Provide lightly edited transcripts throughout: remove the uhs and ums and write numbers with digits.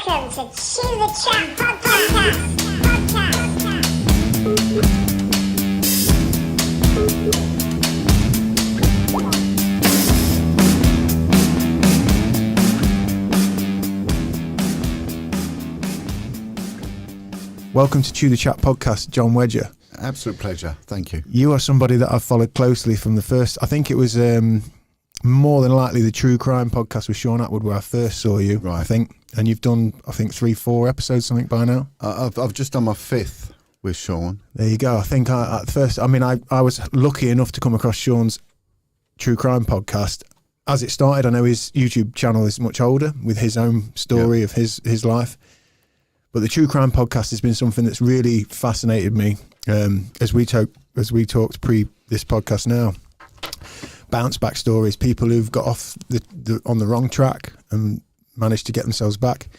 Welcome to Chew the Chat Podcast. Welcome to Chew the Chat Podcast, Jon Wedger. Absolute pleasure. Thank you. You are somebody that I've followed closely from the first, I think it was more than likely the True Crime podcast with Sean Atwood where I first saw you, Right. I think. And you've done, I think, 3-4 episodes, something by now. I've just done my 5th with Sean. There you go. I think at first, I was lucky enough to come across Sean's True Crime podcast. As it started, I know his YouTube channel is much older with his own story of his life. But the True Crime podcast has been something that's really fascinated me as we talked pre this podcast now. Bounce back stories, people who've got off on the wrong track and managed to get themselves back.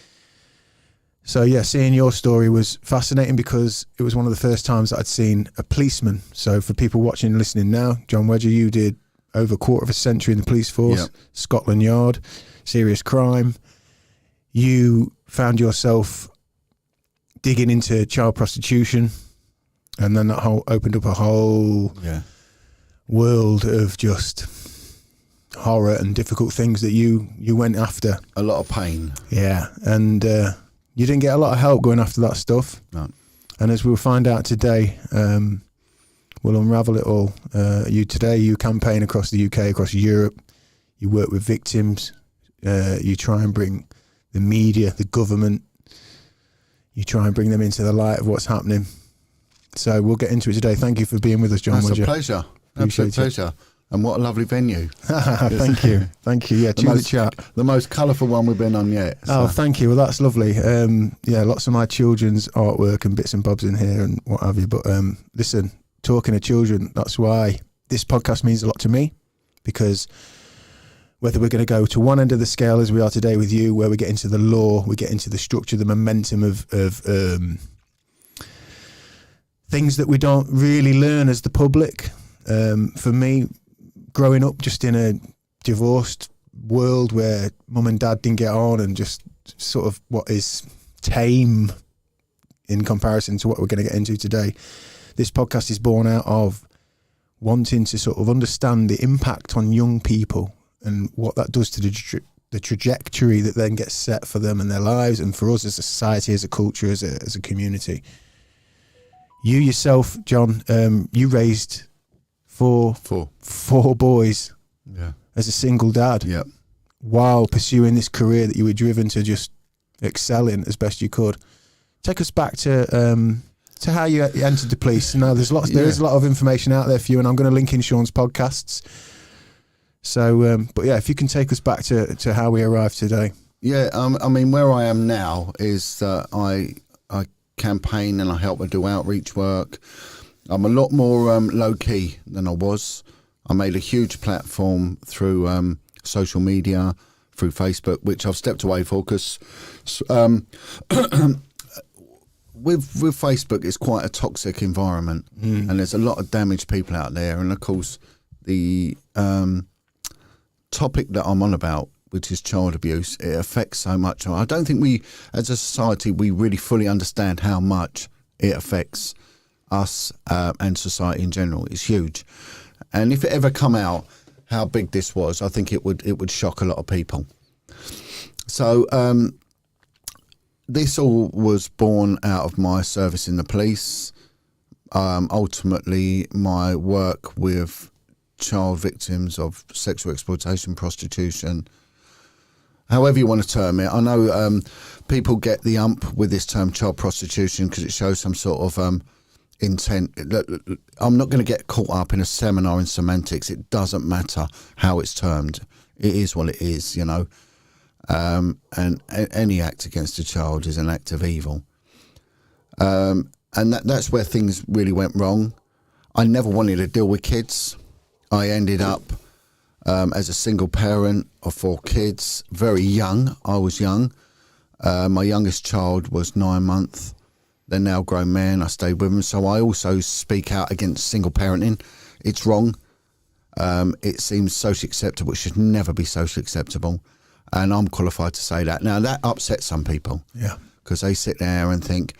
So yeah, seeing your story was fascinating because it was one of the first times that I'd seen a policeman. So for people watching and listening now, Jon Wedger, you did over a quarter of a century in the police force, Scotland Yard, serious crime. You found yourself digging into child prostitution, and then that opened up a whole world of just horror and difficult things that you went after. A lot of pain. Yeah, and you didn't get a lot of help going after that stuff. No. And as we'll find out today, we'll unravel it all. You campaign across the UK, across Europe. You work with victims. You try and bring the media, the government, you try and bring them into the light of what's happening. So we'll get into it today. Thank you for being with us, Jon Wedger. That's a pleasure. Absolute pleasure. And what a lovely venue. Thank you. Yeah, Chew the Chat. The most colourful one we've been on yet. So. Oh, thank you. Well, that's lovely. Lots of my children's artwork and bits and bobs in here and what have you. But listen, talking to children, that's why this podcast means a lot to me, because whether we're going to go to one end of the scale as we are today with you, where we get into the law, we get into the structure, the momentum of things that we don't really learn as the public. For me, growing up just in a divorced world where mum and dad didn't get on and just sort of what is tame in comparison to what we're going to get into today, this podcast is born out of wanting to sort of understand the impact on young people and what that does to the trajectory that then gets set for them and their lives, and for us as a society, as a culture, as a community. You yourself, Jon, you raised four boys as a single dad, while pursuing this career that you were driven to just excel in as best you could. Take us back to how you entered the police. Now, there is a lot of information out there for you, and I'm going to link in Sean's podcasts. So, but yeah, if you can take us back to how we arrived today. Yeah, where I am now is I campaign and I help her do outreach work. I'm a lot more low-key than I was. I made a huge platform through social media, through Facebook, which I've stepped away for because with Facebook, it's quite a toxic environment, and there's a lot of damaged people out there. And of course, the topic that I'm on about, which is child abuse, it affects so much. I don't think we, as a society, we really fully understand how much it affects us and society in general. It's huge. And if it ever come out how big this was, I think it would shock a lot of people. So this all was born out of my service in the police. Ultimately, my work with child victims of sexual exploitation, prostitution, however you want to term it. I know people get the ump with this term child prostitution because it shows some sort of intent. I'm not going to get caught up in a seminar in semantics. It doesn't matter how it's termed. It is what it is, you know. And any act against a child is an act of evil. And that's where things really went wrong. I never wanted to deal with kids. I ended up as a single parent of 4 kids, very young. I was young. My youngest child was 9 months. They're now grown men. I stayed with them. So I also speak out against single parenting. It's wrong. It seems socially acceptable. It should never be socially acceptable. And I'm qualified to say that. Now, that upsets some people. Yeah. Because they sit there and think,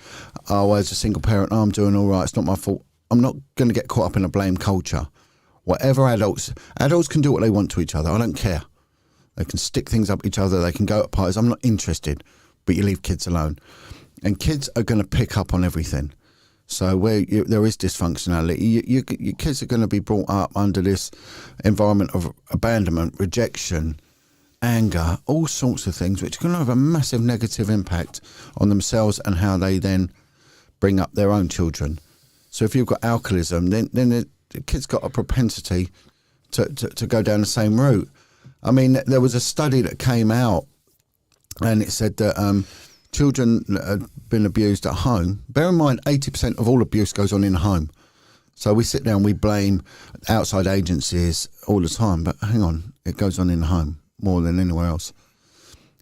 oh, as a single parent, I'm doing all right. It's not my fault. I'm not going to get caught up in a blame culture. Whatever adults can do what they want to each other. I don't care. They can stick things up each other. They can go at parties. I'm not interested. But you leave kids alone. And kids are going to pick up on everything. So where there is dysfunctionality, your kids are going to be brought up under this environment of abandonment, rejection, anger, all sorts of things, which are going to have a massive negative impact on themselves and how they then bring up their own children. So if you've got alcoholism, then the kid's got a propensity to go down the same route. I mean, there was a study that came out and it said that children that had been abused at home, bear in mind 80% of all abuse goes on in the home. So we sit there and we blame outside agencies all the time, but hang on, it goes on in the home more than anywhere else.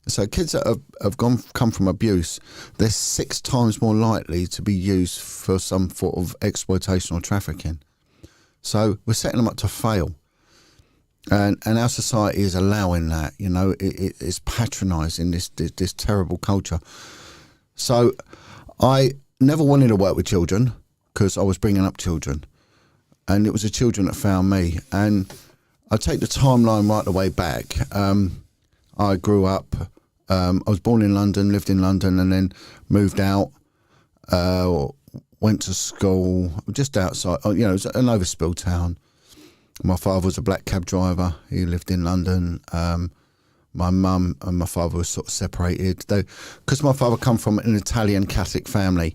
So kids that have come from abuse, they're 6 times more likely to be used for some sort of exploitation or trafficking. So we're setting them up to fail. And our society is allowing that, you know, it's patronising this terrible culture. So I never wanted to work with children because I was bringing up children. And it was the children that found me. And I take the timeline right the way back. I grew up, I was born in London, lived in London, and then moved out, went to school just outside, you know, it was an overspill town. My father was a black cab driver. He lived in London. My mum and my father were sort of separated. Because my father come from an Italian Catholic family,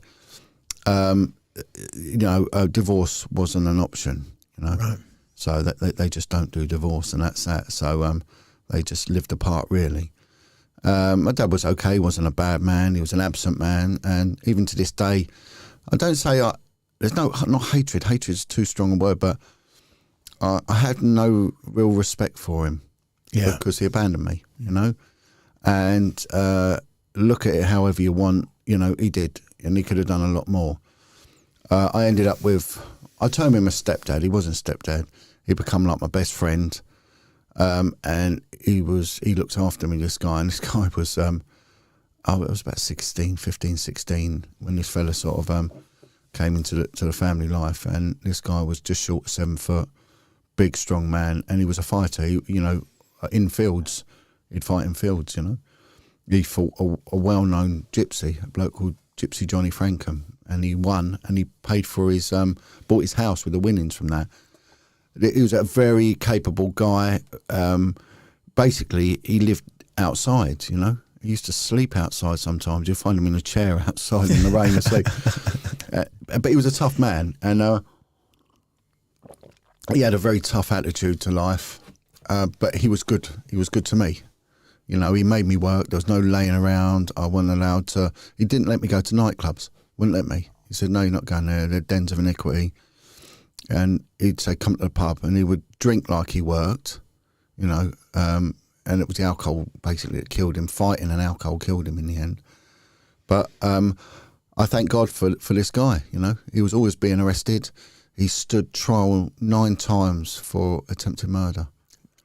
you know, divorce wasn't an option, you know. Right. So they just don't do divorce, and that's that. So they just lived apart, really. My dad was okay. He wasn't a bad man. He was an absent man. And even to this day, I don't say there's not hatred. Hatred's too strong a word, but I had no real respect for him. Yeah. Because he abandoned me, you know. And look at it however you want, you know, he did. And he could have done a lot more. I ended up with, I termed him a stepdad. He wasn't stepdad. He become like my best friend. And he looked after me, this guy. And this guy was, I was about 15, 16 when this fella sort of came into the family life. And this guy was just short of 7 foot, big, strong man. And he was a fighter, you know, in fields. He'd fight in fields, you know. He fought a well-known gypsy, a bloke called Gypsy Johnny Frankham. And he won, and he paid for his, bought his house with the winnings from that. He was a very capable guy. Basically, he lived outside, you know. He used to sleep outside sometimes. You'd find him in a chair outside in the rain asleep. But he was a tough man, and he had a very tough attitude to life. But he was good. He was good to me. You know, he made me work. There was no laying around. I wasn't allowed to. He didn't let me go to nightclubs. Wouldn't let me. He said, no, you're not going there. They're dens of iniquity. And he'd say, come to the pub. And he would drink like he worked, you know. And it was the alcohol, basically, that killed him. Fighting and alcohol killed him in the end. But I thank God for this guy, you know. He was always being arrested. He stood trial 9 times for attempted murder.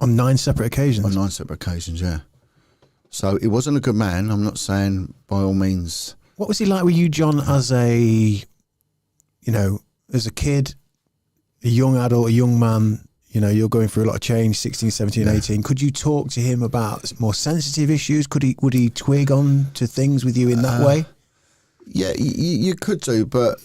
On 9 separate occasions? On 9 separate occasions, yeah. So he wasn't a good man. I'm not saying by all means. What was he like with you, Jon, as a kid, a young adult, a young man? You know, you're going through a lot of change, 16, 17, yeah. 18. Could you talk to him about more sensitive issues? Would he twig on to things with you in that way? Yeah, you could do, but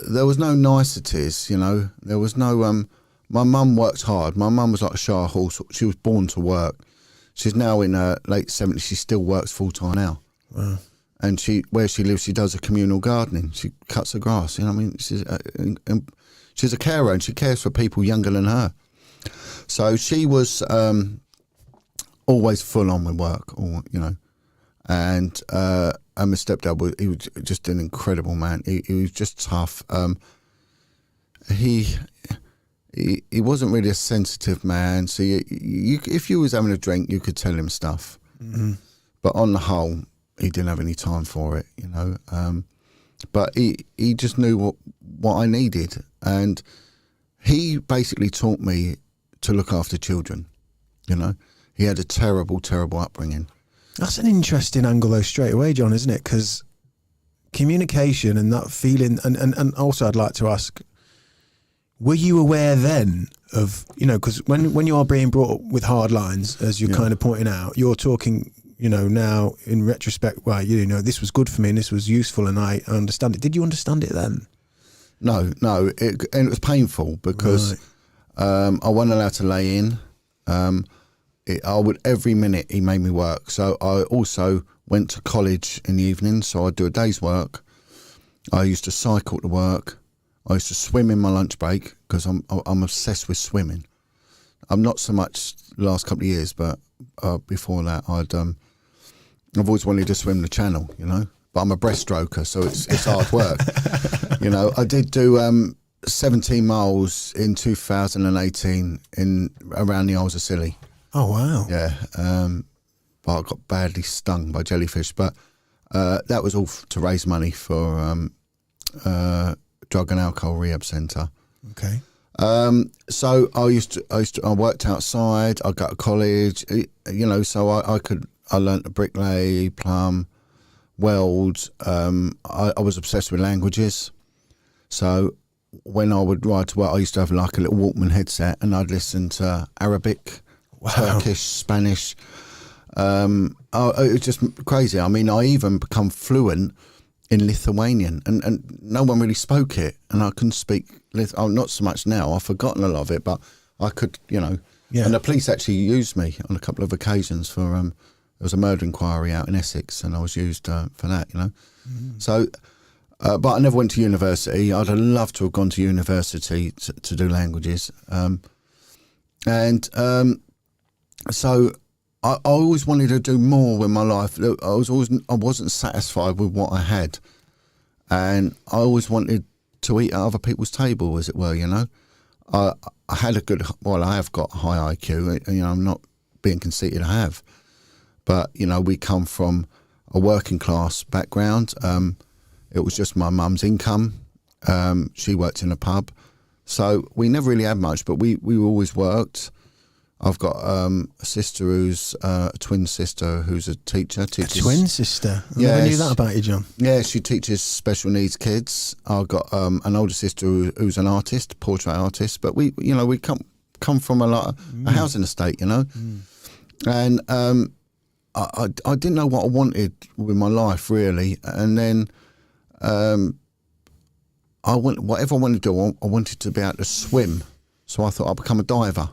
there was no niceties, you know. There was no... my mum worked hard. My mum was like a Shire horse. She was born to work. She's now in her late 70s. She still works full-time now. Wow. And where she lives, she does a communal gardening. She cuts the grass. You know what I mean? She's a carer, and she cares for people younger than her. So she was always full on with work, you know. And my stepdad he was just an incredible man. He was just tough. He wasn't really a sensitive man. So if you was having a drink, you could tell him stuff. Mm-hmm. But on the whole, he didn't have any time for it, you know. But he just knew what I needed. And he basically taught me to look after children, you know. He had a terrible, terrible upbringing. That's an interesting angle though straight away, John, isn't it? Because communication and that feeling, and also I'd like to ask, were you aware then of, because when you are being brought up with hard lines, as you're kind of pointing out, you're talking, now in retrospect, well, this was good for me and this was useful and I understand it. Did you understand it then? No, and it was painful because I wasn't allowed to lay in. Every minute he made me work. So I also went to college in the evening, so I'd do a day's work. I used to cycle to work. I used to swim in my lunch break because I'm obsessed with swimming. I'm not so much the last couple of years, but before that I've always wanted to swim the channel, but I'm a breaststroker, so it's hard work. I did do 17 miles in 2018 around the Isles of Scilly. Oh, wow. Yeah. But I got badly stung by jellyfish, but that was all to raise money for drug and alcohol rehab centre. Okay. So I worked outside. I got to college, so I learnt to bricklay, plumb, weld. I was obsessed with languages. So when I would ride to work, I used to have like a little Walkman headset and I'd listen to Arabic, Turkish, Spanish. It was just crazy. I mean, I even become fluent in Lithuanian and no one really spoke it and I couldn't speak not so much now. I've forgotten a lot of it, but I could, and the police actually used me on a couple of occasions for there was a murder inquiry out in Essex and I was used for that, So but I never went to university. I'd have loved to have gone to university to do languages. So I always wanted to do more with my life. I wasn't satisfied with what I had, and I always wanted to eat at other people's table, as it were. I had I have got a high IQ. I'm not being conceited. I have, but we come from a working class background. It was just my mum's income. She worked in a pub, so we never really had much, but we always worked. I've got a sister who's a twin sister who's a teacher. A twin sister? I never knew that about you, John. Yeah, she teaches special needs kids. I've got an older sister who's an artist, portrait artist. But we come from a housing estate, And I didn't know what I wanted with my life really, and then whatever I wanted to do, I wanted to be able to swim. So I thought I'd become a diver.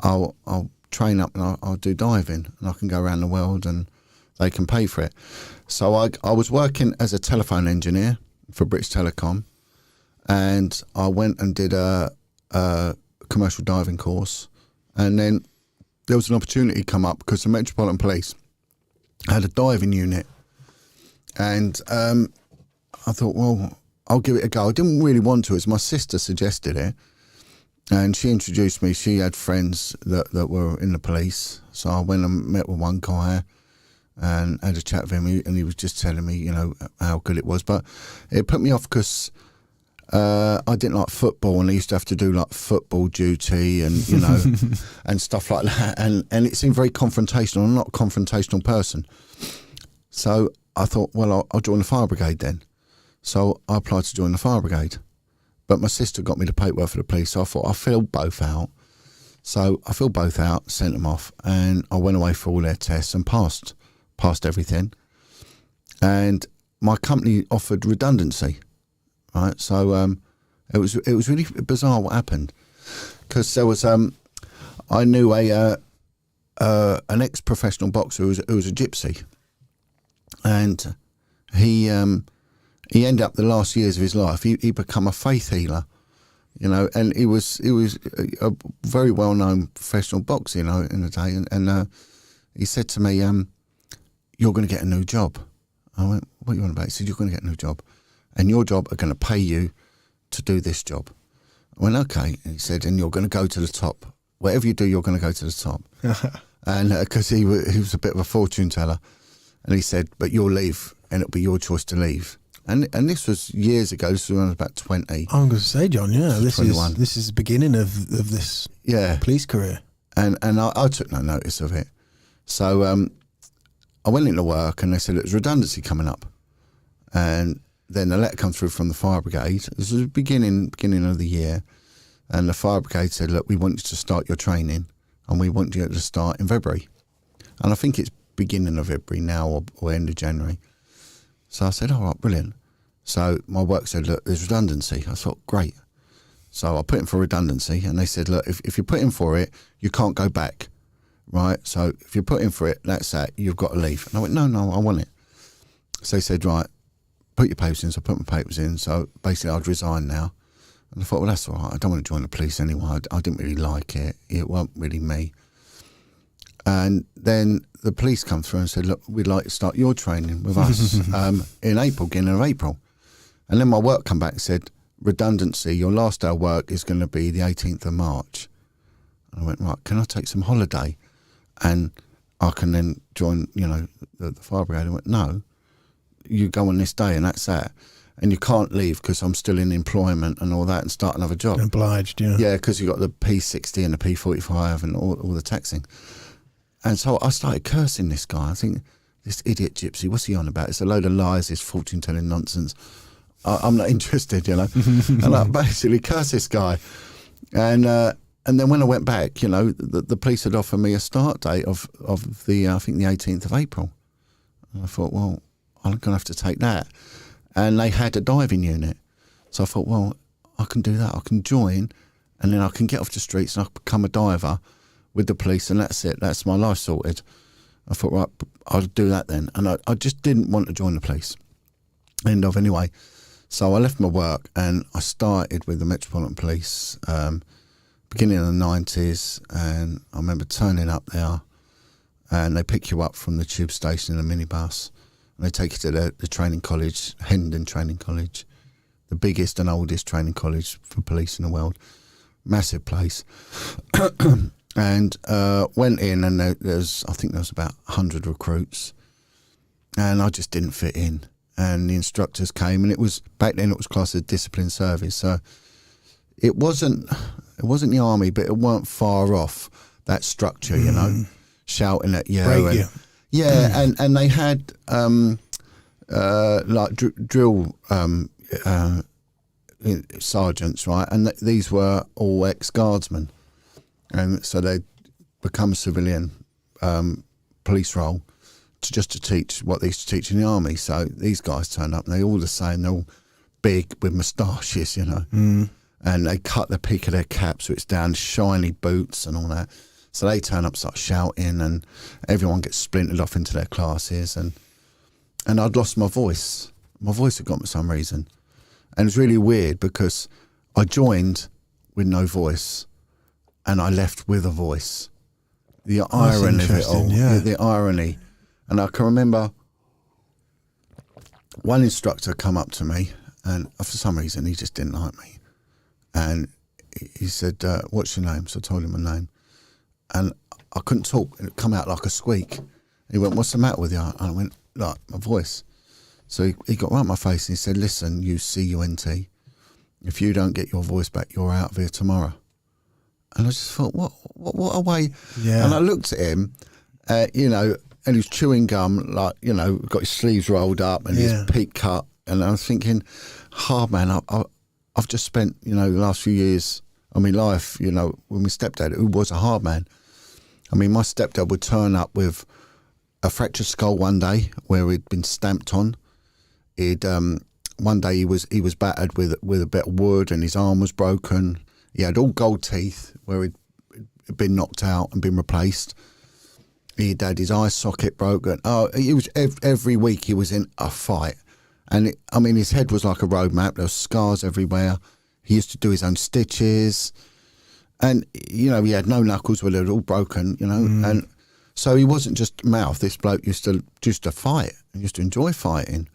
I'll train up and I'll do diving and I can go around the world and they can pay for it. So I was working as a telephone engineer for British Telecom and I went and did a commercial diving course, and then there was an opportunity come up because the Metropolitan Police had a diving unit, and I thought, well, I'll give it a go. I didn't really want to, as my sister suggested it. And she introduced me. She had friends that were in the police. So I went and met with one guy and had a chat with him. And he was just telling me, how good it was. But it put me off because I didn't like football. And I used to have to do like football duty and, and stuff like that. And it seemed very confrontational. I'm not a confrontational person. So I thought, well, I'll join the fire brigade then. So I applied to join the fire brigade. But my sister got me the paperwork for the police, so I thought I'll fill both out. So I filled both out, sent them off, and I went away for all their tests and passed everything. And my company offered redundancy, right? So it was really bizarre what happened, because there was I knew an ex-professional boxer who was a gypsy, and he ended up the last years of his life. He become a faith healer, and he was a very well known professional boxer, in the day. And he said to me, "You're going to get a new job." I went, "What are you on about?" He said, "You're going to get a new job, and your job are going to pay you to do this job." I went, "Okay." And he said, "And you're going to go to the top. Whatever you do, you're going to go to the top." And because he was a bit of a fortune teller, and he said, "But you'll leave, and it'll be your choice to leave." And this was years ago. This was when I was about 20. I'm going to say, John, this 21. This is the beginning of this police career. And I took no notice of it. So I went into work and they said there's redundancy coming up. And then a letter comes through from the fire brigade. This was the beginning of the year. And the fire brigade said, look, we want you to start your training and we want you to start in February. And I think it's beginning of February now or end of January. So I said, all right, brilliant. So my work said, look, there's redundancy. I thought, great. So I put in for redundancy and they said, look, if you put in for it, you can't go back, right? So if you put in for it, that's that, you've got to leave. And I went, no, I want it. So they said, right, put your papers in. So I put my papers in. So basically I'd resign now. And I thought, well, that's all right. I don't want to join the police anyway. I didn't really like it. It wasn't really me. And then the police come through and said, look, we'd like to start your training with us in April, beginning of April. And then my work come back and said, redundancy, your last day of work is going to be the 18th of March. And I went, right, can I take some holiday? And I can then join, the fire brigade. I went, no, you go on this day and that's that. And you can't leave because I'm still in employment and all that and start another job. Obliged, yeah. Yeah, because you've got the P60 and the P45 and all the taxing. And so I started cursing this guy. I think, this idiot gypsy, what's he on about? It's a load of lies, this fortune-telling nonsense. I'm not interested, And I basically cursed this guy. And then when I went back, the police had offered me a start date of the, I think the 18th of April. And I thought, well, I'm going to have to take that. And they had a diving unit. So I thought, well, I can do that. I can join and then I can get off the streets and I become a diver with the police and that's it. That's my life sorted. I thought, right, I'll do that then. And I just didn't want to join the police. End of anyway. So I left my work and I started with the Metropolitan Police beginning of the 90s. And I remember turning up there and they pick you up from the tube station in a minibus. And they take you to the training college, Hendon Training College, the biggest and oldest training college for police in the world. Massive place. And went in and I think there was about 100 recruits. And I just didn't fit in. And the instructors came, and back then it was classed as discipline service. So it wasn't the army, but it weren't far off that structure, shouting at you. Break you. Yeah, and they had like drill sergeants, right? And these were all ex-guardsmen, and so they become a civilian police role. To teach what they used to teach in the army. So these guys turn up and they're all the same. They're all big with moustaches, and they cut the peak of their cap so it's down, shiny boots and all that. So they turn up, start shouting, and everyone gets splintered off into their classes. And I'd lost my voice. My voice had gone for some reason. And it was really weird because I joined with no voice and I left with a voice. The irony of it all. Yeah. The irony. And I can remember one instructor come up to me and for some reason he just didn't like me. And he said, what's your name? So I told him my name. And I couldn't talk. It come out like a squeak. He went, what's the matter with you? And I went, like, my voice. So he got right in my face and he said, listen, you CUNT, if you don't get your voice back, you're out of here tomorrow. And I just thought, what a way. Yeah. And I looked at him, and he was chewing gum, like, got his sleeves rolled up and his peak cut. And I was thinking, man, I've just spent, the last few years of my life, with my stepdad, who was a hard man. I mean, my stepdad would turn up with a fractured skull one day where he'd been stamped on. One day he was battered with a bit of wood and his arm was broken. He had all gold teeth where he'd been knocked out and been replaced. He'd had his eye socket broken. He was every week he was in a fight, and his head was like a road map. There were scars everywhere. He used to do his own stitches, and he had no knuckles, where they were all broken. And so he wasn't just mouth. This bloke used to fight. He used to enjoy fighting.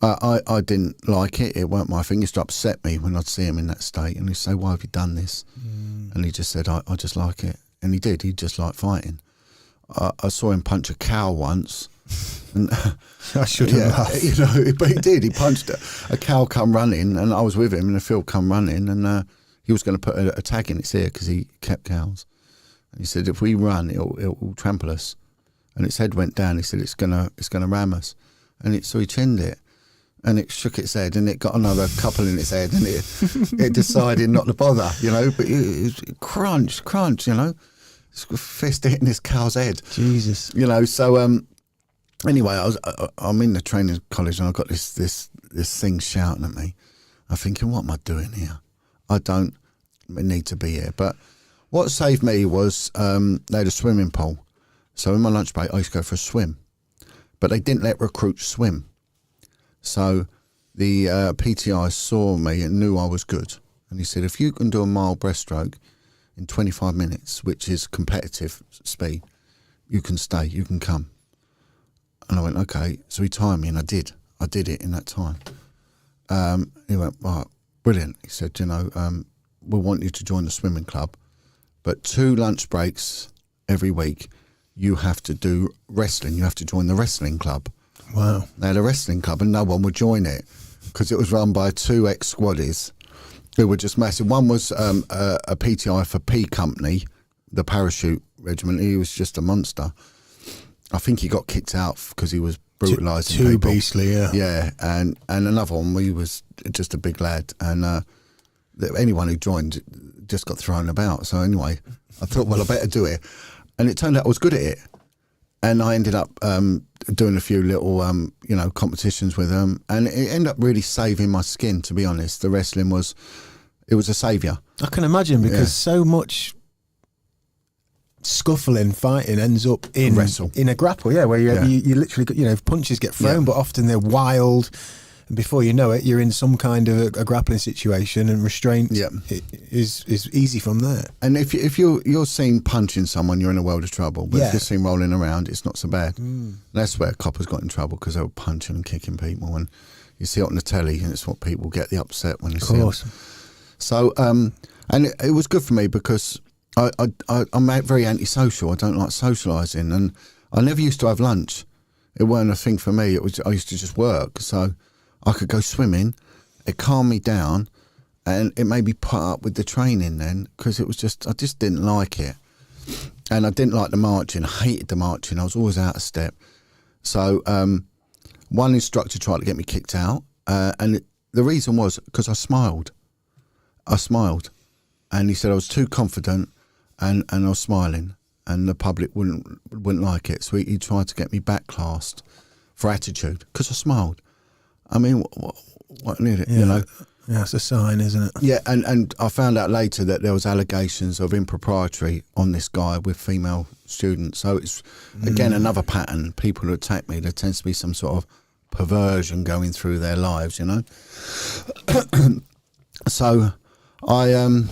I didn't like it. It weren't my thing. It used to upset me when I'd see him in that state, and he'd say, "Why have you done this?" And he just said, "I just like it," and he did. He just liked fighting. I saw him punch a cow once. And, I shouldn't laugh. But he did. He punched a cow come running, and I was with him in the field come running, and he was going to put a tag in its ear because he kept cows. And he said, if we run, it'll trample us. and its head went down. He said, it's gonna ram us. And so he chinned it, and it shook its head, and it got another couple in its head, and it decided not to bother, but it crunch, its fist hitting this cow's head. Jesus. So anyway, I'm in the training college, and I've got this thing shouting at me. I'm thinking, what am I doing here? I don't need to be here. But what saved me was they had a swimming pool. So in my lunch break, I used to go for a swim. But they didn't let recruits swim. So the PTI saw me and knew I was good. And he said, if you can do a mile breaststroke in 25 minutes, which is competitive speed, you can stay, you can come. And I went, okay. So he timed me, and I did. I did it in that time. He went, right, brilliant. He said, we want you to join the swimming club, but 2 lunch breaks every week, you have to do wrestling. You have to join the wrestling club. Wow. They had a wrestling club, and no one would join it because it was run by 2 ex-squaddies who were just massive. One was a PTI for P Company, the parachute regiment. He was just a monster. I think he got kicked out because he was brutalising too people. Beastly, yeah. Yeah, and another one, he was just a big lad, and anyone who joined just got thrown about. So anyway, I thought, well, I better do it. And it turned out I was good at it. And I ended up doing a few little, competitions with them. And it ended up really saving my skin, to be honest. The wrestling was a saviour. I can imagine, because so much scuffling, fighting ends up in a grapple, where you literally, punches get thrown, but often they're wild. And before you know it, you're in some kind of a grappling situation, and restraint is easy from there. And if you're seen punching someone, you're in a world of trouble. But if you're seen rolling around, it's not so bad. That's where coppers got in trouble, because they were punching and kicking people. And you see it on the telly, and it's what people get the upset when they see it. So, and it was good for me, because I'm very antisocial. I don't like socialising, and I never used to have lunch. It weren't a thing for me. I used to just work. So I could go swimming, it calmed me down, and it made me put up with the training then, because I just didn't like it. And I didn't like the marching. I hated the marching. I was always out of step. So one instructor tried to get me kicked out, and the reason was because I smiled. And he said I was too confident, and I was smiling, and the public wouldn't like it. So he tried to get me backclassed for attitude, because I smiled. I mean, what need it, Yeah, it's a sign, isn't it? Yeah, and I found out later that there was allegations of impropriety on this guy with female students. So it's, again, another pattern. People who attack me, there tends to be some sort of perversion going through their lives, So I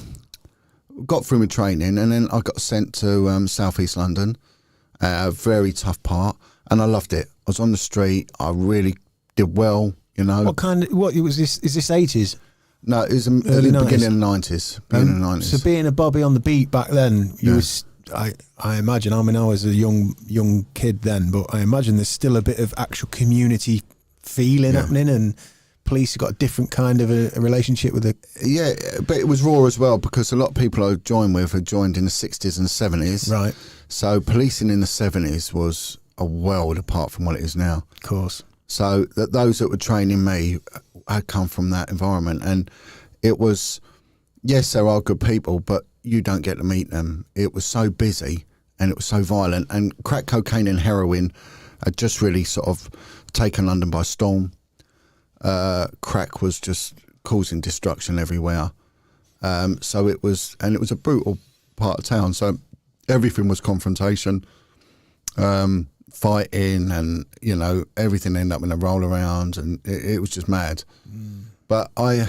got through my training, and then I got sent to South East London, a very tough part, and I loved it. I was on the street. I really did well. What was this? Is this 80s? No, it was Early 90s. Beginning of the 90s. So being a bobby on the beat back then, I imagine, I was a young kid then, but I imagine there's still a bit of actual community feeling happening, and police have got a different kind of a relationship with it. Yeah, but it was raw as well, because a lot of people I joined with had joined in the 60s and 70s. Right. So policing in the 70s was a world apart from what it is now. Of course. So that those that were training me had come from that environment, and it was, yes, there are good people, but you don't get to meet them. It was so busy, and it was so violent, and crack cocaine and heroin had just really sort of taken London by storm. Crack was just causing destruction everywhere. So it was a brutal part of town. So everything was confrontation. Fighting, and everything ended up in a roll around, and it was just mad. But I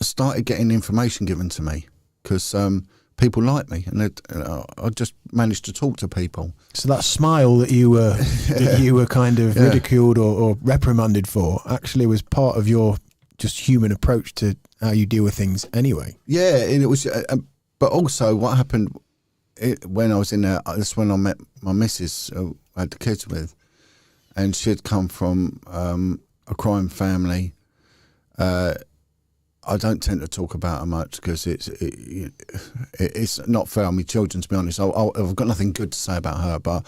started getting information given to me, because people liked me, and I just managed to talk to people. So that smile that you were kind of ridiculed or reprimanded for actually was part of your just human approach to how you deal with things anyway. Yeah, and it was, but also what happened when I was in there, that's when I met my missus, I had the kids with, and she'd come from a crime family. I don't tend to talk about her much because it's not fair on my children, to be honest. I've got nothing good to say about her, but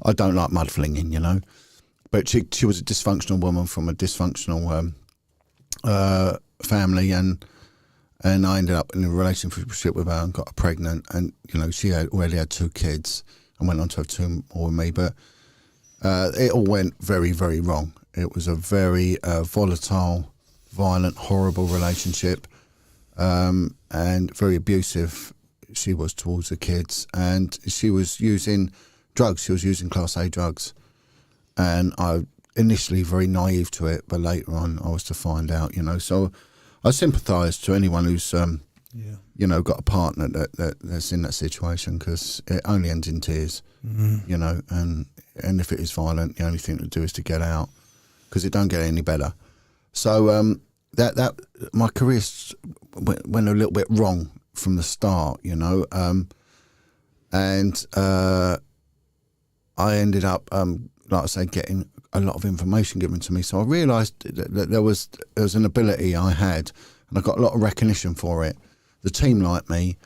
I don't like mud flinging, you know. But she was a dysfunctional woman from a dysfunctional family, and I ended up in a relationship with her and got her pregnant, and you know she already had 2 kids and went on to have 2 more with me. But it all went very, very wrong. It was a very volatile, violent, horrible relationship, and very abusive she was towards the kids, and she was using drugs. She was using Class A drugs, and I initially very naive to it, but later on I was to find out, you know. So I sympathise to anyone who's you know, got a partner that's in that situation, because it only ends in tears, you know, and if it is violent, the only thing to do is to get out, because it don't get any better. So that my career went a little bit wrong from the start, you know, and I ended up, like I say, getting a lot of information given to me. So I realised that there was an ability I had, and I got a lot of recognition for it. The team liked me,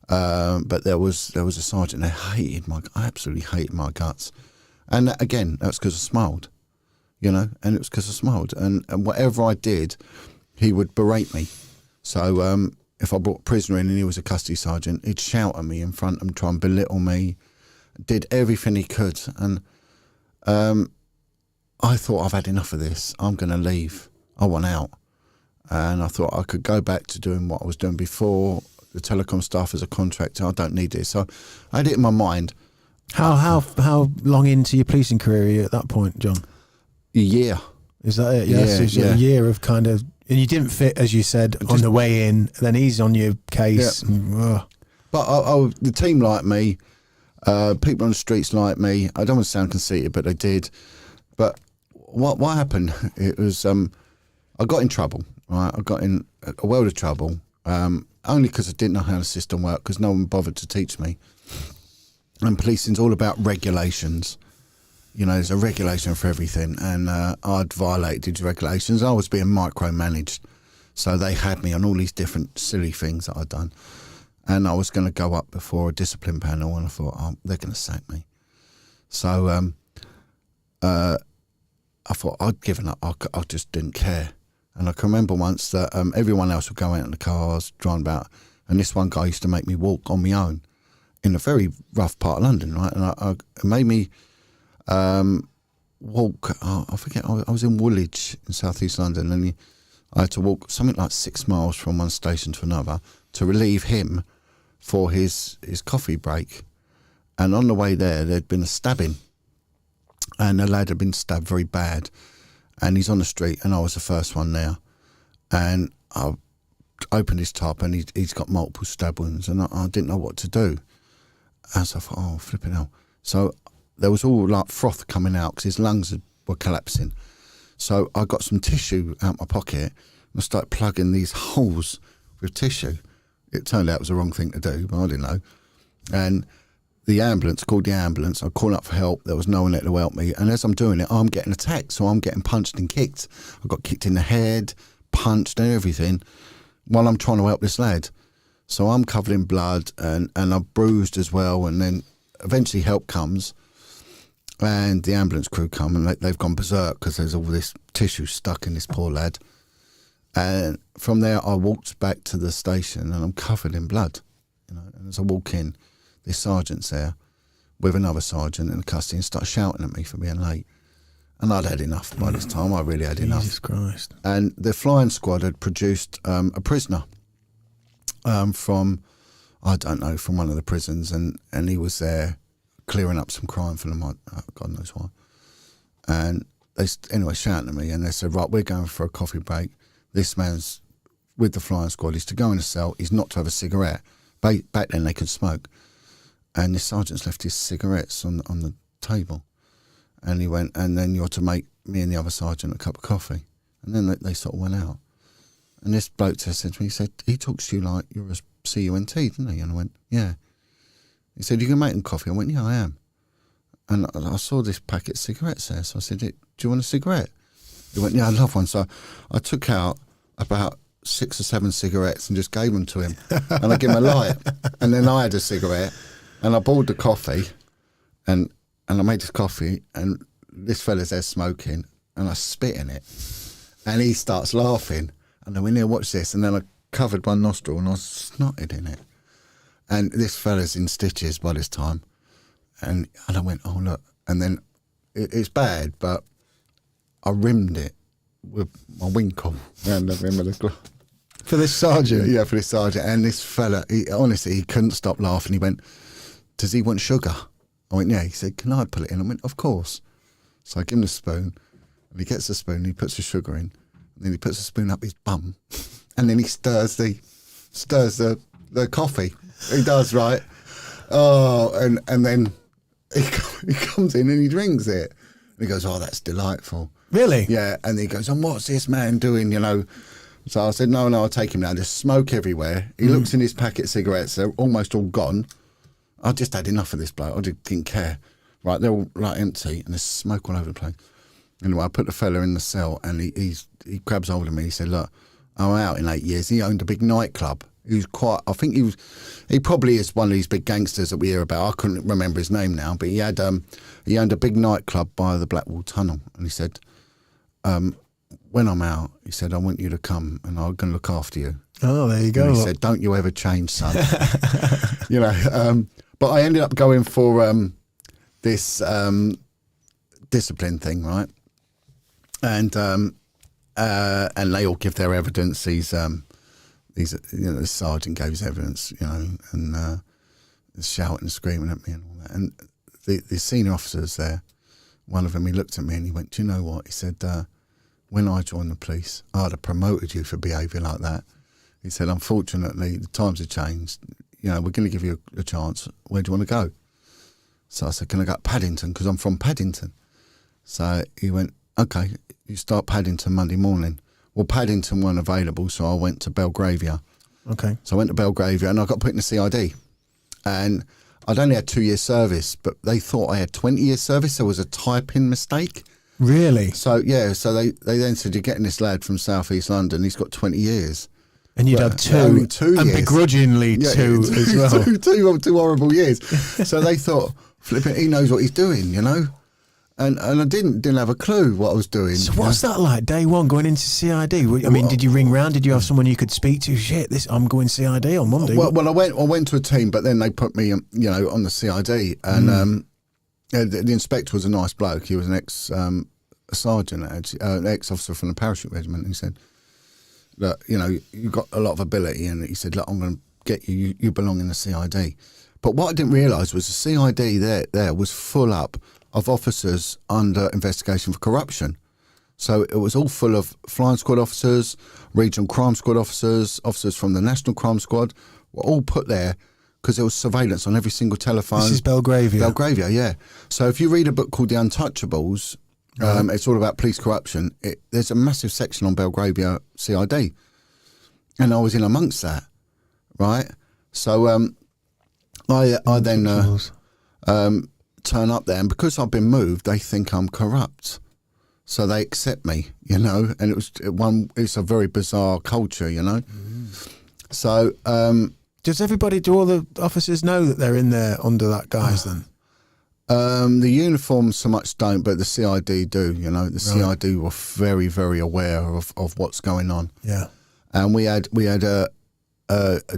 but there was a sergeant that I absolutely hated my guts. And that, again, that's because I smiled, you know, and it was because I smiled. And whatever I did, he would berate me. So if I brought a prisoner in and he was a custody sergeant, he'd shout at me in front of him, try and belittle me, did everything he could. And I thought, I've had enough of this. I'm going to leave. I want out. And I thought I could go back to doing what I was doing before, the telecom stuff as a contractor. I don't need this. So I had it in my mind. How long into your policing career are you at that point, John? A year. Is that it? Yes. Yeah, so a year of kind of, and you didn't fit, as you said, on the way in. Then he's on your case. Yeah. And, but the team liked me. People on the streets liked me. I don't want to sound conceited, but they did. But what happened? It was I got in trouble. Right, I got in a world of trouble. Only because I didn't know how the system worked, because no one bothered to teach me. And policing's all about regulations. You know, there's a regulation for everything, and I'd violated these regulations. I was being micromanaged, so they had me on all these different silly things that I'd done. And I was going to go up before a discipline panel, and I thought, they're going to sack me. So I thought I'd given up. I just didn't care. And I can remember once that everyone else would go out in the cars, driving about, and this one guy used to make me walk on my own in a very rough part of London, right? And it made me walk. I forget. I was in Woolwich in southeast London, and I had to walk something like 6 miles from one station to another to relieve him for his coffee break. And on the way there'd been a stabbing, and the lad had been stabbed very bad. And he's on the street, and I was the first one there. And I opened his top, and he's got multiple stab wounds, and I didn't know what to do. And so I thought, flipping hell. So there was all like froth coming out because his lungs were collapsing. So I got some tissue out my pocket, and I started plugging these holes with tissue. It turned out it was the wrong thing to do, but I didn't know. And called the ambulance. I called up for help. There was no one there to help me. And as I'm doing it, I'm getting attacked. So I'm getting punched and kicked. I got kicked in the head, punched and everything while I'm trying to help this lad. So I'm covered in blood and I'm bruised as well. And then eventually help comes and the ambulance crew come, and they've gone berserk because there's all this tissue stuck in this poor lad. And from there, I walked back to the station and I'm covered in blood. You know, and as I walk in, this sergeant's there with another sergeant in the custody and started shouting at me for being late. And I'd had enough by this time. I really had enough. Jesus Christ. And the flying squad had produced a prisoner from, I don't know, from one of the prisons. And he was there clearing up some crime for them. God knows why. And they, anyway, shouting at me. And they said, right, we're going for a coffee break. This man's with the flying squad. He's to go in a cell. He's not to have a cigarette. Back then they could smoke. And the sergeant's left his cigarettes on the table. And he went, and then you're to make me and the other sergeant a cup of coffee. And then they sort of went out. And this bloke said to me, he said, he talks to you like you're a CUNT, didn't he? And I went, yeah. He said, you can make them coffee? I went, yeah, I am. And I saw this packet of cigarettes there. So I said, do you want a cigarette? He went, yeah, I love one. So I took out about 6 or 7 cigarettes and just gave them to him. And I gave him a light. And then I had a cigarette and I boiled the coffee and I made this coffee and this fella's there smoking and I spit in it. And he starts laughing. And then we near watch this. And then I covered one nostril and I snotted in it. And this fella's in stitches by this time. And I went, oh, look. And then it's bad, but I rimmed it with my winkle around the rim of the glove. For this sergeant? Yeah, for this sergeant. And this fella, honestly, he couldn't stop laughing. He went, does he want sugar? I went, yeah. He said, can I put it in? I went, of course. So I give him the spoon, and he gets the spoon, and he puts the sugar in, and then he puts the spoon up his bum, and then he stirs the coffee. He does, right? Oh, and then he comes in and he drinks it. And he goes, oh, that's delightful. Really? Yeah. And he goes, and what's this man doing, you know? So I said, no, I'll take him now. There's smoke everywhere. He looks in his packet of cigarettes. They're almost all gone. I just had enough of this bloke. I didn't care. Right, they're all like empty and there's smoke all over the place. Anyway, I put the fella in the cell and he grabs hold of me. He said, look, I'm out in 8 years. He owned a big nightclub. He was he probably is one of these big gangsters that we hear about. I couldn't remember his name now, but he owned a big nightclub by the Blackwall Tunnel. And he said, when I'm out, he said, I want you to come and I'm going to look after you. Oh, there you go. And he said, don't you ever change, son. You know, but I ended up going for this discipline thing, right? And they all give their evidence. These, you know, the sergeant gave his evidence, you know, and shouting and screaming at me and all that. And the senior officers there, one of them, he looked at me and he went, do you know what? He said, when I joined the police, I'd have promoted you for behaviour like that. He said, unfortunately, the times have changed. You know, we're going to give you a chance. Where do you want to go? So I said, can I go to Paddington? Because I'm from Paddington. So he went, okay, you start Paddington Monday morning. Well, Paddington weren't available, so I went to Belgravia. Okay. So I went to Belgravia and I got put in the CID. And I'd only had 2 years service, but they thought I had 20 years service. There was a typing mistake. Really? So, yeah, so they then said, you're getting this lad from South East London. He's got 20 years. And you'd had two, 2 and years. Begrudgingly two as well. two horrible years. So they thought, flipping, he knows what he's doing, you know? And I didn't have a clue what I was doing. So what's that like, day one, going into CID? I mean, did you ring round? Did you have someone you could speak to? Shit, I'm going CID on Monday. Well, I went to a team, but then they put me, you know, on the CID. And the inspector was a nice bloke. He was an ex-sergeant, an ex-officer from the parachute regiment. And he said, look, you know, you've got a lot of ability. And he said, look, I'm going to get you. You belong in the CID. But what I didn't realise was the CID there was full up of officers under investigation for corruption. So it was all full of flying squad officers, regional crime squad officers, officers from the National Crime Squad, were all put there because there was surveillance on every single telephone. This is Belgravia. Belgravia, yeah. So if you read a book called The Untouchables, it's all about police corruption. There's a massive section on Belgravia CID. And I was in amongst that, right? So I then turn up there, and because I've been moved, they think I'm corrupt. So they accept me, you know, and it's a very bizarre culture, you know. So do all the officers know that they're in there under that guise then? The uniforms so much don't, but the CID do, you know. The CID were very, very aware of what's going on. Yeah. And we had a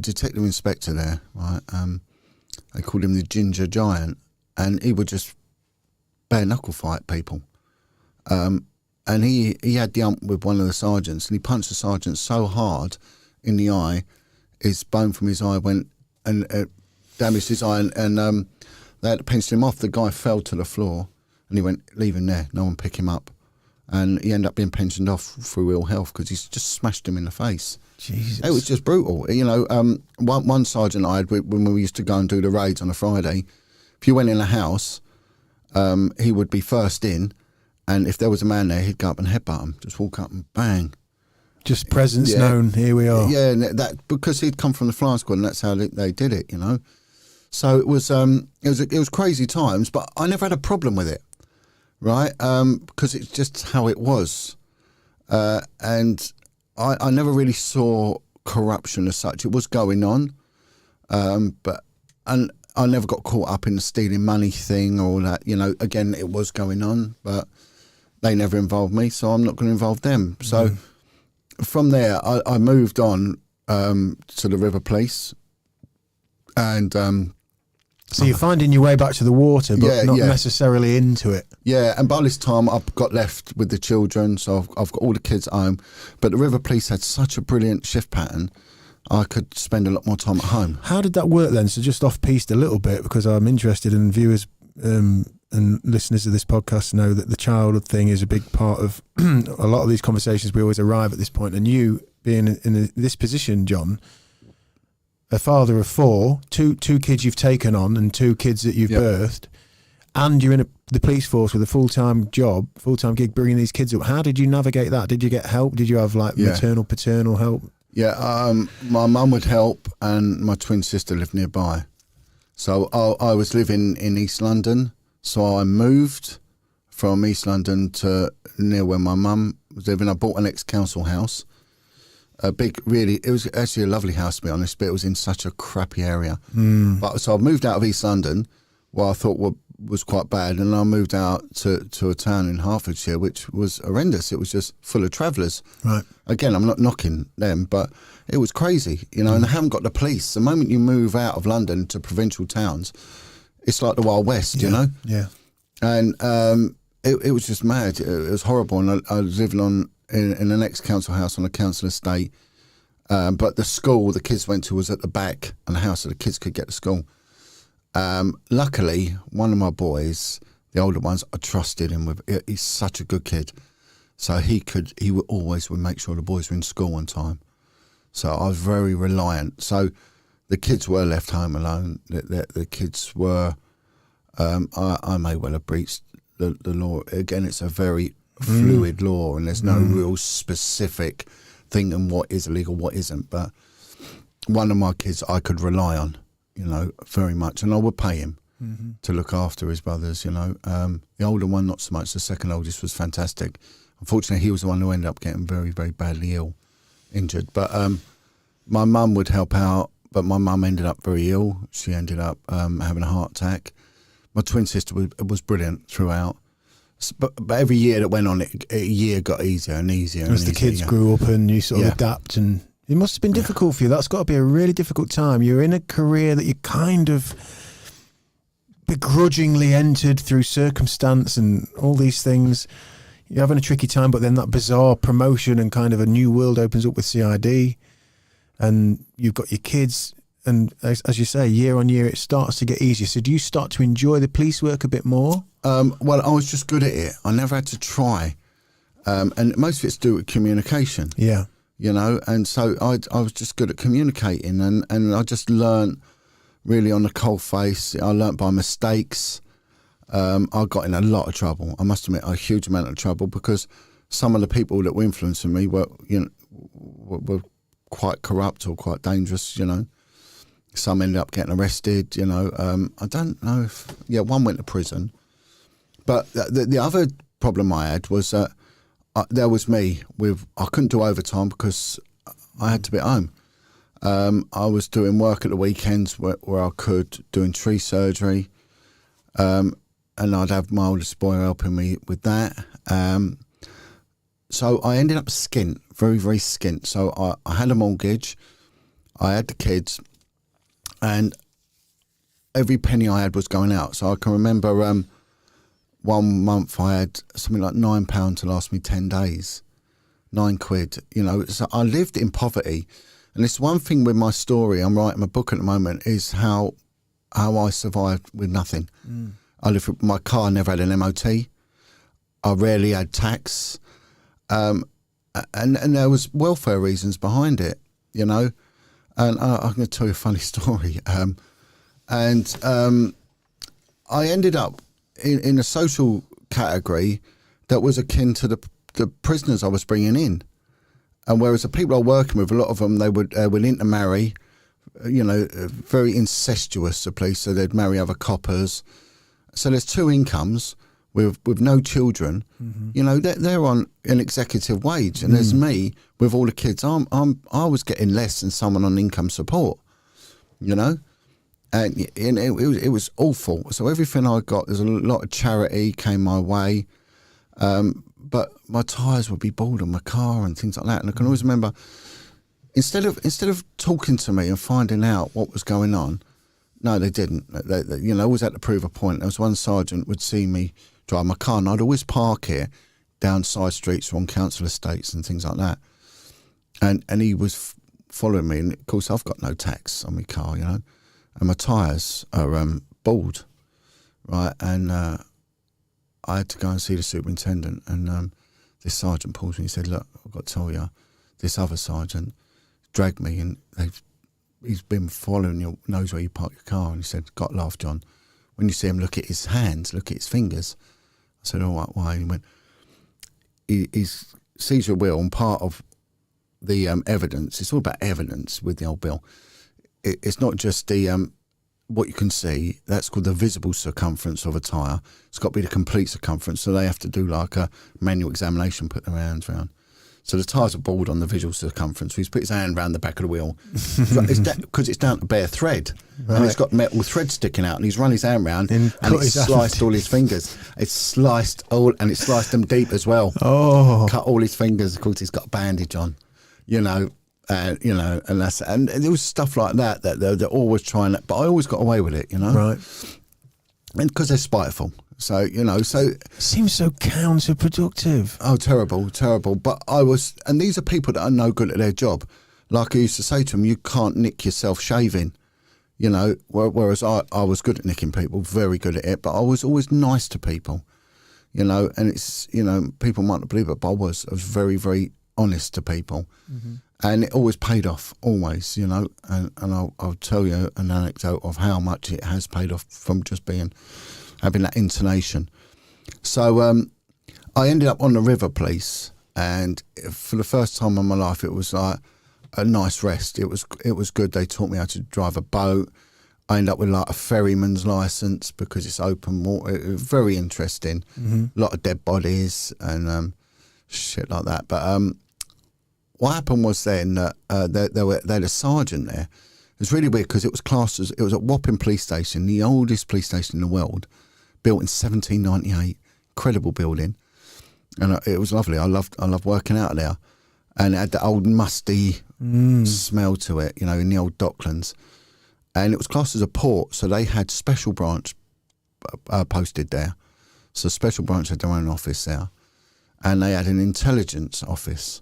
detective inspector there, right? They called him the Ginger Giant, and he would just bare knuckle fight people. And he had the ump with one of the sergeants, and he punched the sergeant so hard in the eye, his bone from his eye went and damaged his eye, and they had to pencil him off. The guy fell to the floor, and he went, leave him there, no one pick him up. And he ended up being pensioned off through ill health because he's just smashed him in the face. Jesus. It was just brutal. You know, one sergeant I had, when we used to go and do the raids on a Friday, if you went in a house, he would be first in, and if there was a man there, he'd go up and headbutt him, just walk up and bang. Just presence known, here we are. Yeah, and that because he'd come from the flying squad, and that's how they did it, you know. So it was crazy times, but I never had a problem with it, right? Because it's just how it was. And I never really saw corruption as such. It was going on, but I never got caught up in the stealing money thing or that. Again, it was going on, but they never involved me, so I'm not going to involve them. So from there, I moved on to the River Police, and so you're finding your way back to the water, but not yeah. necessarily into it. Yeah, and by this time I've got left with the children, so I've got all the kids at home. But the River Police had such a brilliant shift pattern, I could spend a lot more time at home. How did that work then? So just off-piste a little bit, because I'm interested in viewers and listeners of this podcast know that the childhood thing is a big part of a lot of these conversations. We always arrive at this point, and you being in this position, Jon, a father of four, two kids you've taken on and two kids that you've birthed, and you're in the police force with a full-time job, full-time gig, bringing these kids up. How did you navigate that? Did you get help? Did you have maternal, paternal help? Yeah, my mum would help, and my twin sister lived nearby. So I was living in East London, so I moved from East London to near where my mum was living. I bought an ex-council house. It was actually a lovely house, to be honest, but it was in such a crappy area. But so I moved out of East London, what I thought was quite bad, and I moved out to a town in Hertfordshire, which was horrendous. It was just full of travellers. Right. Again, I'm not knocking them, but it was crazy, and they haven't got the police. The moment you move out of London to provincial towns, it's like the Wild West, you know? Yeah. And it was just mad. It was horrible, and I was living in an ex-council house on a council estate, but the school the kids went to was at the back of the house, so the kids could get to school. Luckily, one of my boys, the older ones, I trusted him with. He's such a good kid, so he would always make sure the boys were in school on time. So I was very reliant. So the kids were left home alone. The kids were. I may well have breached the law. Again, it's a very fluid law, and there's no real specific thing on what is illegal, what isn't. But one of my kids I could rely on, very much, and I would pay him to look after his brothers. The older one not so much. The second oldest was fantastic. Unfortunately, he was the one who ended up getting very, very badly injured. But my mum would help out, but my mum ended up very ill. She ended up having a heart attack. My twin sister was brilliant throughout. But every year that went on, a year got easier and easier. As the kids grew up and you sort of adapt, and it must have been difficult for you. That's got to be a really difficult time. You're in a career that you kind of begrudgingly entered through circumstance and all these things. You're having a tricky time, but then that bizarre promotion and kind of a new world opens up with CID, and you've got your kids. And as you say, year on year, it starts to get easier. So do you start to enjoy the police work a bit more? Well, I was just good at it. I never had to try. And most of it's to do with communication. Yeah. And so I was just good at communicating, and I just learnt really on the cold face. I learnt by mistakes. I got in a lot of trouble. I must admit, a huge amount of trouble, because some of the people that were influencing me were quite corrupt or quite dangerous, Some ended up getting arrested, I don't know if... Yeah, one went to prison. But the other problem I had was that there was me with... I couldn't do overtime because I had to be at home. I was doing work at the weekends where I could, doing tree surgery. And I'd have my oldest boy helping me with that. So I ended up skint, very, very skint. So I had a mortgage, I had the kids, and every penny I had was going out. So I can remember 1 month I had something like £9 to last me 10 days, £9. So I lived in poverty. And it's one thing with my story, I'm writing my book at the moment, is how I survived with nothing. I lived with my car, never had an MOT. I rarely had tax. And there was welfare reasons behind it, And I'm going to tell you a funny story. I ended up in a social category that was akin to the prisoners I was bringing in. And whereas the people I was working with, a lot of them, they would intermarry, very incestuous, the police, so they'd marry other coppers. So there's two incomes. with no children, you know, they're on an executive wage, and there's me with all the kids. I was getting less than someone on income support, you know, and it was awful. So everything I got, there's a lot of charity came my way, but my tyres would be bald on my car and things like that. And I can always remember, instead of talking to me and finding out what was going on, no, they didn't. They you know, always had to prove a point. There was one sergeant would see me drive my car, and I'd always park here down side streets or on council estates and things like that. And he was following me, and of course I've got no tax on my car, you know, and my tyres are bald, right? And I had to go and see the superintendent, and this sergeant pulls me and said, "Look, I've got to tell you, this other sergeant dragged me, and he's been following you, knows where you park your car." And he said, "Got to laugh, John. When you see him, look at his hands, look at his fingers." I said, "All right, why?" And he went, he sees your will, and part of the evidence, it's all about evidence with the old bill. It's not just the what you can see. That's called the visible circumference of a tyre. It's got to be the complete circumference. So they have to do like a manual examination, put their hands around. So the tyres are bald on the visual circumference. He's put his hand around the back of the wheel because it's down to bare thread, right. And it's got metal thread sticking out. And he's run his hand round and it's sliced all his fingers. It's sliced them deep as well. Oh, cut all his fingers. Of course, he's got a bandage on, you know, and there was stuff like that they're always trying. But I always got away with it, you know, right? And because they're spiteful. So, you know, seems so counterproductive. Oh, terrible. But and these are people that are no good at their job. Like I used to say to them, you can't nick yourself shaving, you know, whereas I was good at nicking people, very good at it, but I was always nice to people, you know, and it's, you know, people might not believe it, but I was very, very honest to people. And it always paid off, always, you know, and I'll tell you an anecdote of how much it has paid off from just having that intonation. So I ended up on the River Police, and for the first time in my life, it was like a nice rest. It was good. They taught me how to drive a boat. I ended up with like a ferryman's license because it's open water. It was very interesting. A lot of dead bodies and shit like that. But what happened was then that they had a sergeant there. It was really weird because it was classed as, it was at Wapping Police Station, the oldest police station in the world, built in 1798, incredible building, and it was lovely. I loved working out there, and it had the old musty smell to it, you know, in the old docklands, and it was classed as a port, so they had special branch posted there. So special branch had their own office there, and they had an intelligence office,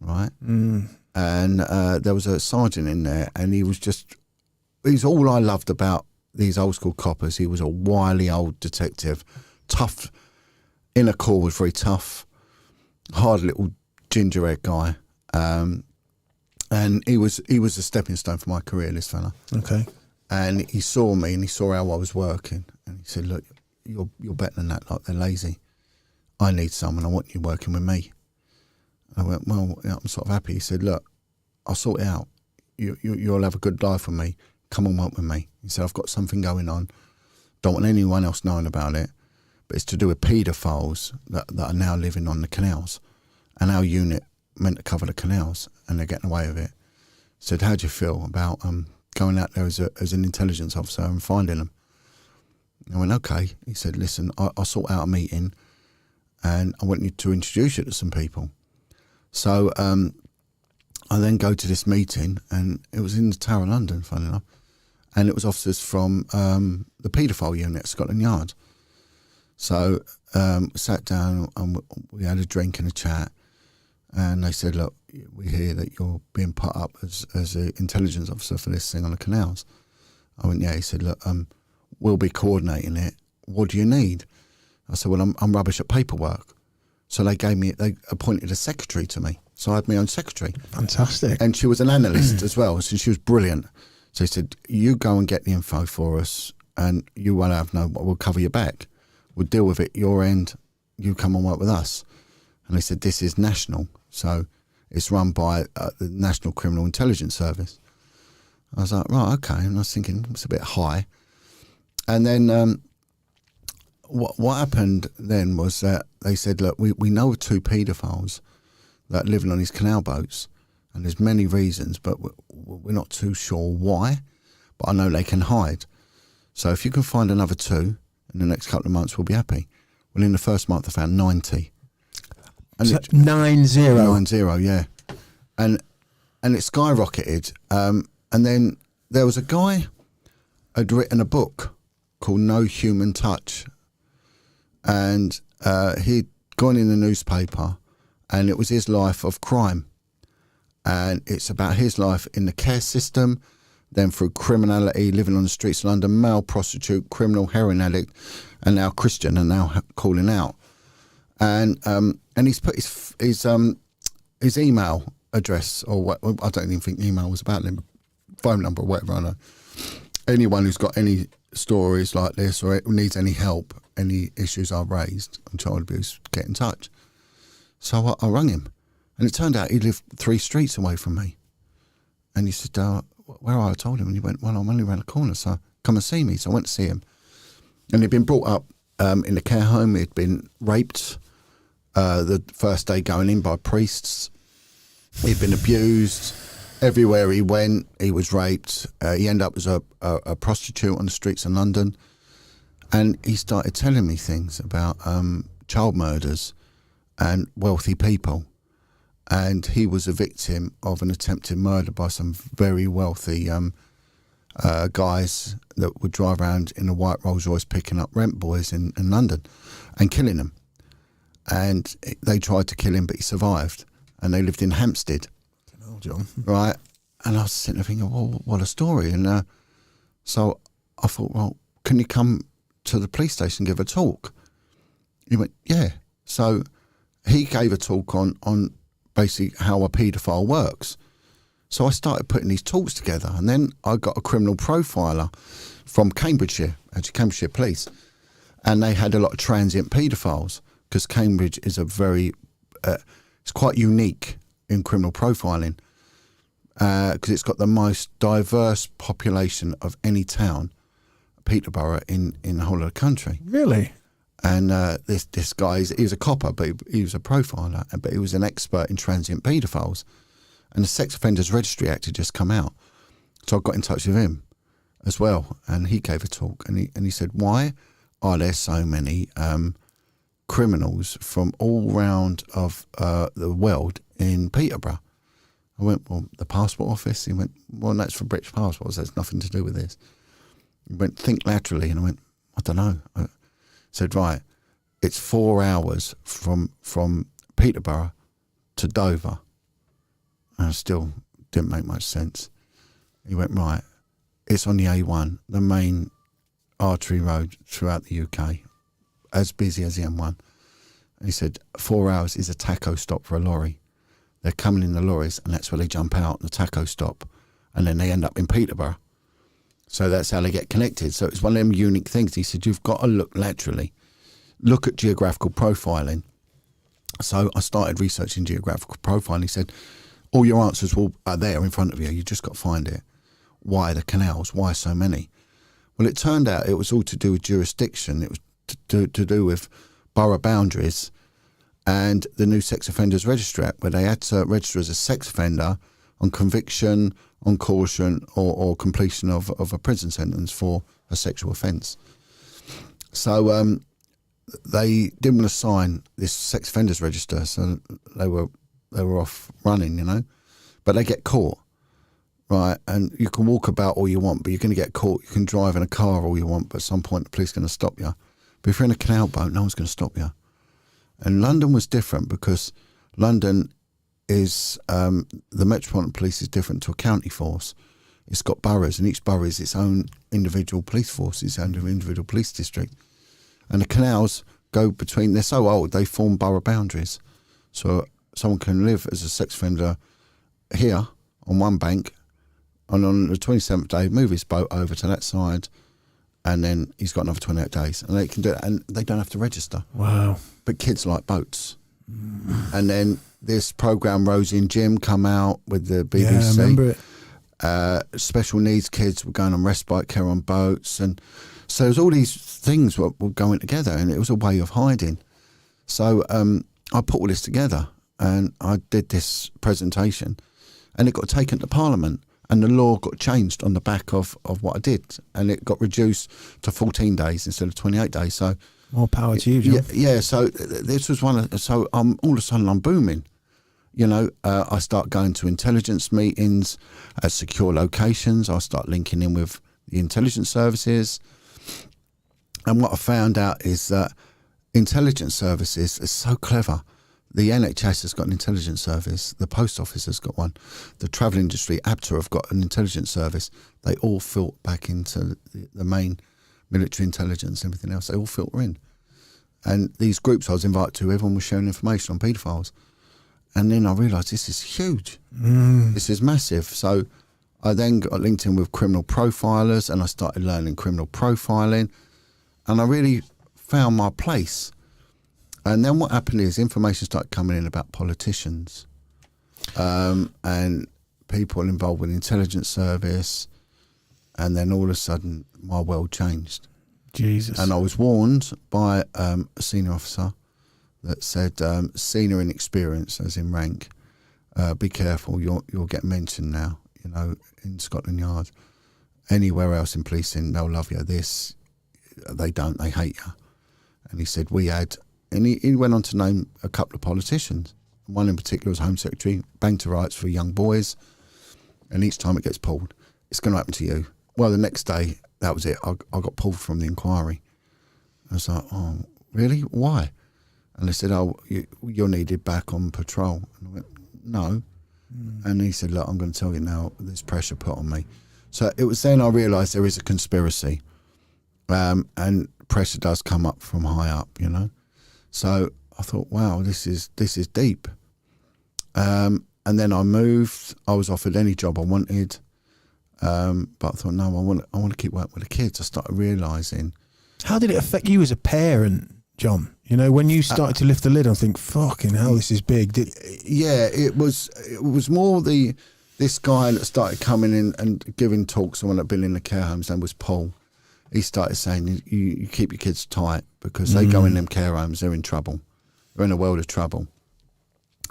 right? And there was a sergeant in there, and he's all I loved about these old school coppers. He was a wily old detective, tough, inner core was very tough, hard little ginger-haired guy. And he was a stepping stone for my career, this fella. Okay. And he saw me, and he saw how I was working, and he said, "Look, you're better than that, like they're lazy. I need someone, I want you working with me." I went, "Well, yeah, I'm sort of happy." He said, "Look, I'll sort it out. You'll have a good life with me. Come and work with me." He said, "I've got something going on. Don't want anyone else knowing about it, but it's to do with paedophiles that are now living on the canals. And our unit meant to cover the canals, and they're getting away with it." He said, "How do you feel about going out there as an intelligence officer and finding them?" I went, "Okay." He said, "Listen, I'll sort out a meeting, and I want you to introduce you to some people." So I then go to this meeting, and it was in the Tower of London, funny enough, and it was officers from the paedophile unit at Scotland Yard. So sat down, and we had a drink and a chat, and they said, "Look, we hear that you're being put up as an intelligence officer for this thing on the canals." I went, "Yeah." He said, "Look, we'll be coordinating it. What do you need?" I said, "Well, I'm rubbish at paperwork." So they appointed a secretary to me. So I had my own secretary. Fantastic. And she was an analyst as well, so she was brilliant. So he said, "You go and get the info for us, and you won't have we'll cover your back. We'll deal with it your end. You come and work with us." And they said, "This is national, so it's run by the National Criminal Intelligence Service." I was like, "Right, okay." And I was thinking, it's a bit high. And then what happened then was that they said, look, we know of 2 paedophiles that are living on these canal boats, and there's many reasons, but we're not too sure why, but I know they can hide. So if you can find another 2 in the next couple of months, we'll be happy. Well, in the first month, I found 90. And So 90. 90, yeah. And it skyrocketed. And then there was a guy had written a book called No Human Touch. And he'd gone in the newspaper, and it was his life of crime. And it's about his life in the care system, then through criminality, living on the streets of London, male prostitute, criminal, heroin addict, and now Christian, and now calling out. And he's put his email address, or what, I don't even think email was about him, phone number or whatever, I know. Anyone who's got any stories like this or needs any help, any issues I've raised on child abuse, get in touch. So I rang him, and it turned out he lived 3 streets away from me. And he said, where are you? I told him, and he went, well, I'm only around the corner, so come and see me. So I went to see him. And he'd been brought up in a care home. He'd been raped the first day going in by priests. He'd been abused. Everywhere he went, he was raped. He ended up as a prostitute on the streets of London. And he started telling me things about child murders and wealthy people. And he was a victim of an attempted murder by some very wealthy guys that would drive around in a white Rolls Royce picking up rent boys in London and killing them. And they tried to kill him, but he survived. And they lived in Hampstead. Oh, John. Right. And I was sitting there thinking, well, what a story. And so I thought, well, can you come to the police station and give a talk? He went, yeah. So he gave a talk on basically how a paedophile works. So I started putting these talks together, and then I got a criminal profiler from Cambridgeshire, actually Cambridgeshire Police, and they had a lot of transient paedophiles because Cambridge is a very, it's quite unique in criminal profiling because it's got the most diverse population of any town, Peterborough, in the whole of the country. Really? And this guy, he was a copper, but he was a profiler, but he was an expert in transient paedophiles. And the Sex Offenders Registry Act had just come out. So I got in touch with him as well. And he gave a talk, and he said, why are there so many criminals from all round of the world in Peterborough? I went, well, the passport office? He went, well, that's for British passports. That's nothing to do with this. He went, think laterally. And I went, I don't know. I said, right, it's 4 hours from Peterborough to Dover. And it still didn't make much sense. He went, right, it's on the A1, the main artery road throughout the UK, as busy as the M1. And he said, 4 hours is a taco stop for a lorry. They're coming in the lorries, and that's where they jump out, the taco stop, and then they end up in Peterborough. So that's how they get connected. So it's one of them unique things. He said, you've got to look laterally, look at geographical profiling. So I started researching geographical profiling. He said, all your answers are there in front of you. You just got to find it. Why the canals? Why so many? Well, it turned out it was all to do with jurisdiction. It was to do with borough boundaries and the new Sex Offenders Registry Act, where they had to register as a sex offender on conviction, on caution, or completion of a prison sentence for a sexual offence. So they didn't want to sign this sex offenders register, so they were off running, you know. But they get caught, right? And you can walk about all you want, but you're going to get caught. You can drive in a car all you want, but at some point the police are going to stop you. But if you're in a canal boat, no one's going to stop you. And London was different because London is, the Metropolitan Police is different to a county force. It's got boroughs, and each borough is its own individual police force, its own individual police district. And the canals go between, they're so old, they form borough boundaries. So someone can live as a sex offender here on one bank, and on the 27th day, move his boat over to that side, and then he's got another 28 days. And they can do it, and they don't have to register. Wow. But kids like boats. And then this programme, Rosie and Jim, come out with the BBC. Yeah, I remember it. Special needs kids were going on respite care on boats, and So there's all these things were going together, and it was a way of hiding. So I put all this together, and I did this presentation, and it got taken to Parliament, and the law got changed on the back of what I did, and it got reduced to 14 days instead of 28 days. So more power to you, Jon. Yeah. So this was one of. So all of a sudden I'm booming. You know, I start going to intelligence meetings at secure locations. I start linking in with the intelligence services. And what I found out is that intelligence services is so clever. The NHS has got an intelligence service. The post office has got one. The travel industry, ABTA, have got an intelligence service. They all filter back into the main military intelligence and everything else. They all filter in. And these groups I was invited to, everyone was sharing information on paedophiles. And then I realised this is huge. This is massive. So I then got linked in with criminal profilers, and I started learning criminal profiling. And I really found my place. And then what happened is information started coming in about politicians and people involved with the intelligence service. And then all of a sudden, my world changed. Jesus. And I was warned by a senior officer that said, senior in experience, as in rank, be careful, you'll get mentioned now, you know, in Scotland Yard. Anywhere else in policing, they'll love you. This, they don't, they hate you. And he said, and he went on to name a couple of politicians. One in particular was Home Secretary, bang to rights for young boys. And each time it gets pulled, it's going to happen to you. Well, the next day, that was it. I got pulled from the inquiry. I was like, oh, really? Why? And they said, oh, you're needed back on patrol. And I went, no. And he said, look, I'm going to tell you now, there's pressure put on me. So it was then I realised there is a conspiracy. And pressure does come up from high up, you know. So I thought, wow, this is deep. And then I moved. I was offered any job I wanted. But I thought, no, I want to keep working with the kids. I started realising. How did it affect you as a parent, Jon? You know, when you started to lift the lid and think, fucking hell, this is big. Yeah, it was more this guy that started coming in and giving talks, someone that had been in the care homes, and was Paul. He started saying, you keep your kids tight, because they go in them care homes, they're in trouble. They're in a world of trouble.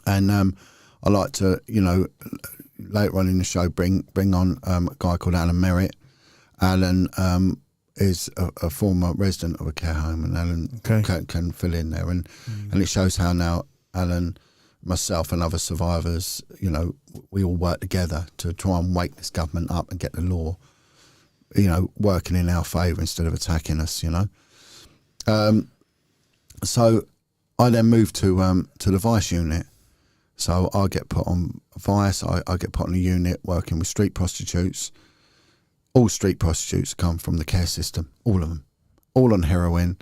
And I like to, you know, later on in the show, bring on a guy called Alan Merritt. Alan is a former resident of a care home, and Alan can fill in there. And it shows how now Alan, myself and other survivors, you know, we all work together to try and wake this government up and get the law, you know, working in our favour instead of attacking us, you know. So I then moved to the Vice unit. So I get put on Vice, I get put on a unit working with street prostitutes. All street prostitutes come from the care system, all of them. All on heroin,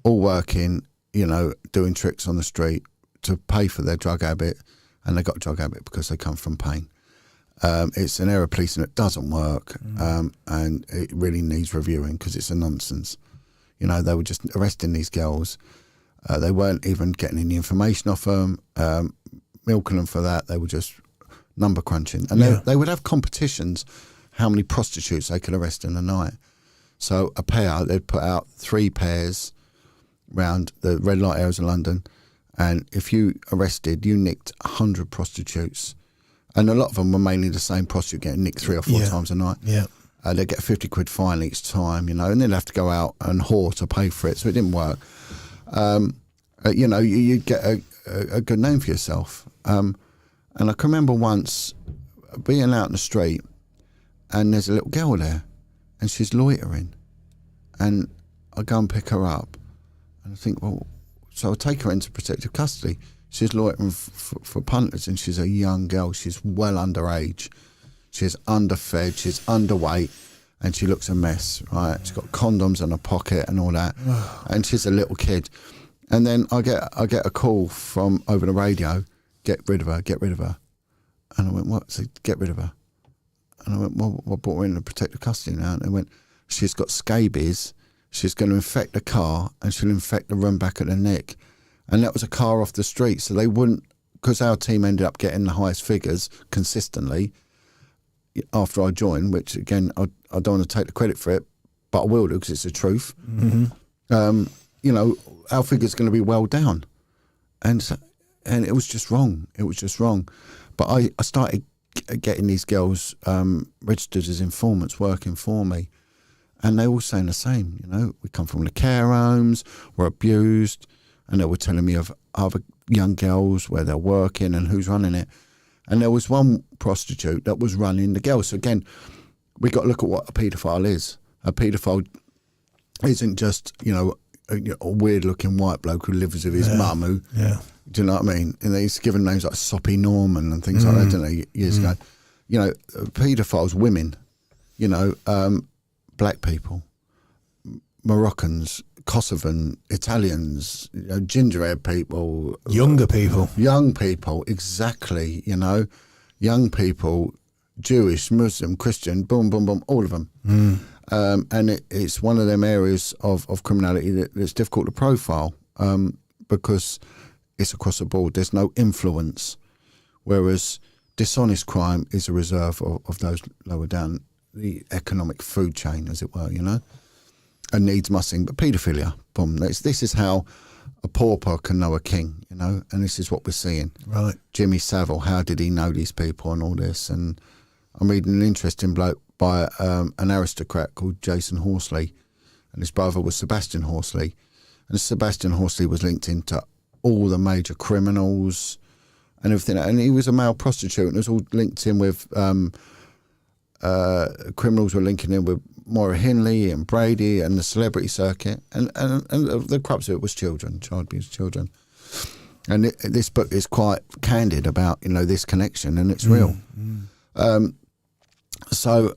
all working, you know, doing tricks on the street to pay for their drug habit. And they got a drug habit because they come from pain. It's an area of policing that doesn't work, and it really needs reviewing because it's a nonsense. You know, they were just arresting these girls. They weren't even getting any information off them, milking them for that. They were just number crunching. And they would have competitions how many prostitutes they could arrest in a night. So a pair, they'd put out 3 pairs around the red light areas of London, and if you arrested, you nicked 100 prostitutes. And a lot of them were mainly the same prostitute getting nicked 3 or 4 times a night. Yeah, they'd get a 50 quid fine each time, you know, and they'd have to go out and whore to pay for it, so it didn't work. You know, you'd get a good name for yourself. And I can remember once being out in the street, and there's a little girl there, and she's loitering, and I go and pick her up, and I think, well, so I take her into protective custody. She's loitering for punters, and she's a young girl. She's well underage. She's underfed. She's underweight, and she looks a mess. Right? She's got condoms in her pocket and all that, and she's a little kid. And then I get a call from over the radio. Get rid of her. Get rid of her. And I went, what? So get rid of her. And I went, well, I brought her in protective custody now. And they went, she's got scabies. She's going to infect the car, and she'll infect the room back at the neck. And that was a car off the street. So they wouldn't, because our team ended up getting the highest figures consistently after I joined, which again, I don't want to take the credit for it, but I will do because it's the truth. You know, our figure's going to be well down. And it was just wrong. It was just wrong. But I started getting these girls registered as informants working for me. And they all saying the same, you know. We come from the care homes, we're abused. And they were telling me of other young girls where they're working and who's running it. And there was one prostitute that was running the girls. So again, we got to look at what a paedophile is. A paedophile isn't just, you know, a weird-looking white bloke who lives with his mum. Who, do you know what I mean? And he's given names like Soppy Norman and things like that, didn't he, years ago? You know, paedophiles, women, you know, black people, Moroccans, Kosovan, Italians, you know, ginger-haired people. Younger people. Young people, exactly, you know. Young people, Jewish, Muslim, Christian, boom, boom, boom, all of them. And it's one of them areas of criminality that's difficult to profile because it's across the board. There's no influence, whereas dishonest crime is a reserve of those lower down the economic food chain, as it were, you know. And needs mussing, but paedophilia, boom. This is how a pauper can know a king, you know, and this is what we're seeing. Right. Jimmy Savile, how did he know these people and all this? And I'm reading an interesting bloke by an aristocrat called Jason Horsley, and his brother was Sebastian Horsley. And Sebastian Horsley was linked into all the major criminals and everything. And he was a male prostitute, and it was all linked in with criminals were linking in with Maura Hindley and Brady and the celebrity circuit, and the crux of it was children, child abuse children. And this book is quite candid about, you know, this connection, and it's real. So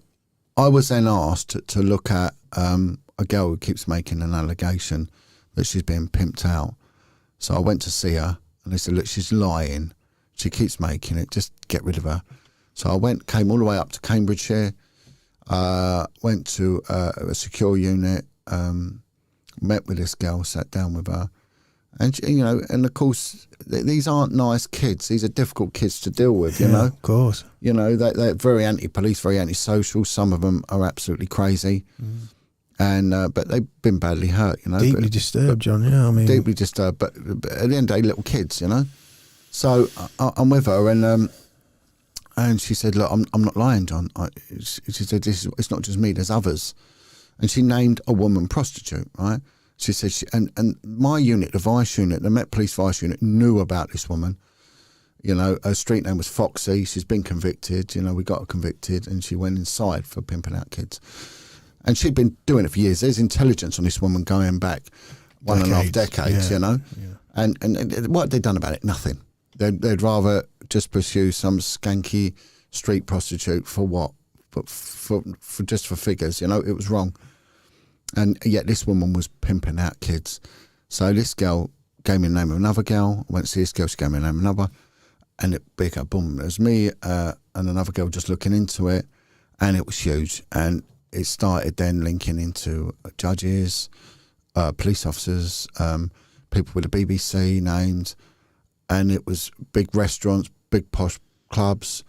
I was then asked to look at a girl who keeps making an allegation that she's being pimped out. So I went to see her, and they said, look, she's lying. She keeps making it. Just get rid of her. So I came all the way up to Cambridgeshire, went to a secure unit, met with this girl, sat down with her. And, you know, and of course, these aren't nice kids. These are difficult kids to deal with, you know. Of course. You know, they're very anti-police, very anti-social. Some of them are absolutely crazy. And but they've been badly hurt, you know. Deeply disturbed, John, yeah. I mean, deeply disturbed, but at the end of the day, little kids, you know. So I'm with her, and she said, look, I'm not lying, John. She said, it's not just me, there's others. And she named a woman prostitute, right? She said, and my unit, the Vice unit, the Met Police Vice unit, knew about this woman. You know, her street name was Foxy. She's been convicted. You know, we got her convicted, and she went inside for pimping out kids. And she'd been doing it for years. There's intelligence on this woman going back 1.5 decades, you know. Yeah. And what had they done about it? Nothing. They'd rather just pursue some skanky street prostitute for what? For just for figures, you know. It was wrong. And yet this woman was pimping out kids. So this girl gave me the name of another girl. I went to see this girl, she gave me the name of another. And it became, boom, it was me and another girl just looking into it. And it was huge. And it started then linking into judges, police officers, people with the BBC names. And it was big restaurants, big posh clubs.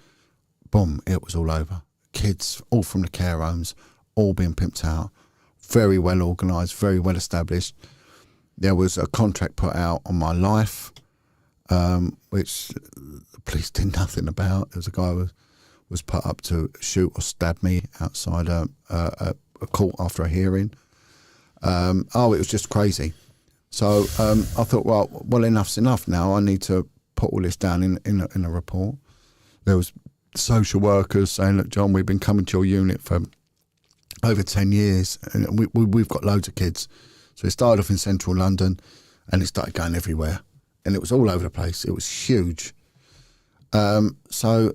Boom, it was all over. Kids, all from the care homes, all being pimped out. Very well organised, very well established. There was a contract put out on my life, which the police did nothing about. There was a guy who was put up to shoot or stab me outside a court after a hearing. It was just crazy. So I thought, well, enough's enough now. I need to put all this down in a report. There was social workers saying, look, John, we've been coming to your unit for over 10 years, and we've got loads of kids. So it started off in central London, and it started going everywhere, and it was all over the place. It was huge. So,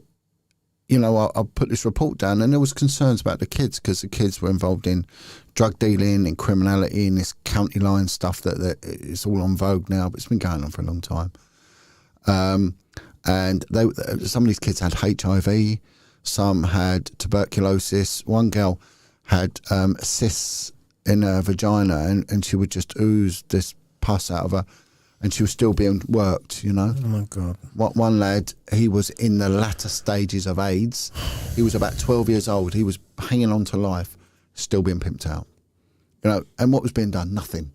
you know, I put this report down, and there was concerns about the kids because the kids were involved in drug dealing and criminality and this county line stuff that is all on vogue now, but it's been going on for a long time. And some of these kids had HIV, some had tuberculosis. One girl had cysts in her vagina, and she would just ooze this pus out of her, and she was still being worked, you know. Oh, my God. One lad, he was in the latter stages of AIDS. He was about 12 years old. He was hanging on to life, still being pimped out. You know, and what was being done? Nothing.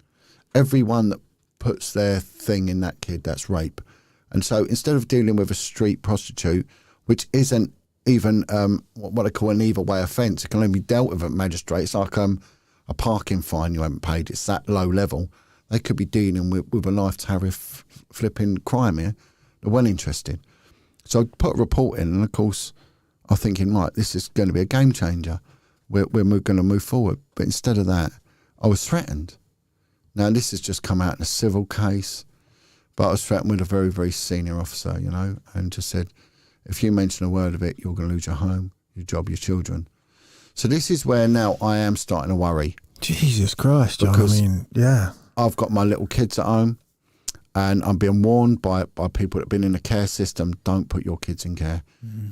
Everyone that puts their thing in that kid, that's rape. And so instead of dealing with a street prostitute, which isn't even what I call an either way offence, it can only be dealt with at magistrate. It's like a parking fine you haven't paid. It's that low level. They could be dealing with a life tariff flipping crime here. They're well interested. So I put a report in, and of course I'm thinking, right, this is going to be a game changer. We're going to move forward. But instead of that, I was threatened. Now, this has just come out in a civil case, but I was threatened with a very, very senior officer, you know, and just said, if you mention a word of it, you're going to lose your home, your job, your children. So this is where now I am starting to worry. Jesus Christ, John. Because I mean, yeah. I've got my little kids at home, and I'm being warned by people that have been in the care system, don't put your kids in care.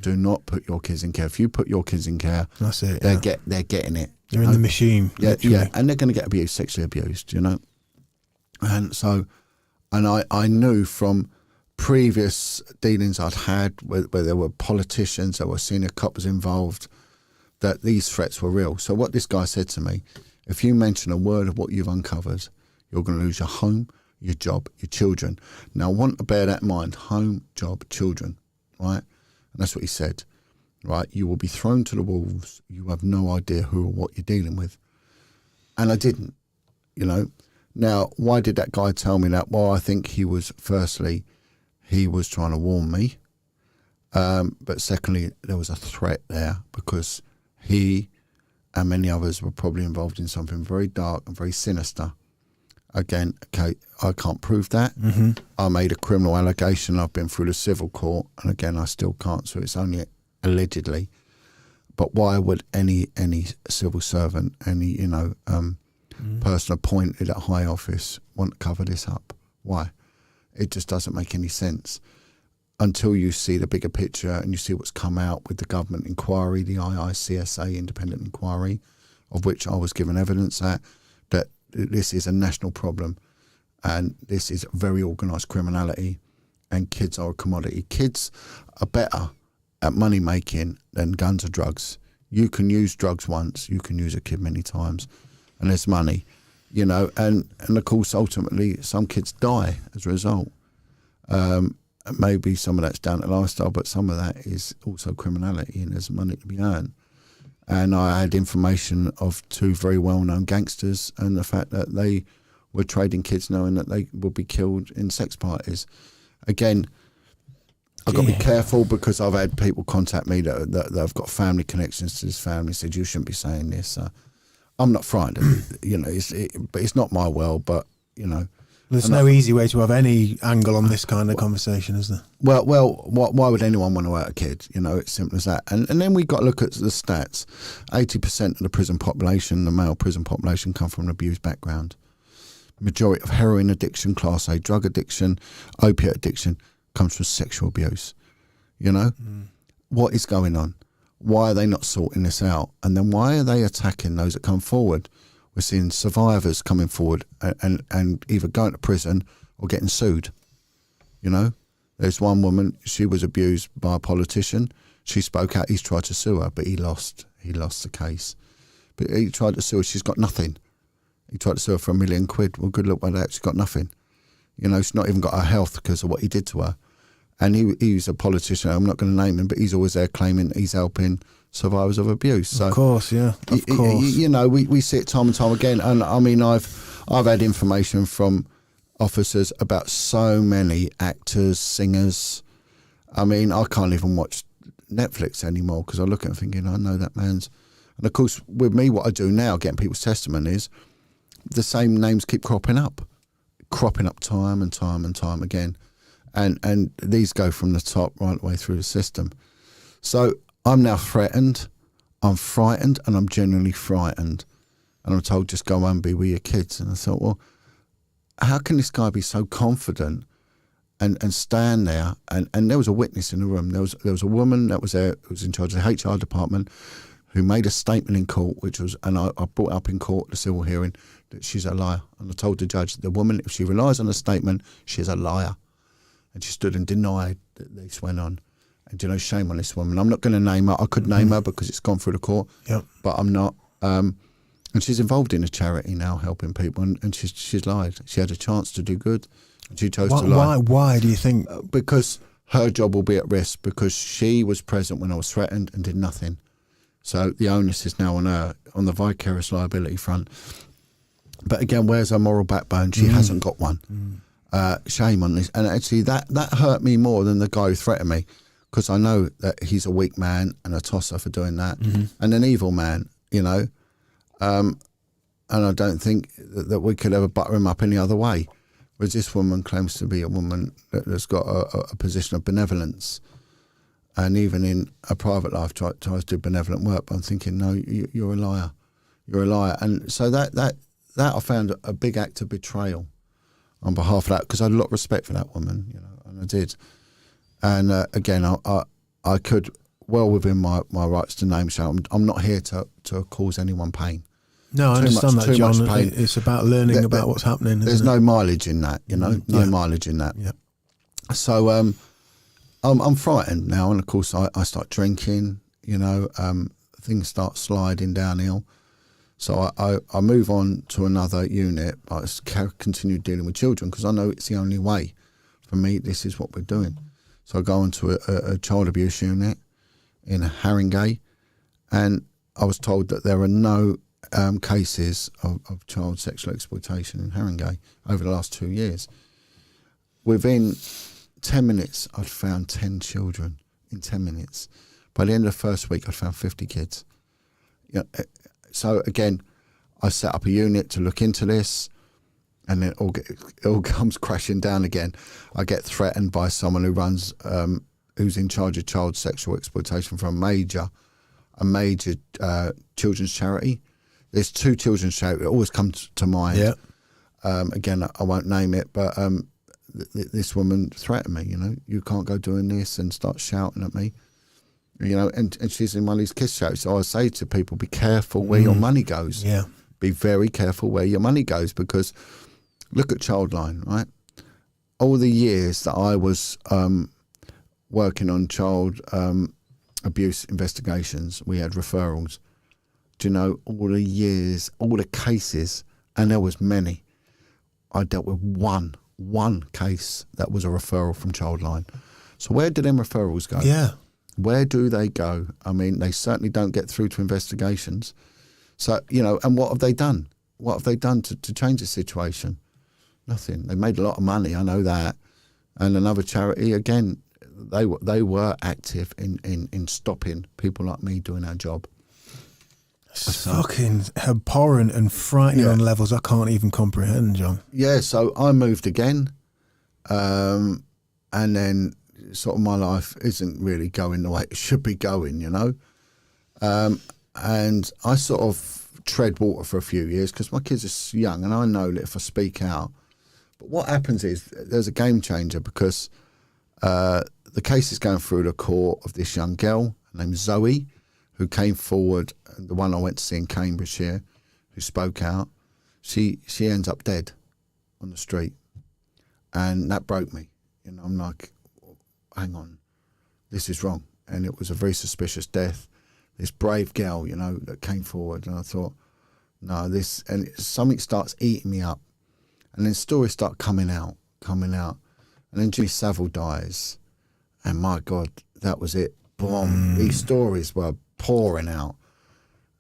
Do not put your kids in care. If you put your kids in care, that's it. They're getting it. They're in the machine. Yeah, literally. yeah, and they're going to get abused, sexually abused, you know. And so, and I knew from previous dealings I'd had where there were politicians, there were senior cops involved, that these threats were real. So what this guy said to me, if you mention a word of what you've uncovered, you're going to lose your home, your job, your children. Now, I want to bear that in mind, home, job, children, right? And that's what he said, right? You will be thrown to the wolves. You have no idea who or what you're dealing with. And I didn't, you know. Now, why did that guy tell me that? Well, I think he was trying to warn me. But secondly, there was a threat there because he and many others were probably involved in something very dark and very sinister. Again, okay, I can't prove that. Mm-hmm. I made a criminal allegation. I've been through the civil court, and again, I still can't. So it's only allegedly. But why would any civil servant, any person appointed at high office want to cover this up? Why? It just doesn't make any sense until you see the bigger picture and you see what's come out with the government inquiry, the IICSA independent inquiry, of which I was given evidence at, that this is a national problem and this is very organised criminality and kids are a commodity. Kids are better at money making than guns or drugs. You can use drugs once, you can use a kid many times, and there's money, you know, and of course ultimately some kids die as a result. Maybe some of that's down to lifestyle, but some of that is also criminality and there's money to be earned. And I had information of two very well-known gangsters and the fact that they were trading kids knowing that they would be killed in sex parties. Again, I've got to be careful because I've had people contact me that have got family connections to this family, said, you shouldn't be saying this. I'm not frightened, you know, but it's not my world, but, you know. There's no easy way to have any angle on this kind of conversation, is there? Well, why would anyone want to hurt a kid? You know, it's simple as that. And then we got to look at the stats. 80% of the prison population, the male prison population, come from an abused background. Majority of heroin addiction, class A drug addiction, opiate addiction comes from sexual abuse. You know, what is going on? Why are they not sorting this out? And then why are they attacking those that come forward? We're seeing survivors coming forward and either going to prison or getting sued. You know, there's one woman, she was abused by a politician. She spoke out, he's tried to sue her, but he lost the case. But he tried to sue her, she's got nothing. He tried to sue her for £1 million. Well, good luck with that, she's got nothing. You know, she's not even got her health because of what he did to her. And he's a politician, I'm not going to name him, but he's always there claiming he's helping survivors of abuse. So, of course, yeah, of course. You know, we see it time and time again. And I mean, I've had information from officers about so many actors, singers. I mean, I can't even watch Netflix anymore because I look at it thinking, I know that man's. And of course, with me, what I do now, getting people's testimonies, the same names keep cropping up time and time and time again. And these go from the top right the way through the system. So I'm now threatened, I'm frightened, and I'm genuinely frightened. And I'm told, just go and be with your kids. And I thought, well, how can this guy be so confident and stand there? And there was a witness in the room. There was a woman that was there who was in charge of the HR department who made a statement in court, and I brought up in court, the civil hearing, that she's a liar. And I told the judge, the woman, if she relies on a statement, she's a liar. And she stood and denied that this went on. And, you know, shame on this woman. I'm not going to name her. I could name her because it's gone through the court. Yep. But I'm not. And she's involved in a charity now, helping people, and she's lied. She had a chance to do good, and she chose to lie. Why do you think? Because her job will be at risk, because she was present when I was threatened and did nothing. So the onus is now on her, on the vicarious liability front. But again, where's her moral backbone? She hasn't got one. Shame on this. And actually, that hurt me more than the guy who threatened me, because I know that he's a weak man and a tosser for doing that, and an evil man, you know. And I don't think that we could ever butter him up any other way. Whereas this woman claims to be a woman that's got a position of benevolence, and even in a private life tries to do benevolent work. But I'm thinking, no, you're a liar. You're a liar. And so that I found a big act of betrayal on behalf of that, because I had a lot of respect for that woman, you know, and I did. And again, I could well within my rights to name shame. I'm not here to cause anyone pain. No, I understand that, John. It's about learning about what's happening. There's no mileage in that, you know, no mileage in that. Yeah. So I'm frightened now, and of course I start drinking. You know, things start sliding downhill. So I move on to another unit, but I continue dealing with children, because I know it's the only way for me. This is what we're doing. So I go on to a child abuse unit in Haringey, and I was told that there are no cases of child sexual exploitation in Haringey over the last 2 years. Within 10 minutes, I'd found 10 children in 10 minutes. By the end of the first week, I'd found 50 kids. You know, so again, I set up a unit to look into this, and then it all comes crashing down again. I get threatened by someone who runs, who's in charge of child sexual exploitation for a major children's charity. There's 2 children's charities that always come to mind. Yeah. Again, I won't name it, but this woman threatened me. You know, you can't go doing this, and start shouting at me. You know, and she's in one of these kids charities. So I say to people, be careful where your money goes. Yeah. Be very careful where your money goes, because look at Childline, right? All the years that I was working on child abuse investigations, we had referrals. Do you know, all the years, all the cases, and there was many, I dealt with one case that was a referral from Childline. So where do them referrals go? Yeah. Where do they go? I mean, they certainly don't get through to investigations. So, you know, and what have they done? What have they done to change the situation? Nothing. They made a lot of money, I know that. And another charity, again, they were active in stopping people like me doing our job. It's fucking abhorrent and frightening on levels I can't even comprehend, John. Yeah, so I moved again, and then sort of my life isn't really going the way it should be going, you know. And I sort of tread water for a few years, because my kids are young, and I know that if I speak out. But what happens is there's a game changer, because the case is going through the court of this young girl named Zoe, who came forward, the one I went to see in Cambridgeshire, who spoke out. She ends up dead on the street, and that broke me. You know, I'm like, hang on, this is wrong. And it was a very suspicious death. This brave girl, you know, that came forward, and I thought, no, this, and something starts eating me up, and then stories start coming out, and then Jimmy Savile dies, and my God, that was it. Boom! These stories were pouring out,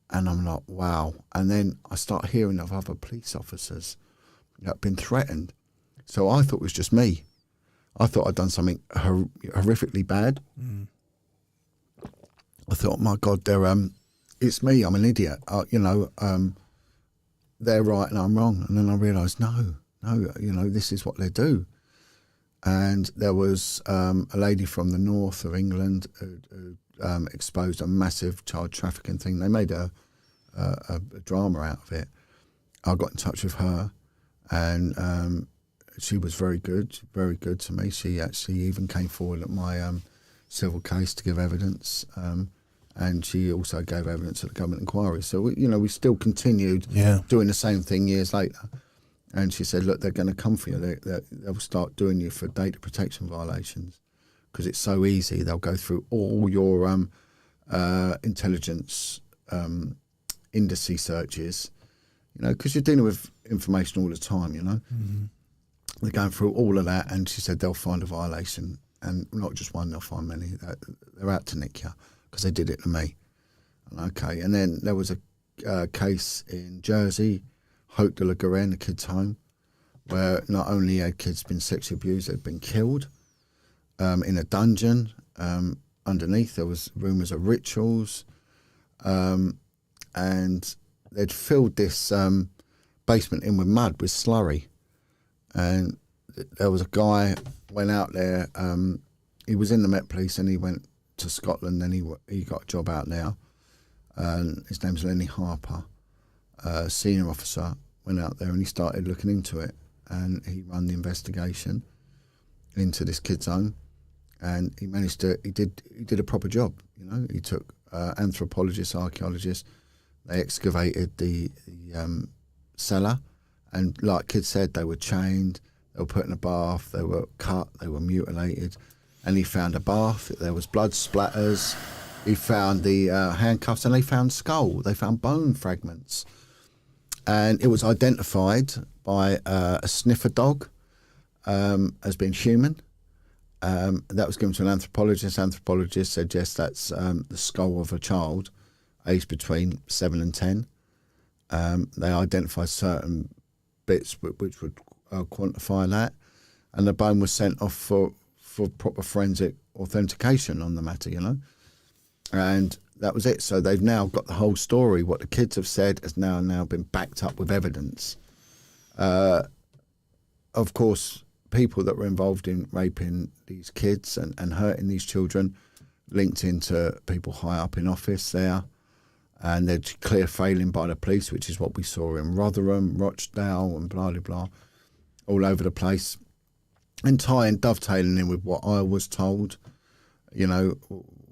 and I'm like, wow. And then I start hearing of other police officers that have been threatened. So I thought it was just me. I thought I'd done something horrifically bad. I thought, my God, it's me. I'm an idiot. You know, they're right and I'm wrong. And then I realised, no, you know, this is what they do. And there was a lady from the north of England who exposed a massive child trafficking thing. They made a drama out of it. I got in touch with her, and she was very good to me. She actually even came forward at my civil case to give evidence, and she also gave evidence at the government inquiry. So we still continued doing the same thing years later. And she said, look, they're going to come for you. They'll start doing you for data protection violations, because it's so easy. They'll go through all your intelligence indice searches, You know, because you're dealing with information all the time, you know. Mm-hmm. They're going through all of that, and she said they'll find a violation, and not just one, they'll find many. They're out to nick you because they did it to me. Okay, and then there was a case in Jersey, Haute de la Garenne, a kid's home, where not only had kids been sexually abused, they'd been killed in a dungeon. Underneath there was rumours of rituals, and they'd filled this basement in with mud, with slurry. And there was a guy went out there. He was in the Met Police, and he went to Scotland. Then he got a job out there. And his name's Lenny Harper, senior officer. Went out there and he started looking into it, and he ran the investigation into this kid's home, and he managed to. He did a proper job. You know, he took anthropologists, archaeologists. They excavated the cellar. And like kids said, they were chained, they were put in a bath, they were cut, they were mutilated. And he found a bath, there was blood splatters, he found the handcuffs, and they found skull, they found bone fragments. And it was identified by a sniffer dog as being human. That was given to an anthropologist. Anthropologist said, yes, that's the skull of a child aged between 7 and 10. They identified certain bits which would quantify that, and the bone was sent off for proper forensic authentication on the matter, you know, and that was it. So they've now got the whole story. What the kids have said has now been backed up with evidence. Of course, people that were involved in raping these kids and hurting these children linked into people high up in office there. And they're clear failing by the police, which is what we saw in Rotherham, Rochdale, and blah, blah, blah, all over the place. And dovetailing in with what I was told, you know,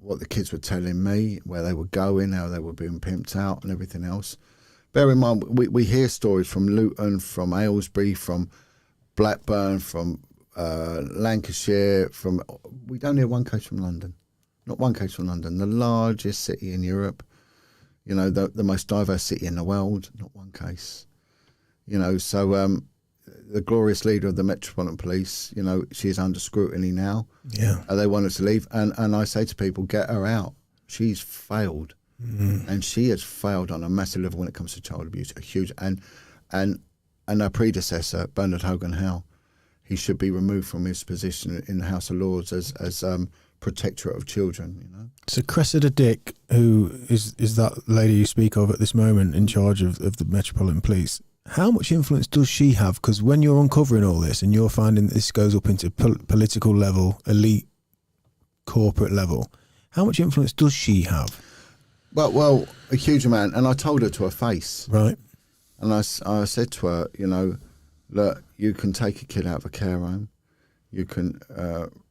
what the kids were telling me, where they were going, how they were being pimped out and everything else. Bear in mind, we hear stories from Luton, from Aylesbury, from Blackburn, from Lancashire, we don't hear one case from London. Not one case from London, the largest city in Europe. You know, the most diverse city in the world, not one case. You know, so the glorious leader of the Metropolitan Police, you know, she is under scrutiny now. Yeah. They want her to leave. And I say to people, get her out. She's failed. Mm. And she has failed on a massive level when it comes to child abuse. A huge, and her predecessor, Bernard Hogan Howe, he should be removed from his position in the House of Lords as protectorate of children, you know. So Cressida Dick, who is that lady you speak of at this moment in charge of the Metropolitan Police, how much influence does she have? Because when you're uncovering all this and you're finding that this goes up into political level, elite, corporate level, how much influence does she have? Well, a huge amount. And I told her to her face. Right. And I said to her, you know, look, you can take a kid out of a care home, you can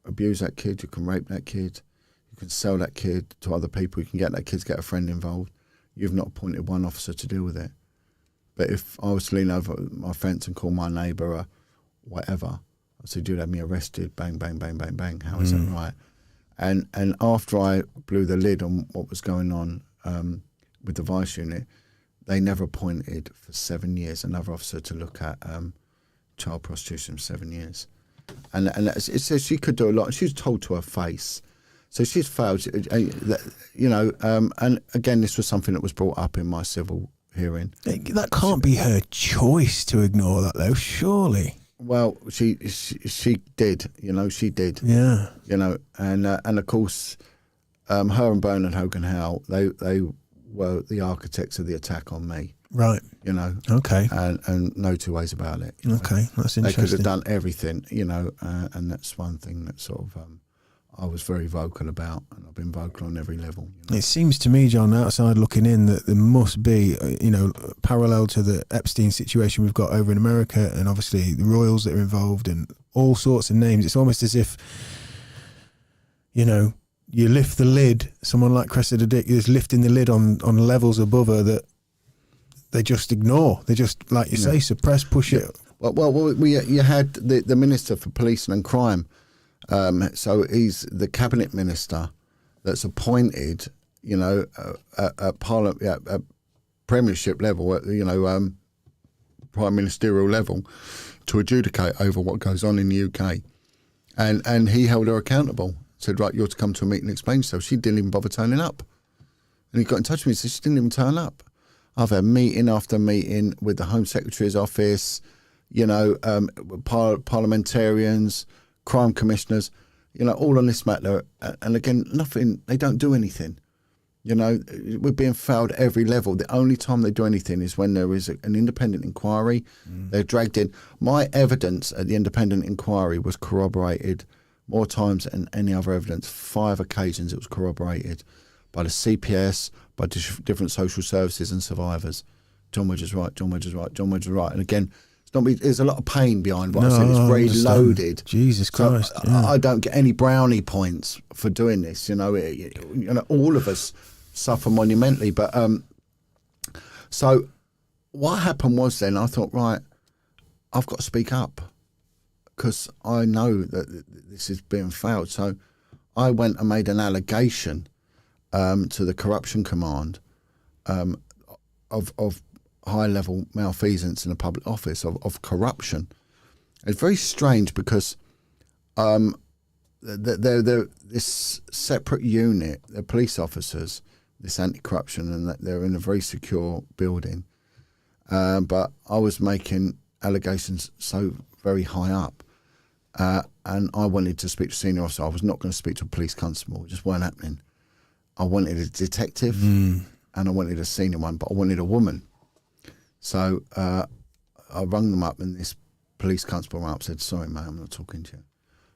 abuse that kid, you can rape that kid, you can sell that kid to other people, you can get that kid to get a friend involved. You've not appointed one officer to deal with it. But if I was to lean over my fence and call my neighbour or whatever, I said, you'd have me arrested, bang, bang, bang, bang, bang. How is that right? And after I blew the lid on what was going on with the Vice Unit, they never appointed for 7 years another officer to look at child prostitution for 7 years. And it says she could do a lot. She was told to her face. So she's failed, you know, and again, this was something that was brought up in my civil hearing. That can't be her choice to ignore that, though, surely. Well, she did, you know, she did. Yeah. You know, and of course, her and Bernard Hogan Howe, they were the architects of the attack on me. Right. You know. Okay. And no two ways about it. You know? Okay, that's interesting. They could have done everything, you know, and that's one thing that sort of I was very vocal about, and I've been vocal on every level. You know? It seems to me, John, outside looking in, that there must be, you know, parallel to the Epstein situation we've got over in America, and obviously the royals that are involved and all sorts of names. It's almost as if, you know, you lift the lid, someone like Cressida Dick is lifting the lid on levels above her that they just ignore. They just, like you say, suppress, push it. Well, you had the Minister for Policing and Crime. So he's the cabinet minister that's appointed, you know, at Parliament, at Premiership level, you know, prime ministerial level to adjudicate over what goes on in the UK. And he held her accountable. Said, right, you're to come to a meeting and explain yourself. She didn't even bother turning up. And he got in touch with me and said, she didn't even turn up. I've had meeting after meeting with the Home Secretary's office, parliamentarians, crime commissioners, all on this matter. And again, nothing, they don't do anything. We're being failed at every level. The only time they do anything is when there is an independent inquiry. They're dragged in. My evidence at the independent inquiry was corroborated more times than any other evidence. 5 occasions it was corroborated by the CPS, by different social services and survivors. Jon Wedger's right, Jon Wedger's right, Jon Wedger's right. And again, there's a lot of pain behind what I said. It's very loaded. Jesus Christ. So I don't get any brownie points for doing this. All of us suffer monumentally. But so what happened was then I thought, right, I've got to speak up because I know that this is being failed. So I went and made an allegation to the Corruption Command of high-level malfeasance in a public office, of corruption. It's very strange because they're this separate unit, they're police officers, this anti-corruption, and they're in a very secure building. But I was making allegations so very high up, and I wanted to speak to a senior officer. I was not going to speak to a police constable. It just weren't happening. I wanted a detective and I wanted a senior one, but I wanted a woman. So I rung them up, and this police constable rang up and said, sorry, mate, I'm not talking to you.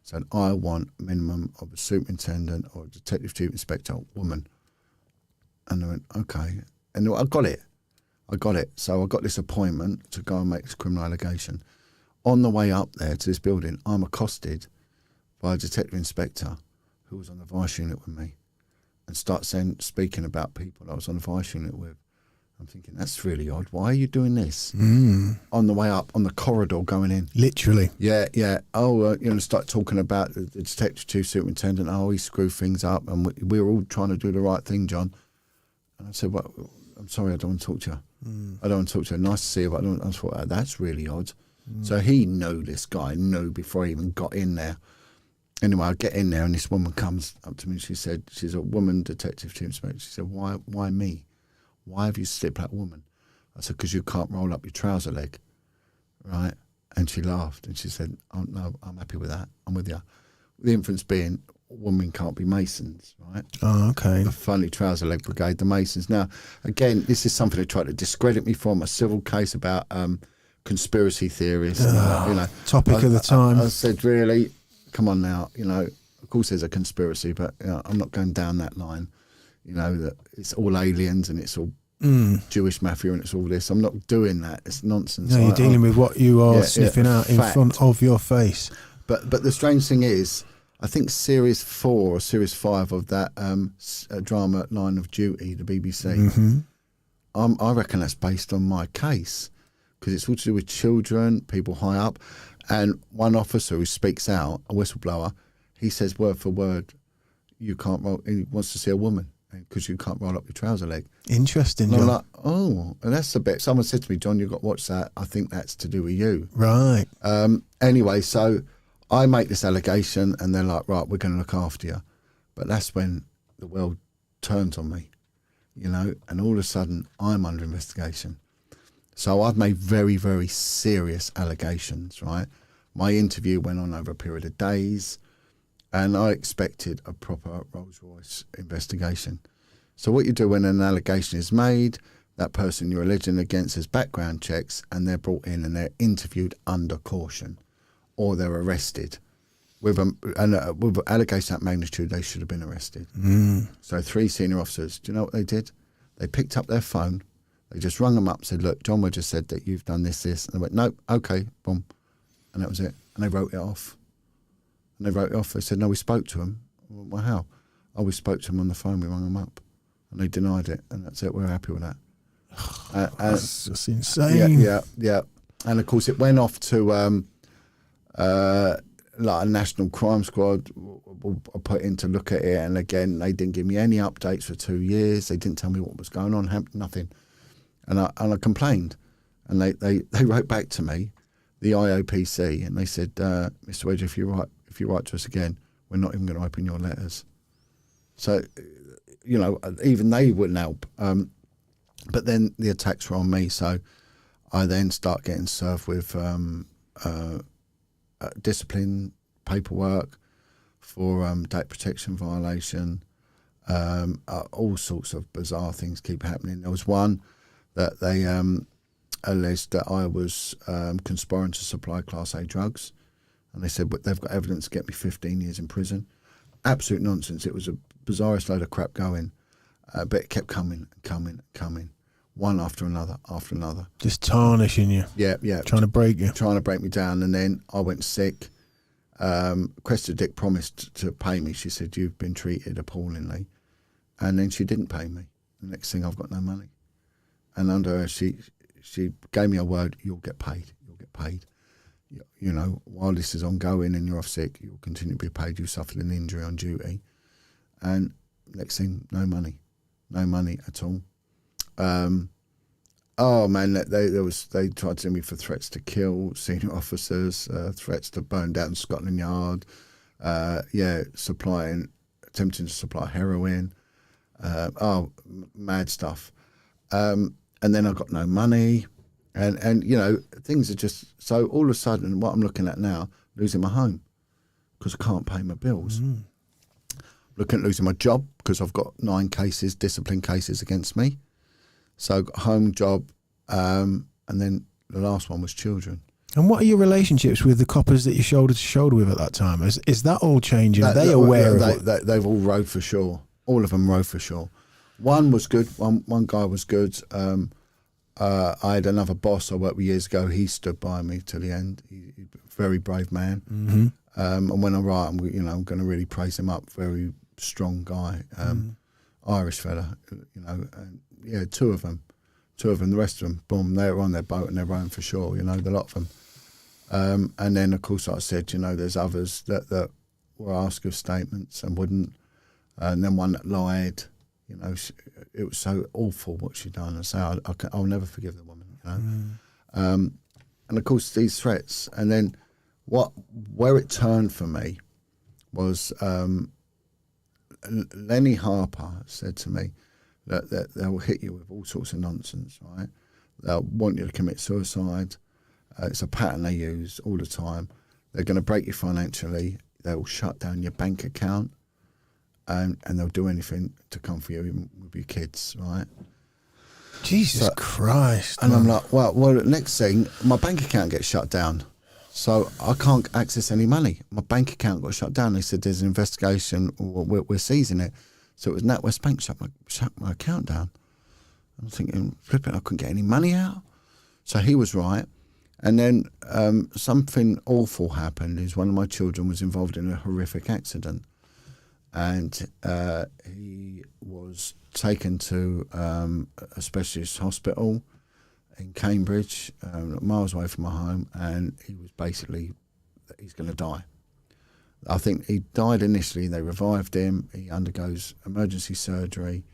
Said, I want a minimum of a superintendent or a detective chief inspector woman. And I went, okay. And I got it. So I got this appointment to go and make this criminal allegation. On the way up there to this building, I'm accosted by a detective inspector who was on the vice unit with me and speaking about people I was on the vice unit with. I'm thinking, that's really odd. Why are you doing this? On the way up, on the corridor going in. Literally. Yeah. Oh, start talking about the detective chief superintendent. Oh, he screwed things up, and we were all trying to do the right thing, John. And I said, well, I'm sorry, I don't want to talk to you. I don't want to talk to you. Nice to see you, but I thought, that's really odd. So he knew this guy, before he even got in there. Anyway, I get in there, and this woman comes up to me. She said, she's a woman detective chief inspector. She said, why me? Why have you slipped that woman? I said, because you can't roll up your trouser leg, right? And she laughed, and she said, oh, no, I'm happy with that. I'm with you. The inference being, women can't be Masons, right? Oh, okay. The funny trouser leg brigade, the Masons. Now, again, this is something they tried to discredit me from, a civil case about conspiracy theories. Topic of the time. I said, really? Come on now. Of course there's a conspiracy, but I'm not going down that line. That it's all aliens and it's all Jewish mafia and it's all this. I'm not doing that. It's nonsense. No, you're dealing with what you are sniffing out in front of your face. But the strange thing is, I think series 4 or series 5 of that drama Line of Duty, the BBC, I reckon that's based on my case because it's all to do with children, people high up, and one officer who speaks out, a whistleblower, he says word for word, you can't roll. He wants to see a woman because you can't roll up your trouser leg. Interesting. And I'm like, oh, and that's a bit. Someone said to me, John, you've got to watch that. I think that's to do with you. Right. Anyway, so I make this allegation, and they're like, right, we're going to look after you. But that's when the world turns on me, and all of a sudden I'm under investigation. So I've made very, very serious allegations, right? My interview went on over a period of days, and I expected a proper Rolls-Royce investigation. So what you do when an allegation is made, that person you're alleging against has background checks, and they're brought in and they're interviewed under caution, or they're arrested. With an allegation of that magnitude, they should have been arrested. So 3 senior officers, do you know what they did? They picked up their phone, they just rung them up and said, look, Jon Wedger said that you've done this. And they went, no, okay, boom. And that was it. And they wrote it off. They said, no, we spoke to him. Well, how? Oh, we spoke to him on the phone. We rang him up. And they denied it. And that's it. We're happy with that. That's just insane. Yeah. And, of course, it went off to like a national crime squad put in to look at it. And, again, they didn't give me any updates for 2 years. They didn't tell me what was going on, nothing. And I complained. And they wrote back to me, the IOPC, and they said, Mr. Wedger, if you write to us again, we're not even going to open your letters. So, you know, even they wouldn't help. But then the attacks were on me, so I then start getting served with discipline paperwork for data protection violation. All sorts of bizarre things keep happening. There was one that they alleged that I was conspiring to supply Class A drugs, and they said, but they've got evidence to get me 15 years in prison. Absolute nonsense. It was a bizarrest load of crap going, but it kept coming, one after another. Just tarnishing you. Yeah. Trying to break you. Trying to break me down, and then I went sick. Cresta Dick promised to pay me. She said, you've been treated appallingly. And then she didn't pay me. The next thing, I've got no money. And under her, she gave me a word, you'll get paid. You know, while this is ongoing and you're off sick, you'll continue to be paid. You suffered an injury on duty. And next thing, no money at all. Oh man, they tried to sue me for threats to kill senior officers, threats to burn down Scotland Yard, attempting to supply heroin, mad stuff. And then I got no money, and you know, things are just so all of a sudden. What I'm looking at now, losing my home because I can't pay my bills. Looking at losing my job because I've got 9 cases, discipline cases against me. So home, job, and then the last one was children. And what are your relationships with the coppers that you're shoulder to shoulder with at that time? Is that all changing? Are they aware of it? They've all rode for sure. All of them rode for sure. One was good. One guy was good. I had another boss I worked with years ago. He stood by me to the end. He's a very brave man. Mm-hmm. And when I write, I'm going to really praise him up. Very strong guy, Irish fella. You know, and yeah, two of them. The rest of them, boom, they were on their boat and they're rowing for sure. You know, the lot of them. And then of course, like I said, you know, there's others that were asked of statements and wouldn't. And then one that lied. You know, it was so awful what she'd done. And so I'll never forgive the woman. You know, and of course these threats. And then where it turned for me was Lenny Harper said to me that they'll hit you with all sorts of nonsense, right? They'll want you to commit suicide. It's a pattern they use all the time. They're going to break you financially. They will shut down your bank account. And they'll do anything to come for you, even with your kids, right? Jesus Christ. And I'm like, well, the next thing, my bank account gets shut down. So I can't access any money. My bank account got shut down. They said there's an investigation, we're seizing it. So it was NatWest Bank shut my account down. I'm thinking, flipping, I couldn't get any money out. So he was right. And then something awful happened is one of my children was involved in a horrific accident. And he was taken to a specialist hospital in Cambridge, miles away from my home, and he was basically, he's going to die. I think he died initially, they revived him, he undergoes emergency surgery.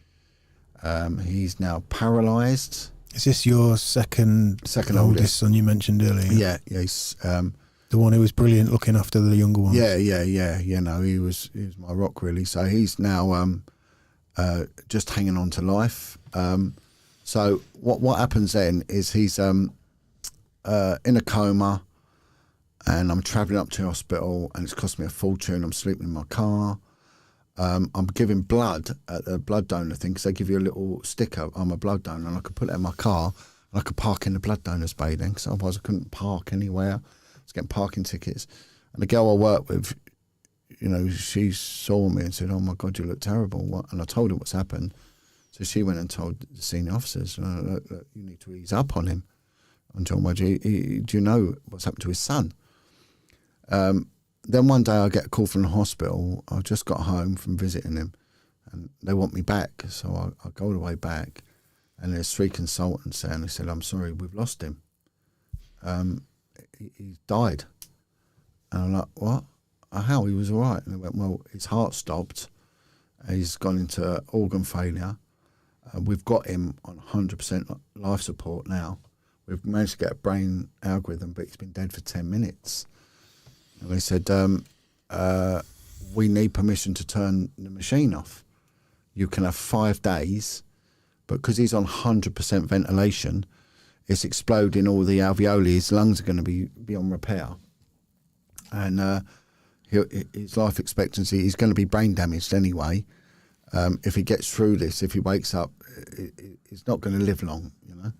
He's now paralysed. Is this your second oldest son you mentioned earlier? Yeah, he's... the one who was brilliant looking after the younger one. Yeah. You know, he was my rock really. So he's now just hanging on to life. So what happens then is he's in a coma, and I'm travelling up to the hospital, and it's cost me a fortune. I'm sleeping in my car. I'm giving blood at the blood donor thing because they give you a little sticker. I'm a blood donor, and I could put it in my car, and I could park in the blood donors bay then, because otherwise I couldn't park anywhere. Getting parking tickets, and the girl I work with, you know, she saw me and said, "Oh my God, you look terrible." And I told her what's happened. So she went and told the senior officers, "Look, you need to ease up on him, on Jon Wedger. Do you know what's happened to his son?" Then one day I get a call from the hospital. I just got home from visiting him, and they want me back. So I go all the way back, and there's 3 consultants there, and they said, "I'm sorry, we've lost him. He died." And I'm like, "What? How? He was all right." And they went, "Well, his heart stopped. He's gone into organ failure. We've got him on 100% life support now. we've managed to get a brain algorithm, but he's been dead for 10 minutes. And they said, we need permission to turn the machine off. You can have 5 days, but because he's on 100% ventilation, it's exploding all the alveoli. His lungs are going to be beyond repair. And his life expectancy, he's going to be brain damaged anyway. If he gets through this, if he wakes up, he's not going to live long, you know.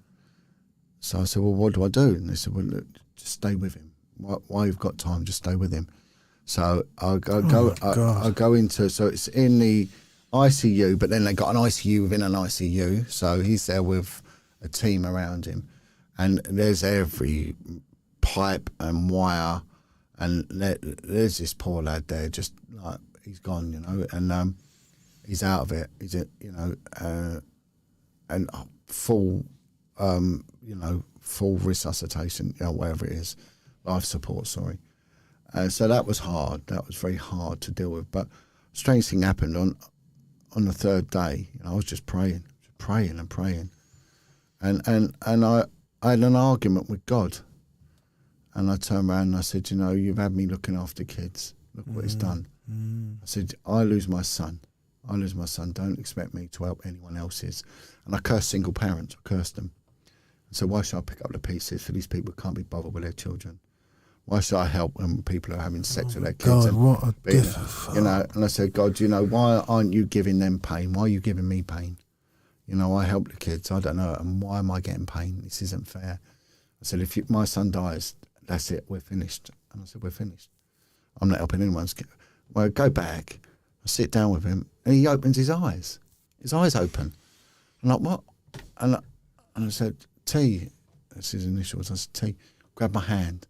So I said, well, what do I do? And they said, well, look, just stay with him. While you've got time, just stay with him. So I go into, so it's in the ICU, but then they got an ICU within an ICU. So he's there with a team around him. And there's every pipe and wire. And there's this poor lad there, just like, he's gone, you know, and he's out of it. He's, you know, and full, you know, full resuscitation, you know, whatever it is, life support, sorry. So that was hard. That was very hard to deal with. But strange thing happened on the third day. You know, I was just praying. And I had an argument with God. And I turned around and I said, you know, you've had me looking after kids. Look what it's done. I said, I lose my son. Don't expect me to help anyone else's. And I cursed single parents. I cursed them. And so why should I pick up the pieces for these people who can't be bothered with their children? Why should I help when people are having sex with their kids? God, what a difference. You know, and I said, God, you know, why aren't you giving them pain? Why are you giving me pain? You know, I help the kids. I don't know. And why am I getting pain? This isn't fair. I said, if my son dies, that's it. We're finished. And I said, we're finished. I'm not helping anyone. Well, I go back. I sit down with him, and he opens his eyes. His eyes open. I'm like, what? And I said, T, that's his initials. I said, T, grab my hand.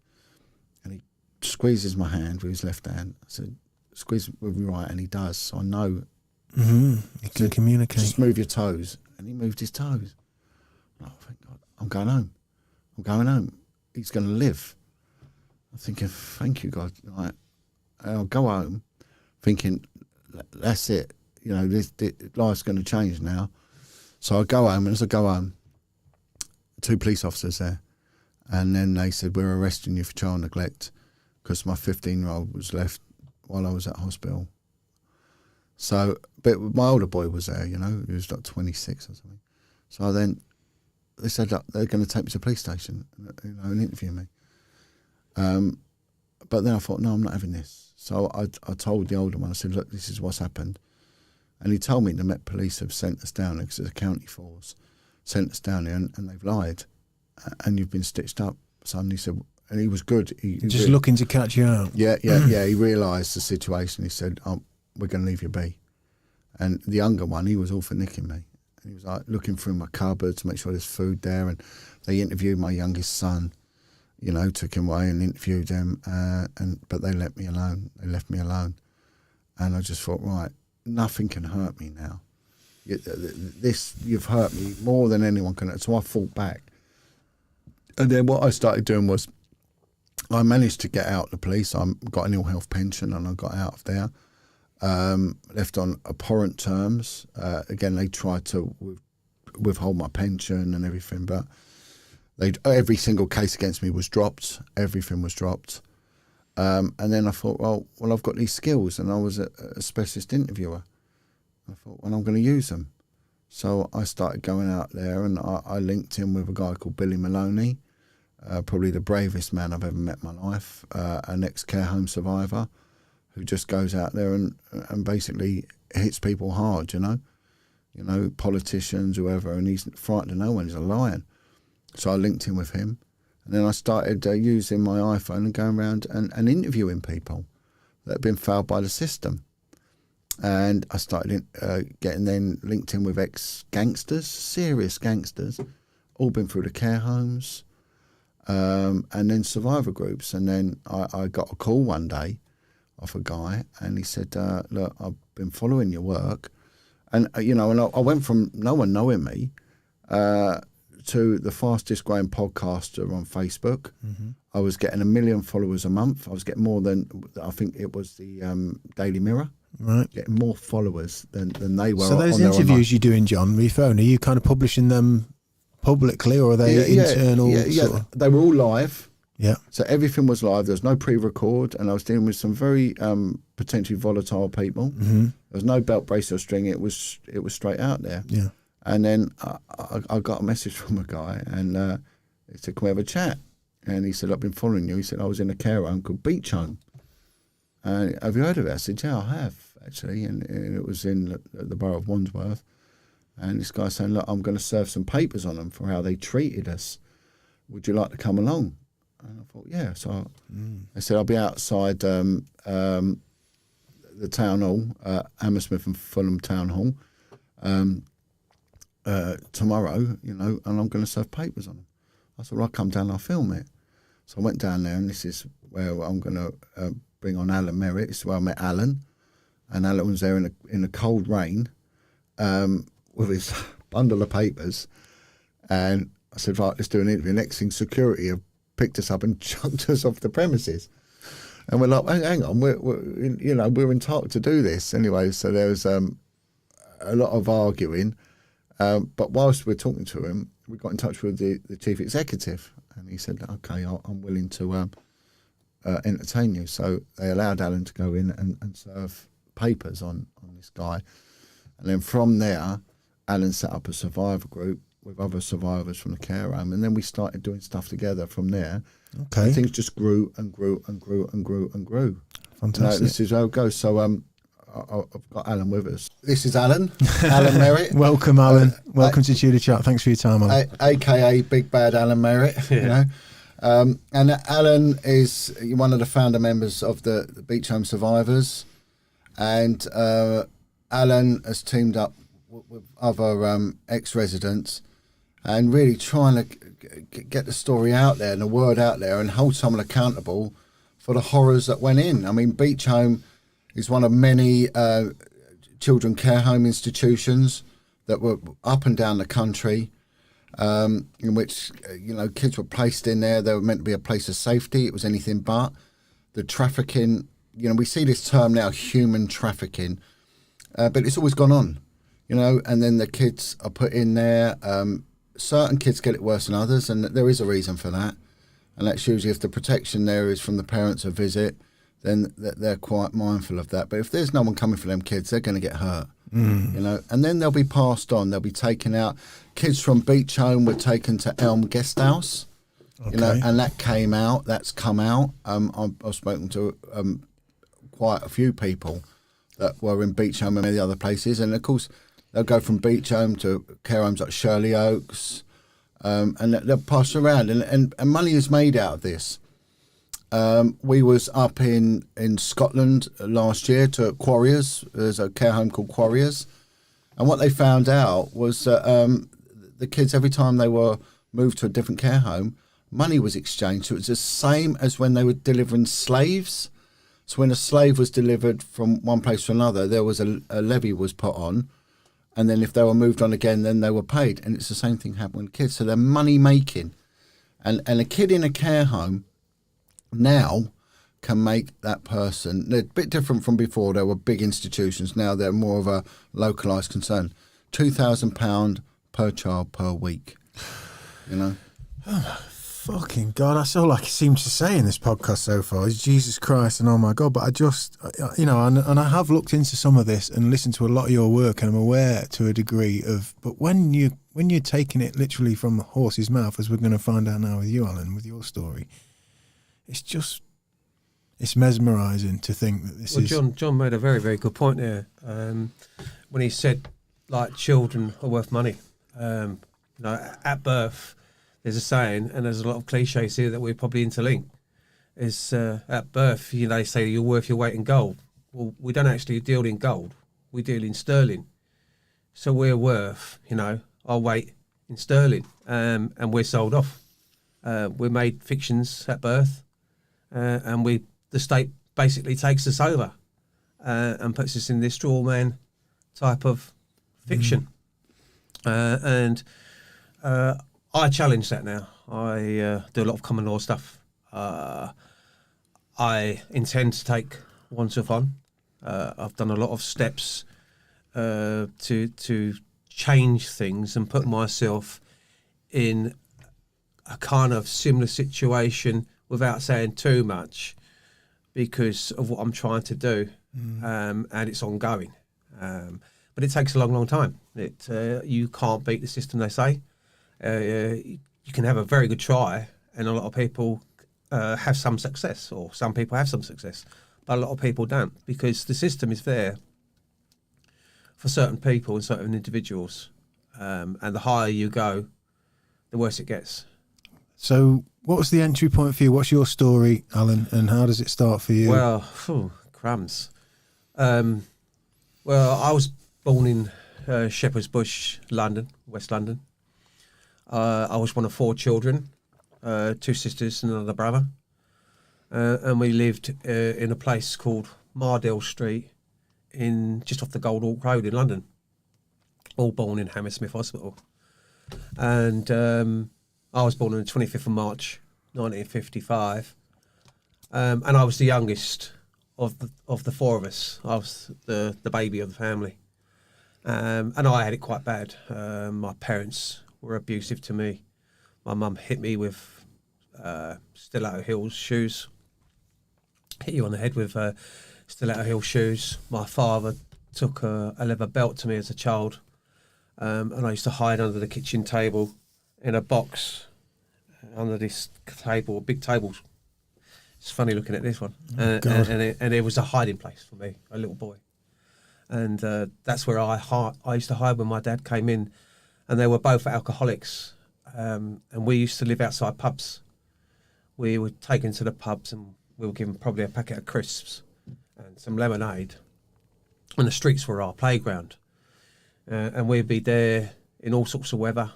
And he squeezes my hand with his left hand. I said, squeeze with your right, and he does. So I know. You can communicate. Just move your toes. And he moved his toes. Oh, thank God. I'm going home. He's going to live. I'm thinking, thank you, God. Right. I'll go home thinking, that's it. You know, this life's going to change now. So I go home, and as I go home, 2 police officers there. And then they said, we're arresting you for child neglect because my 15-year-old was left while I was at hospital. So, but my older boy was there, you know, he was like 26 or something. So then they said, look, they're going to take me to the police station, you know, and interview me. But then I thought, no, I'm not having this. So I told the older one, I said, look, this is what's happened. And he told me the Met Police have sent us down there because it's a county force, sent us down there and they've lied. And you've been stitched up, son. He said, and he was good. He just looking to catch you out. Yeah. He realised the situation. He said, we're going to leave you be. And the younger one, he was all for nicking me. And he was like looking through my cupboard to make sure there's food there. And they interviewed my youngest son, you know, took him away and interviewed him. But they let me alone. They left me alone. And I just thought, right, nothing can hurt me now. You've hurt me more than anyone can. So I fought back. And then what I started doing was I managed to get out of the police. I got an ill health pension and I got out of there. Left on abhorrent terms. Again, they tried to withhold my pension and everything, but every single case against me was dropped. Everything was dropped. And then I thought, well, I've got these skills, and I was a specialist interviewer. I thought, well, I'm going to use them. So I started going out there, and I linked in with a guy called Billy Maloney, probably the bravest man I've ever met in my life, an ex-care home survivor who just goes out there and basically hits people hard, you know, politicians, whoever, and he's frightened of no one. He's a lion. So I linked in with him, and then I started using my iPhone and going around and interviewing people that had been failed by the system. And I started getting then linked in with ex-gangsters, serious gangsters, all been through the care homes, and then survivor groups. And then I got a call one day off a guy, and he said, look, I've been following your work. And, you know, and I went from no one knowing me to the fastest growing podcaster on Facebook. Mm-hmm. I was getting 1 million followers a month. I was getting more than, I think it was the Daily Mirror. Right. Getting more followers than they were. So those on interviews you're doing, John, with your phone, are you kind of publishing them publicly, or are they internal? Sort of? They were all live. Yeah. So everything was live. There was no pre-record, and I was dealing with some very potentially volatile people. Mm-hmm. There was no belt, brace, or string. It was straight out there. Yeah. And then I got a message from a guy, and he said, "Can we have a chat?" And he said, "I've been following you." He said, "I was in a care home called Beechholme. Have you heard of it?" I said, "Yeah, I have actually." And it was in the borough of Wandsworth. And this guy saying, "Look, I'm going to serve some papers on them for how they treated us. Would you like to come along?" And I thought, yeah. So I said, "I'll be outside the town hall, Hammersmith and Fulham Town Hall, tomorrow, and I'm going to serve papers on them." I said, "Well, I'll come down and I'll film it." So I went down there, and this is where I'm going to bring on Alan Merritt. This is where I met Alan. And Alan was there in the cold rain with his bundle of papers. And I said, "Right, let's do an interview." Next thing, security have picked us up and chucked us off the premises. And we're like, hang on, we're entitled to do this. Anyway, so there was a lot of arguing. But whilst we're talking to him, we got in touch with the chief executive. And he said, "Okay, I'm willing to entertain you." So they allowed Alan to go in and serve papers on this guy. And then from there, Alan set up a survivor group with other survivors from the care home, and then we started doing stuff together from there. Okay. And things just grew and grew and grew and grew and grew. Fantastic. This is how it goes. So I've got Alan with us. This is Alan Merritt. Welcome, Alan. Welcome to Tudor Chat. Thanks for your time, Alan. AKA Big Bad Alan Merritt. And Alan is one of the founder members of the Beechholme Survivors, and Alan has teamed up with other ex-residents and really trying to get the story out there and the word out there and hold someone accountable for the horrors that went in. I mean, Beechholme is one of many children care home institutions that were up and down the country, in which kids were placed in there. They were meant to be a place of safety. It was anything but. The trafficking, we see this term now, human trafficking, but it's always gone on, and then the kids are put in there. Certain kids get it worse than others, and there is a reason for that. And that's usually if the protection there is from the parents a visit, then they're quite mindful of that. But if there's no one coming for them kids, they're going to get hurt, and then they'll be passed on. They'll be taken out. Kids from Beechholme were taken to Elm Guest House, and that came out. That's come out. I've spoken to quite a few people that were in Beechholme and many other places, and of course they'll go from Beechholme to care homes like Shirley Oaks, and they'll pass around, and money is made out of this. We was up in Scotland last year to Quarriers. There's a care home called Quarriers, and what they found out was that the kids, every time they were moved to a different care home, money was exchanged. So it was the same as when they were delivering slaves. So when a slave was delivered from one place to another, there was a levy was put on, and then if they were moved on again, then they were paid. And it's the same thing happening with kids. So they're money making, and a kid in a care home now can make that person. They're a bit different from before. There were big institutions. Now they're more of a localised concern. £2,000 per child per week. Oh my fucking God, that's all I seem to say in this podcast so far is Jesus Christ and oh my God. But I just, and I have looked into some of this and listened to a lot of your work, and I'm aware to a degree of, but when you're taking it literally from the horse's mouth, as we're going to find out now with you, Alan, with your story, it's mesmerising to think that this is... John made a very, very good point there when he said, like, children are worth money. At birth, there's a saying, and there's a lot of cliches here that we're probably interlinked, is at birth, they say you're worth your weight in gold. Well, we don't actually deal in gold. We deal in sterling. So we're worth, our weight in sterling, and we're sold off. We're made fictions at birth. And the state basically takes us over and puts us in this straw man type of fiction. And I challenge that now. I do a lot of common law stuff. I intend to take oneself on. I've done a lot of steps to change things and put myself in a kind of similar situation without saying too much because of what I'm trying to do, and it's ongoing. But it takes a long, long time. You can't beat the system, they say. You can have a very good try, and a lot of people have some success, or some people have some success, but a lot of people don't, because the system is there for certain people and certain individuals, and the higher you go, the worse it gets. So what was the entry point for you? What's your story, Alan, and how does it start for you? Well, crumbs. Well, I was born in Shepherd's Bush, London, West London. I was one of 4 children, 2 sisters and another brother. And we lived in a place called Mardell Street, just off the Gold Hawk Road in London. All born in Hammersmith Hospital. And I was born on the 25th of March, 1955. And I was the youngest of the 4 of us. I was the baby of the family. And I had it quite bad. My parents were abusive to me. My mum hit me with stiletto heel shoes. Hit you on the head with stiletto heel shoes. My father took a leather belt to me as a child, and I used to hide under the kitchen table in a box under this table, a big table. It's funny looking at this one, and it was a hiding place for me, a little boy, and that's where I used to hide when my dad came in, and they were both alcoholics, and we used to live outside pubs. We were taken to the pubs and we were given probably a packet of crisps and some lemonade, and the streets were our playground, and we'd be there in all sorts of weather,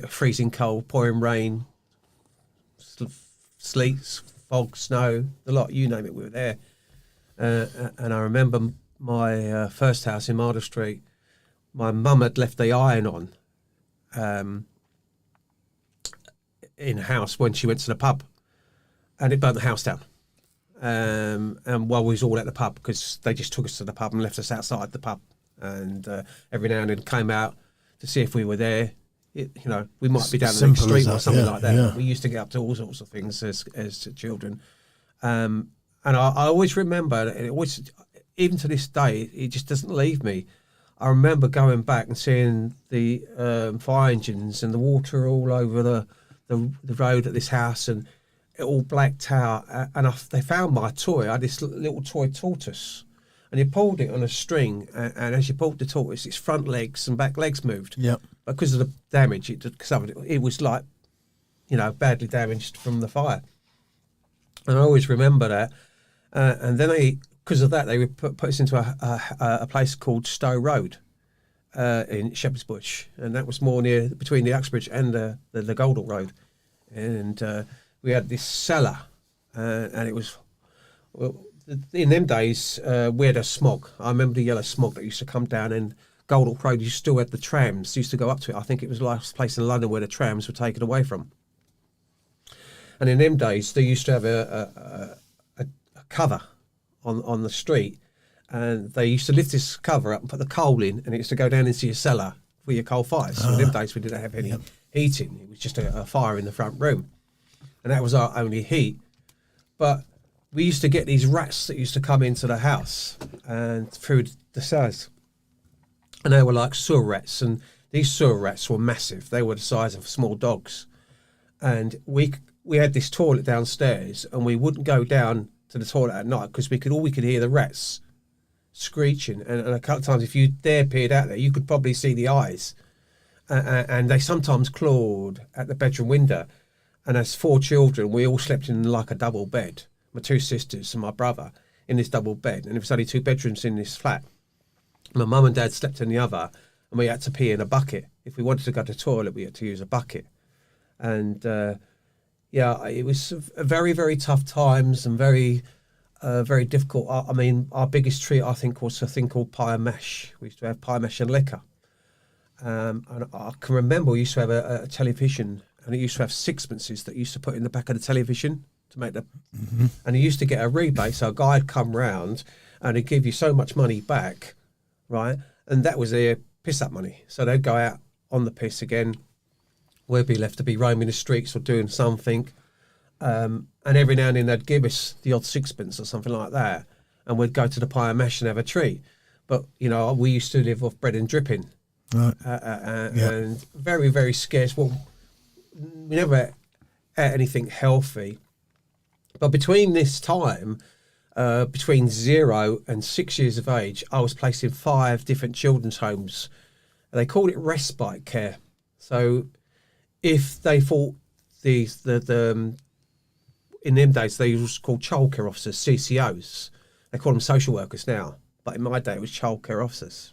freezing cold, pouring rain, sleet, fog, snow, the lot, you name it, we were there. And I remember my first house in Marder Street, my mum had left the iron on in the house when she went to the pub, and it burnt the house down. And while we was all at the pub, because they just took us to the pub and left us outside the pub, and every now and then came out to see if we were there. We might be down the next street or something like that. Yeah. We used to get up to all sorts of things as children, and I always remember, and it always, even to this day, it just doesn't leave me. I remember going back and seeing the fire engines and the water all over the road at this house, and it all blacked out. And they found my toy. I had this little toy tortoise, and you pulled it on a string, and as you pulled the tortoise, its front legs and back legs moved. Yep. Because of the damage it was like, badly damaged from the fire. And I always remember that. And then because of that, they would put us into a place called Stowe Road in Shepherd's Bush, and that was more near between the Uxbridge and the Goldhall Road. And we had this cellar, and it was, in them days, we had a smog. I remember the yellow smog that used to come down, and Goldhall Road, you still had the trams, used to go up to it. I think it was the last place in London where the trams were taken away from. And in them days, they used to have a cover on the street, and they used to lift this cover up and put the coal in, and it used to go down into your cellar for your coal fires. So in them days, we didn't have any heating. It was just a fire in the front room, and that was our only heat. But we used to get these rats that used to come into the house and through the cellars. And they were like sewer rats, and these sewer rats were massive. They were the size of small dogs. And we had this toilet downstairs, and we wouldn't go down to the toilet at night because all we could hear the rats screeching. And a couple of times, if you peered out there, you could probably see the eyes. And they sometimes clawed at the bedroom window. And as 4 children, we all slept in like a double bed. My 2 sisters and my brother in this double bed. And it was only 2 bedrooms in this flat. My mum and dad slept in the other, and we had to pee in a bucket. If we wanted to go to the toilet, we had to use a bucket. And it was a very, very tough times, and very, very difficult. I mean, our biggest treat, I think, was a thing called pie and mash. We used to have pie and mash and liquor. And I can remember we used to have a television, and it used to have sixpences that used to put in the back of the television to make the... Mm-hmm. And he used to get a rebate, so a guy would come round, and he'd give you so much money back, right? And that was their piss-up money. So they'd go out on the piss again, we'd be left to be roaming the streets or doing something. And every now and then they'd give us the odd sixpence or something like that, and we'd go to the pie and mash and have a treat. But, you know, we used to live off bread and dripping. Right. And very, very scarce. Well, we never ate anything healthy. But between this time, between 0 and 6 years of age, I was placed in 5 different children's homes. They called it respite care. So if they thought in them days, they was called childcare officers, CCOs. They call them social workers now. But in my day, it was childcare officers.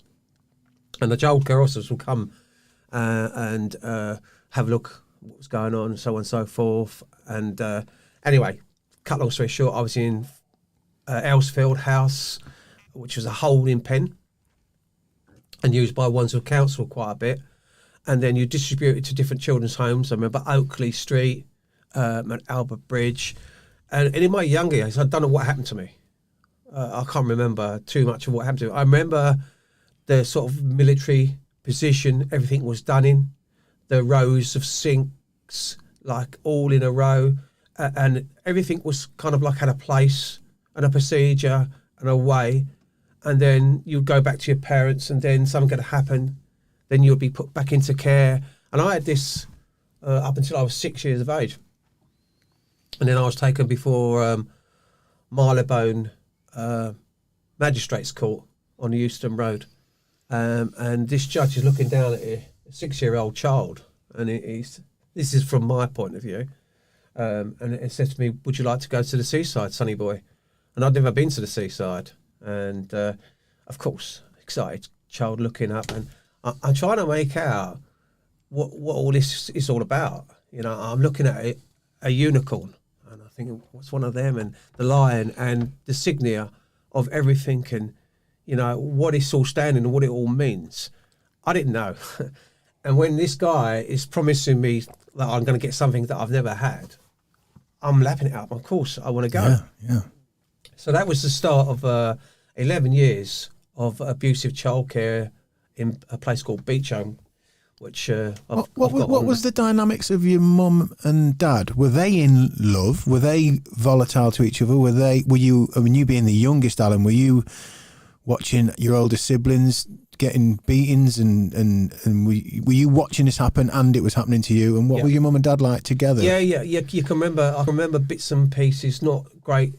And the childcare officers will come and have a look at what was going on and so on and so forth. And anyway, cut long story short, I was in Elsfield House, which was a holding pen and used by Wandsworth Council quite a bit. And then you distribute it to different children's homes. I remember Oakley Street, and Albert Bridge. And in my younger years, I don't know what happened to me. I can't remember too much of what happened to me. I remember the sort of military position everything was done in, the rows of sinks, like all in a row, and everything was kind of like had a place and a procedure and a way, and then you'd go back to your parents, and then something could happen, then you'd be put back into care. And I had this up until I was 6 years of age, and then I was taken before Marylebone Magistrates Court on the Euston Road. And this judge is looking down at a 6-year-old child, and this is from my point of view, and it says to me, "Would you like to go to the seaside, sonny boy?" And I'd never been to the seaside, and of course, excited child looking up, and I'm trying to make out what all this is all about. You know, I'm looking at a unicorn, and I think, what's one of them, and the lion, and the signia of everything, and you know, what it's all standing and what it all means. I didn't know. And when this guy is promising me that I'm going to get something that I've never had, I'm lapping it up. Of course, I want to go. Yeah. So that was the start of 11 years of abusive childcare in a place called Beechholme, which What was the dynamics of your mum and dad? Were they in love? Were they volatile to each other? Were you, I mean, you being the youngest, Alan, were you watching your older siblings getting beatings, and were you watching this happen and it was happening to you? And what were your mum and dad like together? Yeah. You can remember. I can remember bits and pieces, not great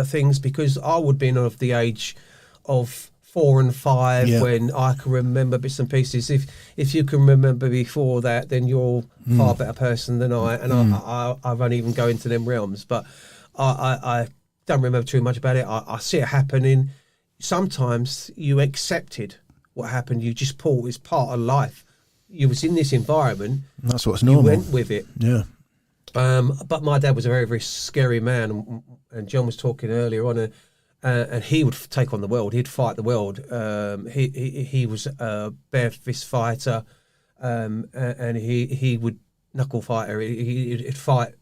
things, because I would have been of the age of 4 and 5 when I can remember bits and pieces. If you can remember before that, then you're a far better person than I, and I won't even go into them realms. But I don't remember too much about it. I see it happening. Sometimes you accepted what happened. You just thought it's part of life. You was in this environment. That's what's normal. You went with it. Yeah. But my dad was a very, very scary man, and Jon was talking earlier on, and he would take on the world. He'd fight the world. He was a bare fist fighter, and he would knuckle fighter. He'd fight.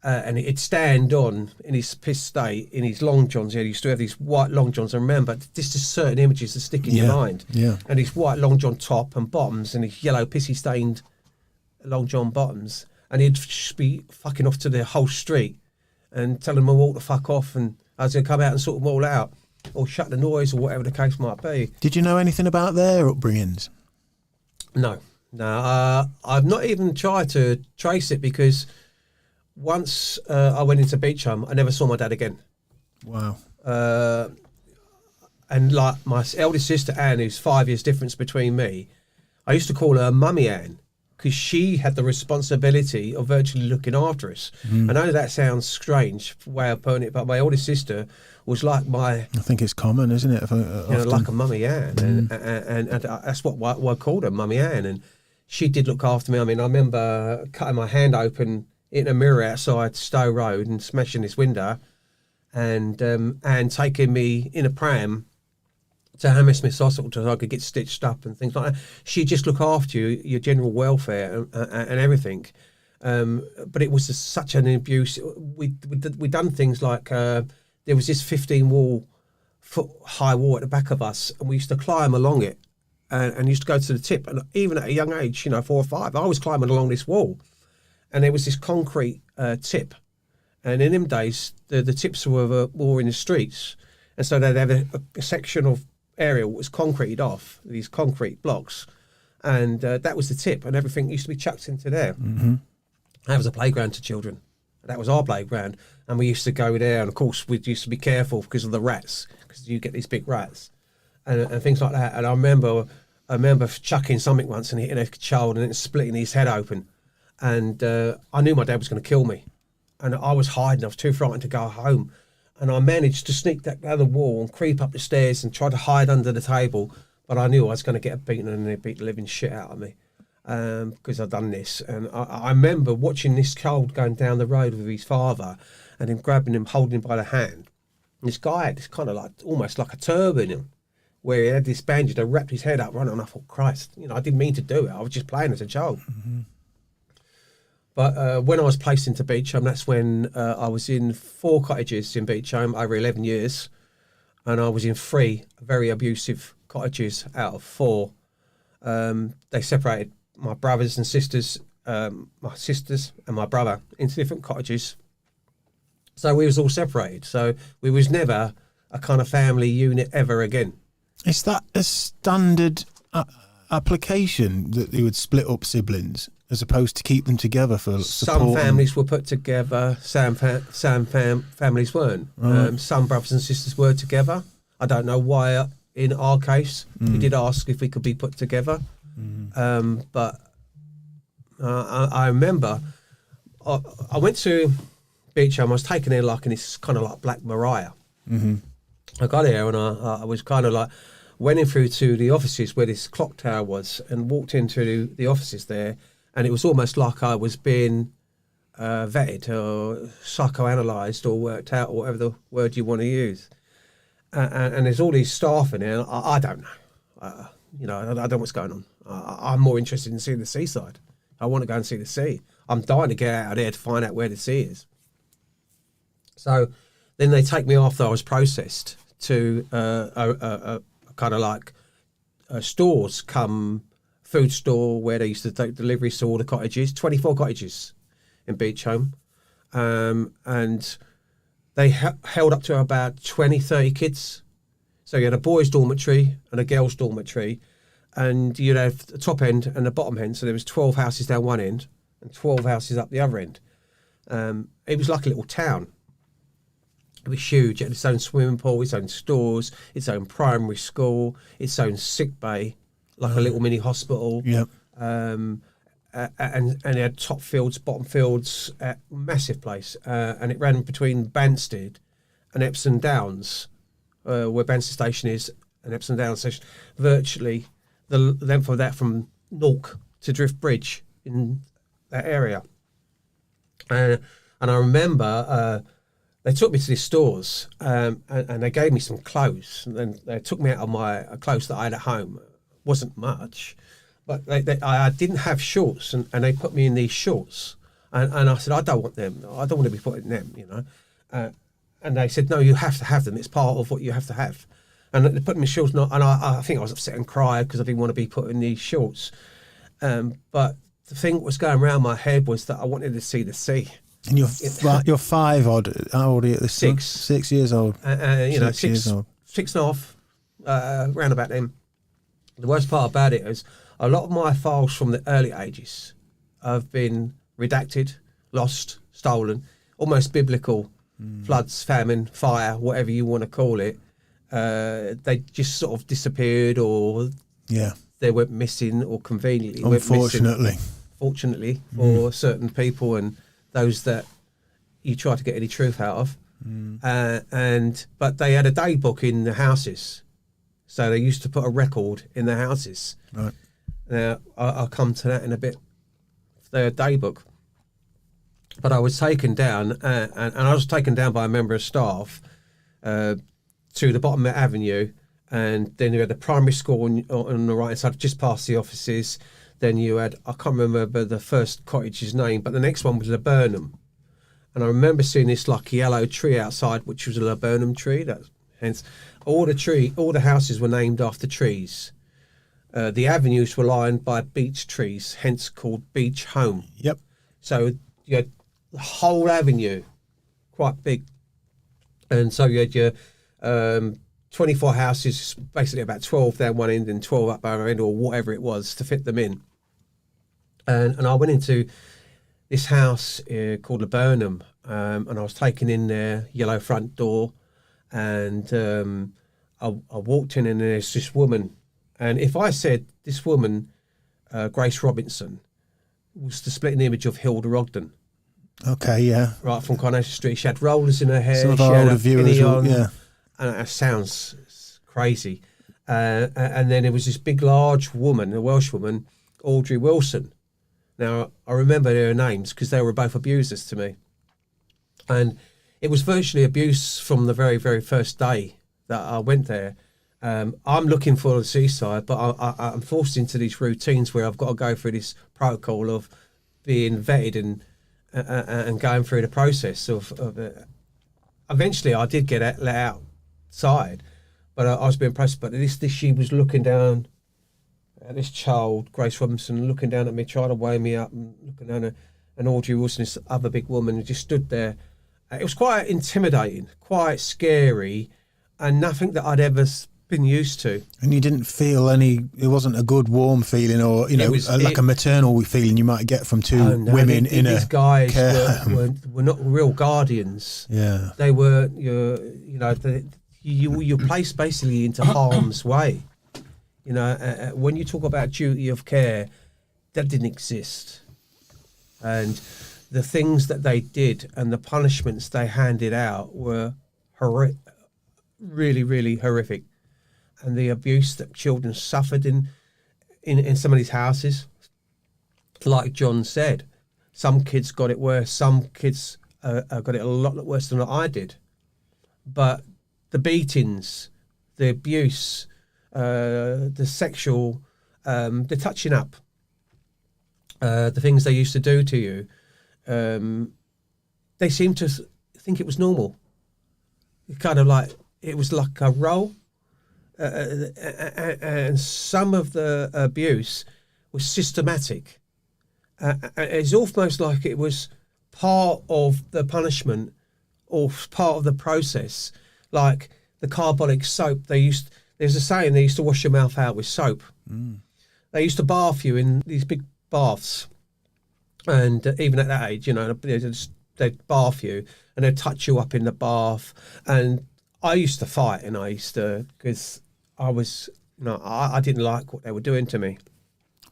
And he'd stand on in his piss state in his long johns. He used to have these white long johns. And remember, there's just certain images that stick in your mind. Yeah. And his white long john top and bottoms, and his yellow pissy stained long john bottoms. And he'd just be fucking off to the whole street and telling them all to fuck off. And I was going to come out and sort them all out, or shut the noise, or whatever the case might be. Did you know anything about their upbringings? No. I've not even tried to trace it, because once I went into Beechholme, I never saw my dad again. Wow. And like my eldest sister Anne, who's 5 years difference between me, I used to call her Mummy Anne, because she had the responsibility of virtually looking after us. I know that sounds strange, the way of putting it, but my oldest sister was like my... I think it's common, isn't it? like a Mummy Anne. And that's what I called her, Mummy Anne. And she did look after me. I mean, I remember cutting my hand open in a mirror outside Stowe Road and smashing this window, and taking me in a pram to Hammersmith Hospital so I could get stitched up and things like that. She just look after you, your general welfare and everything. But it was such an abuse. We done things like there was this 15 foot high wall at the back of us, and we used to climb along it and used to go to the tip. And even at a young age, 4 or 5, I was climbing along this wall, and there was this concrete tip. And in them days, the tips were more in the streets, and so they'd have a section of area that was concreted off, these concrete blocks, and that was the tip, and everything used to be chucked into there. Mm-hmm. That was a playground to children. That was our playground, and we used to go there, and of course we used to be careful because of the rats, because you get these big rats and things like that. And I remember chucking something once and hitting a child and it splitting his head open, and I knew my dad was going to kill me, and I was hiding. I was too frightened to go home, and I managed to sneak down the wall and creep up the stairs and try to hide under the table, but I knew I was going to get beaten, and they'd beat the living shit out of me. Because I'd done this, and I remember watching this child going down the road with his father, and him grabbing him, holding him by the hand. And this guy had this kind of like almost like a turban in him, where he had this bandage that wrapped his head up, running. And I thought, Christ, I didn't mean to do it. I was just playing as a child. Mm-hmm. But when I was placed into Beechholme, that's when I was in 4 cottages in Beechholme over 11 years, and I was in 3 very abusive cottages out of 4. They separated my brothers and sisters, my sisters and my brother into different cottages. So we was all separated. So we was never a kind of family unit ever again. Is that a standard application that they would split up siblings as opposed to keep them together for support? Some families were put together, some families weren't. Right. Some brothers and sisters were together. I don't know why. In our case, we did ask if we could be put together. But I remember I went to Beechholme. I was taken there like in this kind of like Black Mariah. Mm-hmm. I got here and I was kind of like went in through to the offices where this clock tower was and walked into the offices there, and it was almost like I was being vetted or psychoanalyzed or worked out, or whatever the word you want to use. And there's all these staff in there. I don't know. I don't know what's going on. I'm more interested in seeing the seaside. I want to go and see the sea. I'm dying to get out of there to find out where the sea is. So then they take me after I was processed to a kind of like stores, come food store where they used to take deliveries to all the cottages, 24 cottages in Beechholme. And they held up to about 20, 30 kids. So you had a boys' dormitory and a girls' dormitory, and you'd have the top end and the bottom end. So there was 12 houses down one end and 12 houses up the other end. It was like a little town. It was huge. It had its own swimming pool, its own stores, its own primary school, its own sick bay, like a little mini hospital. Yep. And it had top fields, bottom fields, massive place. And it ran between Banstead and Epsom Downs, where Banstead Station is, and Epsom Downs Station. Virtually the length of that from Newark to Drift Bridge in that area. And I remember they took me to these stores and they gave me some clothes. And then they took me out of my clothes that I had at home. It wasn't much. But I didn't have shorts, and they put me in these shorts. And I said, I don't want them. I don't want to be put in them, And they said, no, you have to have them. It's part of what you have to have. And they put me in shorts, and I think I was upset and cried because I didn't want to be put in these shorts. But the thing that was going around my head was that I wanted to see the sea. And you're 5 odd. How old are you at this time? 6 years old. 6 years old. 6.5, round about then. The worst part about it is a lot of my files from the early ages have been redacted, lost, stolen, almost biblical. Floods, famine, fire, whatever you want to call it. They just sort of disappeared, or they went missing, or conveniently Unfortunately. went missing. Fortunately for certain people and those that you try to get any truth out of. But they had a day book in the houses. So they used to put a record in the houses. Right. Now, I'll come to that in a bit, their day book. But I was taken down, and I was taken down by a member of staff to the bottom of Avenue, and then you had the primary school on the right side, just past the offices. Then you had, I can't remember the first cottage's name, but the next one was Laburnum. And I remember seeing this like yellow tree outside, which was a laburnum tree. Hence, all the houses were named after trees. The avenues were lined by beech trees, hence called Beechholme. Yep. So you had the whole avenue, quite big. And so you had your 24 houses, basically about 12 down one end and 12 up the other end, or whatever it was, to fit them in. And I went into this house called Laburnum, and I was taken in there, yellow front door, and I walked in, and there's this woman. And if I said this woman, Grace Robinson, was the splitting image of Hilda Ogden. Okay, yeah. Right, from Coronation Street. She had rollers in her hair. Some of she our had older a viewers guinea will, on, yeah. And it sounds crazy. And then there was this big, large woman, a Welsh woman, Audrey Wilson. Now, I remember their names because they were both abusers to me. And it was virtually abuse from the very, very first day that I went there. I'm looking for the seaside, but I'm forced into these routines where I've got to go through this protocol of being vetted and going through the process of eventually I did get let outside, but I was being processed. But this she was looking down at this child, Grace Robinson, looking down at me, trying to weigh me up, and looking down at and Audrey Wilson, this other big woman, who just stood there. It was quite intimidating, quite scary, and nothing that I'd ever been used to. And you didn't feel it wasn't a good warm feeling, or like a maternal feeling you might get from two women in these a guys care home. were not real guardians. Yeah, they were you're placed basically into harm's way. When you talk about duty of care, that didn't exist, and the things that they did and the punishments they handed out were really, really horrific. And the abuse that children suffered in some of these houses, like John said, some kids got it worse. Some kids got it a lot worse than what I did. But the beatings, the abuse, the sexual, the touching up, the things they used to do to you, they seemed to think it was normal. Kind of like it was like a role. And some of the abuse was systematic. It's almost like it was part of the punishment or part of the process. Like the carbolic soap, there's a saying, they used to wash your mouth out with soap. They used to bath you in these big baths. And even at that age, they'd bath you and they'd touch you up in the bath. And I used to fight, and because I was, I didn't like what they were doing to me.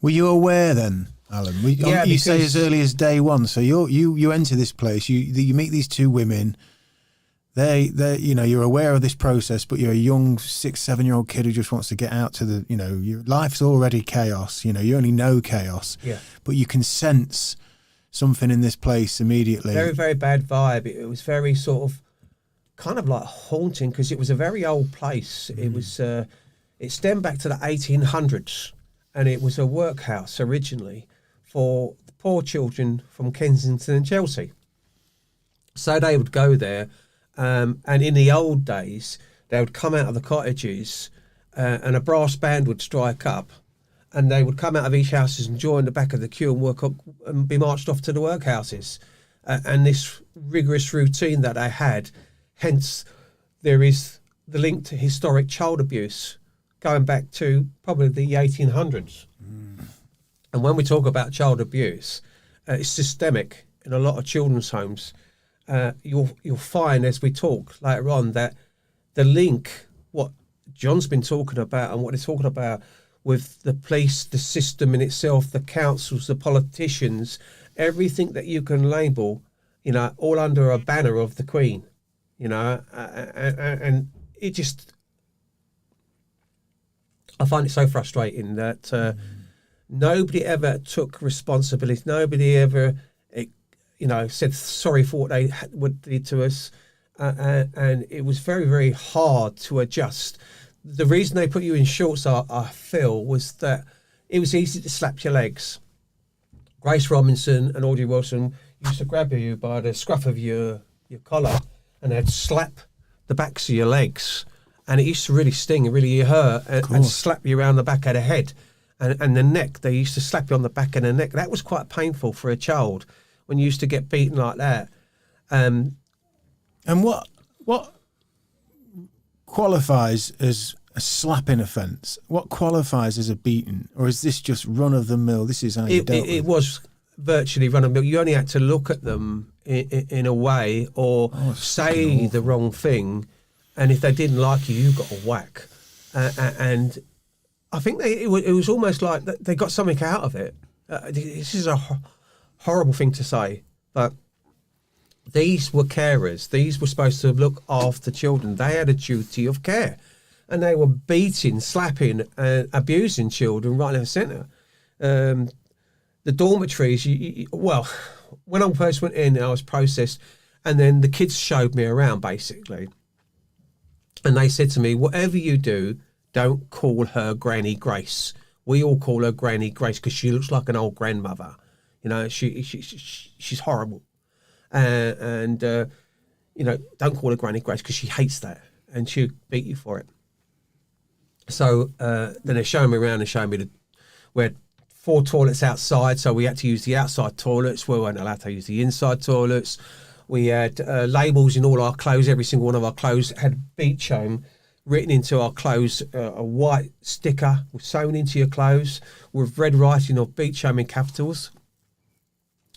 Were you aware then, Alan? You say as early as day one. So you enter this place. You meet these two women. They you're aware of this process, but you're a young 6-7-year-old kid who just wants to get out to your life's already chaos. You only know chaos. Yeah. But you can sense something in this place immediately. Very, very bad vibe. It was very sort of kind of like haunting because it was a very old place. It was it stemmed back to the 1800s, and it was a workhouse originally for poor children from Kensington and Chelsea. So they would go there, and in the old days they would come out of the cottages and a brass band would strike up, and they would come out of each houses and join the back of the queue and work up and be marched off to the workhouses. And this rigorous routine that they had. Hence, there is the link to historic child abuse going back to probably the 1800s. And when we talk about child abuse, it's systemic in a lot of children's homes. You'll find as we talk later on that the link, what John's been talking about and what they're talking about with the police, the system in itself, the councils, the politicians, everything that you can label, all under a banner of the Queen. And it just, I find it so frustrating that nobody ever took responsibility. Nobody ever, said sorry for what they did to us. And it was very, very hard to adjust. The reason they put you in shorts, I feel, was that it was easy to slap your legs. Grace Robinson and Audrey Wilson used to grab you by the scruff of your collar, and they'd slap the backs of your legs, and it used to really sting and really hurt and slap you around the back of the head. and the neck. They used to slap you on the back of the neck. That was quite painful for a child when you used to get beaten like that. And what qualifies as a slapping offence? What qualifies as a beating? Or is this just run of the mill? This is how you dealt with it was virtually run of the mill. You only had to look at them in a way or say the wrong thing, and if they didn't like you, you got a whack. And I think it was almost like they got something out of it. This is a horrible thing to say, but these were carers. These were supposed to look after children. They had a duty of care, and they were beating, slapping, abusing children right left centre. The dormitories, when I first went in, I was processed, and then the kids showed me around, basically. And they said to me, whatever you do, don't call her Granny Grace. We all call her Granny Grace because she looks like an old grandmother. You know, she's horrible. And don't call her Granny Grace because she hates that, and she'll beat you for it. So then they're showing me around and showing me we had 4 toilets outside, so we had to use the outside toilets. We weren't allowed to use the inside toilets. We had labels in all our clothes. Every single one of our clothes had Beechholme written into our clothes. A white sticker was sewn into your clothes with red writing of Beechholme in capitals.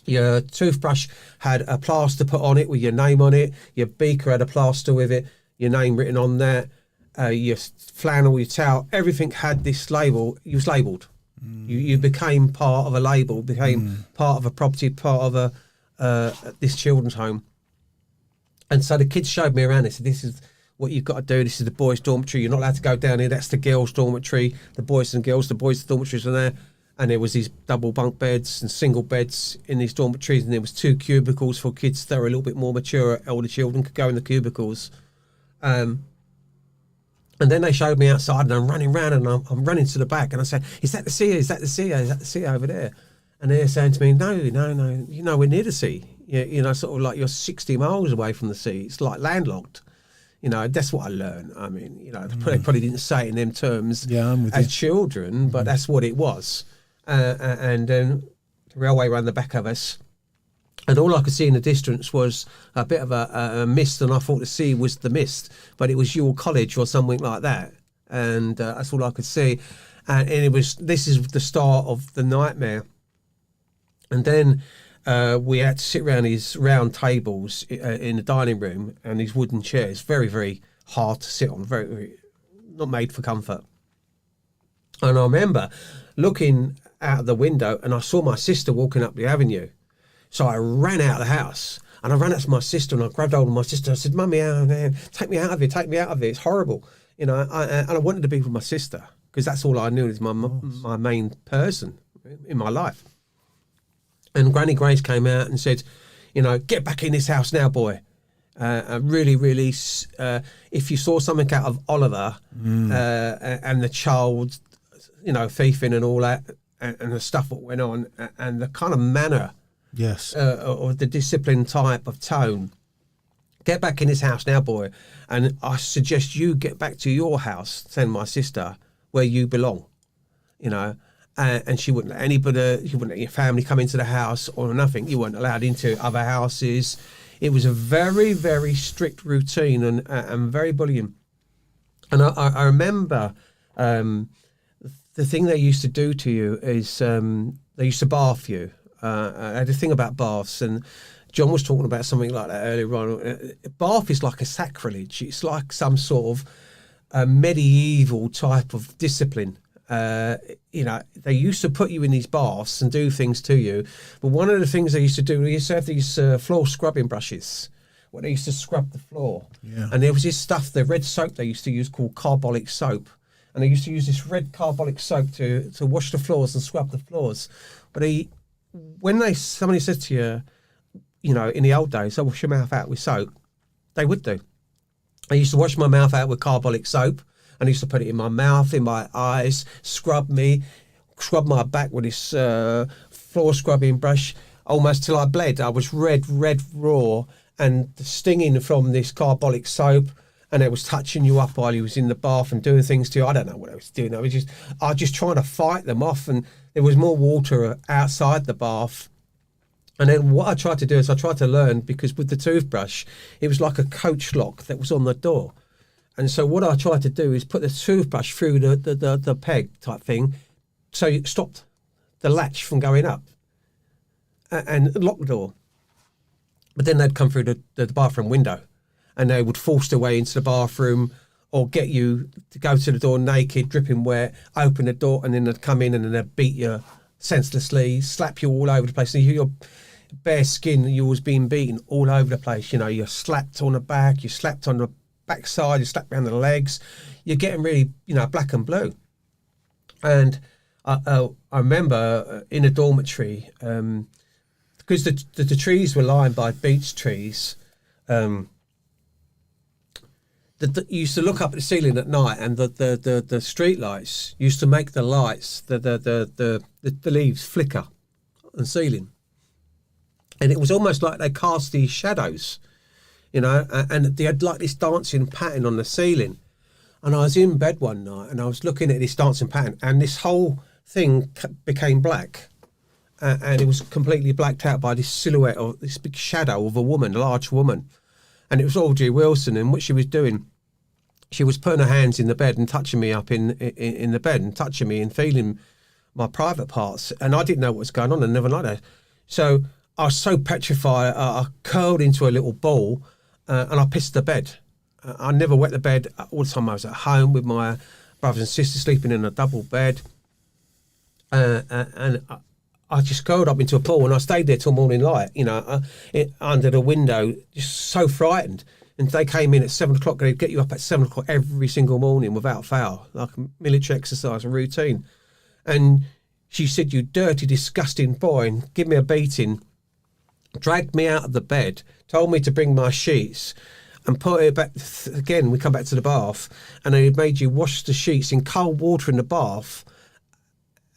Your toothbrush had a plaster put on it with your name on it. Your beaker had a plaster with it, your name written on that. Your flannel, your towel, everything had this label. You was labelled. You became part of a label, became part of a property, part of this children's home. And so the kids showed me around. They said, this is what you've got to do. This is the boys' dormitory. You're not allowed to go down here. That's the girls' dormitory. The boys and girls, the boys' dormitories are there. And there was these double bunk beds and single beds in these dormitories. And there was 2 cubicles for kids that were a little bit more mature. Older children could go in the cubicles. And then they showed me outside, and I'm running around, and I'm running to the back, and I said, is that the sea? Is that the sea? Is that the sea over there? And they're saying to me, no, you know, we're near the sea. You know, sort of like you're 60 miles away from the sea. It's like landlocked. You know, that's what I learned. I mean, you know, they probably didn't say it in them terms as children, but that's what it was. And then the railway ran the back of us. And all I could see in the distance was a bit of a mist, and I thought the sea was the mist, but it was your college or something like that. And that's all I could see. And this is the start of the nightmare. And then we had to sit around these round tables in the dining room and these wooden chairs, very, very hard to sit on, very, very not made for comfort. And I remember looking out of the window, and I saw my sister walking up the avenue. So I ran out of the house, and I ran up to my sister, and I grabbed hold of my sister. I said, Mummy, take me out of here, take me out of here. It's horrible. You know, and I wanted to be with my sister because that's all I knew is my main person in my life. And Granny Grace came out and said, you know, get back in this house now, boy. Really, really, if you saw something out of Oliver and the child, you know, thieving and all that, and the stuff that went on, and the kind of manner, or the disciplined type of tone, get back in this house now, boy. And I suggest you get back to your house, send my sister, where you belong, you know. And she wouldn't let anybody, she wouldn't let your family come into the house or nothing. You weren't allowed into other houses. It was a very, very strict routine and very bullying. And I remember the thing they used to do to you is they used to bath you. I had a thing about baths, and Jon was talking about something like that earlier on. Bath is like a sacrilege. It's like some sort of medieval type of discipline. You know, they used to put you in these baths and do things to you. But one of the things they used to do, they used to have these floor scrubbing brushes where they used to scrub the floor. Yeah. And there was this stuff, the red soap they used to use called carbolic soap. And they used to use this red carbolic soap to wash the floors and scrub the floors. But somebody said to you, you know, in the old days, wash your mouth out with soap, they would do. I used to wash my mouth out with carbolic soap. And I used to put it in my mouth, in my eyes, scrub my back with this floor scrubbing brush, almost till I bled. I was red raw, and the stinging from this carbolic soap and they was touching you up while he was in the bath and doing things to you. I don't know what I was doing. I was just trying to fight them off, and there was more water outside the bath. And then what I tried to do is I tried to learn, because with the toothbrush, it was like a coach lock that was on the door. And so what I tried to do is put the toothbrush through the peg type thing, so it stopped the latch from going up and lock the door. But then they'd come through the bathroom window, and they would force their way into the bathroom or get you to go to the door naked, dripping wet, open the door, and then they'd come in and then they'd beat you senselessly, slap you all over the place. And your bare skin, you was being beaten all over the place. You know, you're slapped on the back, you're slapped on the backside, you're slapped around the legs. You're getting really, black and blue. And I remember in a dormitory, because the trees were lined by beech trees, you used to look up at the ceiling at night, and the street lights used to make the lights, the leaves flicker on the ceiling, and it was almost like they cast these shadows, and they had like this dancing pattern on the ceiling. And I was in bed one night, and I was looking at this dancing pattern, and this whole thing became black, and it was completely blacked out by this silhouette of this big shadow of a woman, a large woman. And it was Audrey Wilson, and what she was doing, she was putting her hands in the bed and touching me up in the bed, and touching me and feeling my private parts. And I didn't know what was going on, and never liked her. So I was so petrified, I curled into a little ball, and I pissed the bed. I never wet the bed. All the time I was at home with my brothers and sisters, sleeping in a double bed. And I just curled up into a pool, and I stayed there till morning light, under the window, just so frightened. And they came in at 7 o'clock, they'd get you up at 7 o'clock every single morning without fail, like a military exercise, a routine. And she said, "You dirty, disgusting boy," and give me a beating, dragged me out of the bed, told me to bring my sheets and put it back. Again, we come back to the bath, and they made you wash the sheets in cold water in the bath,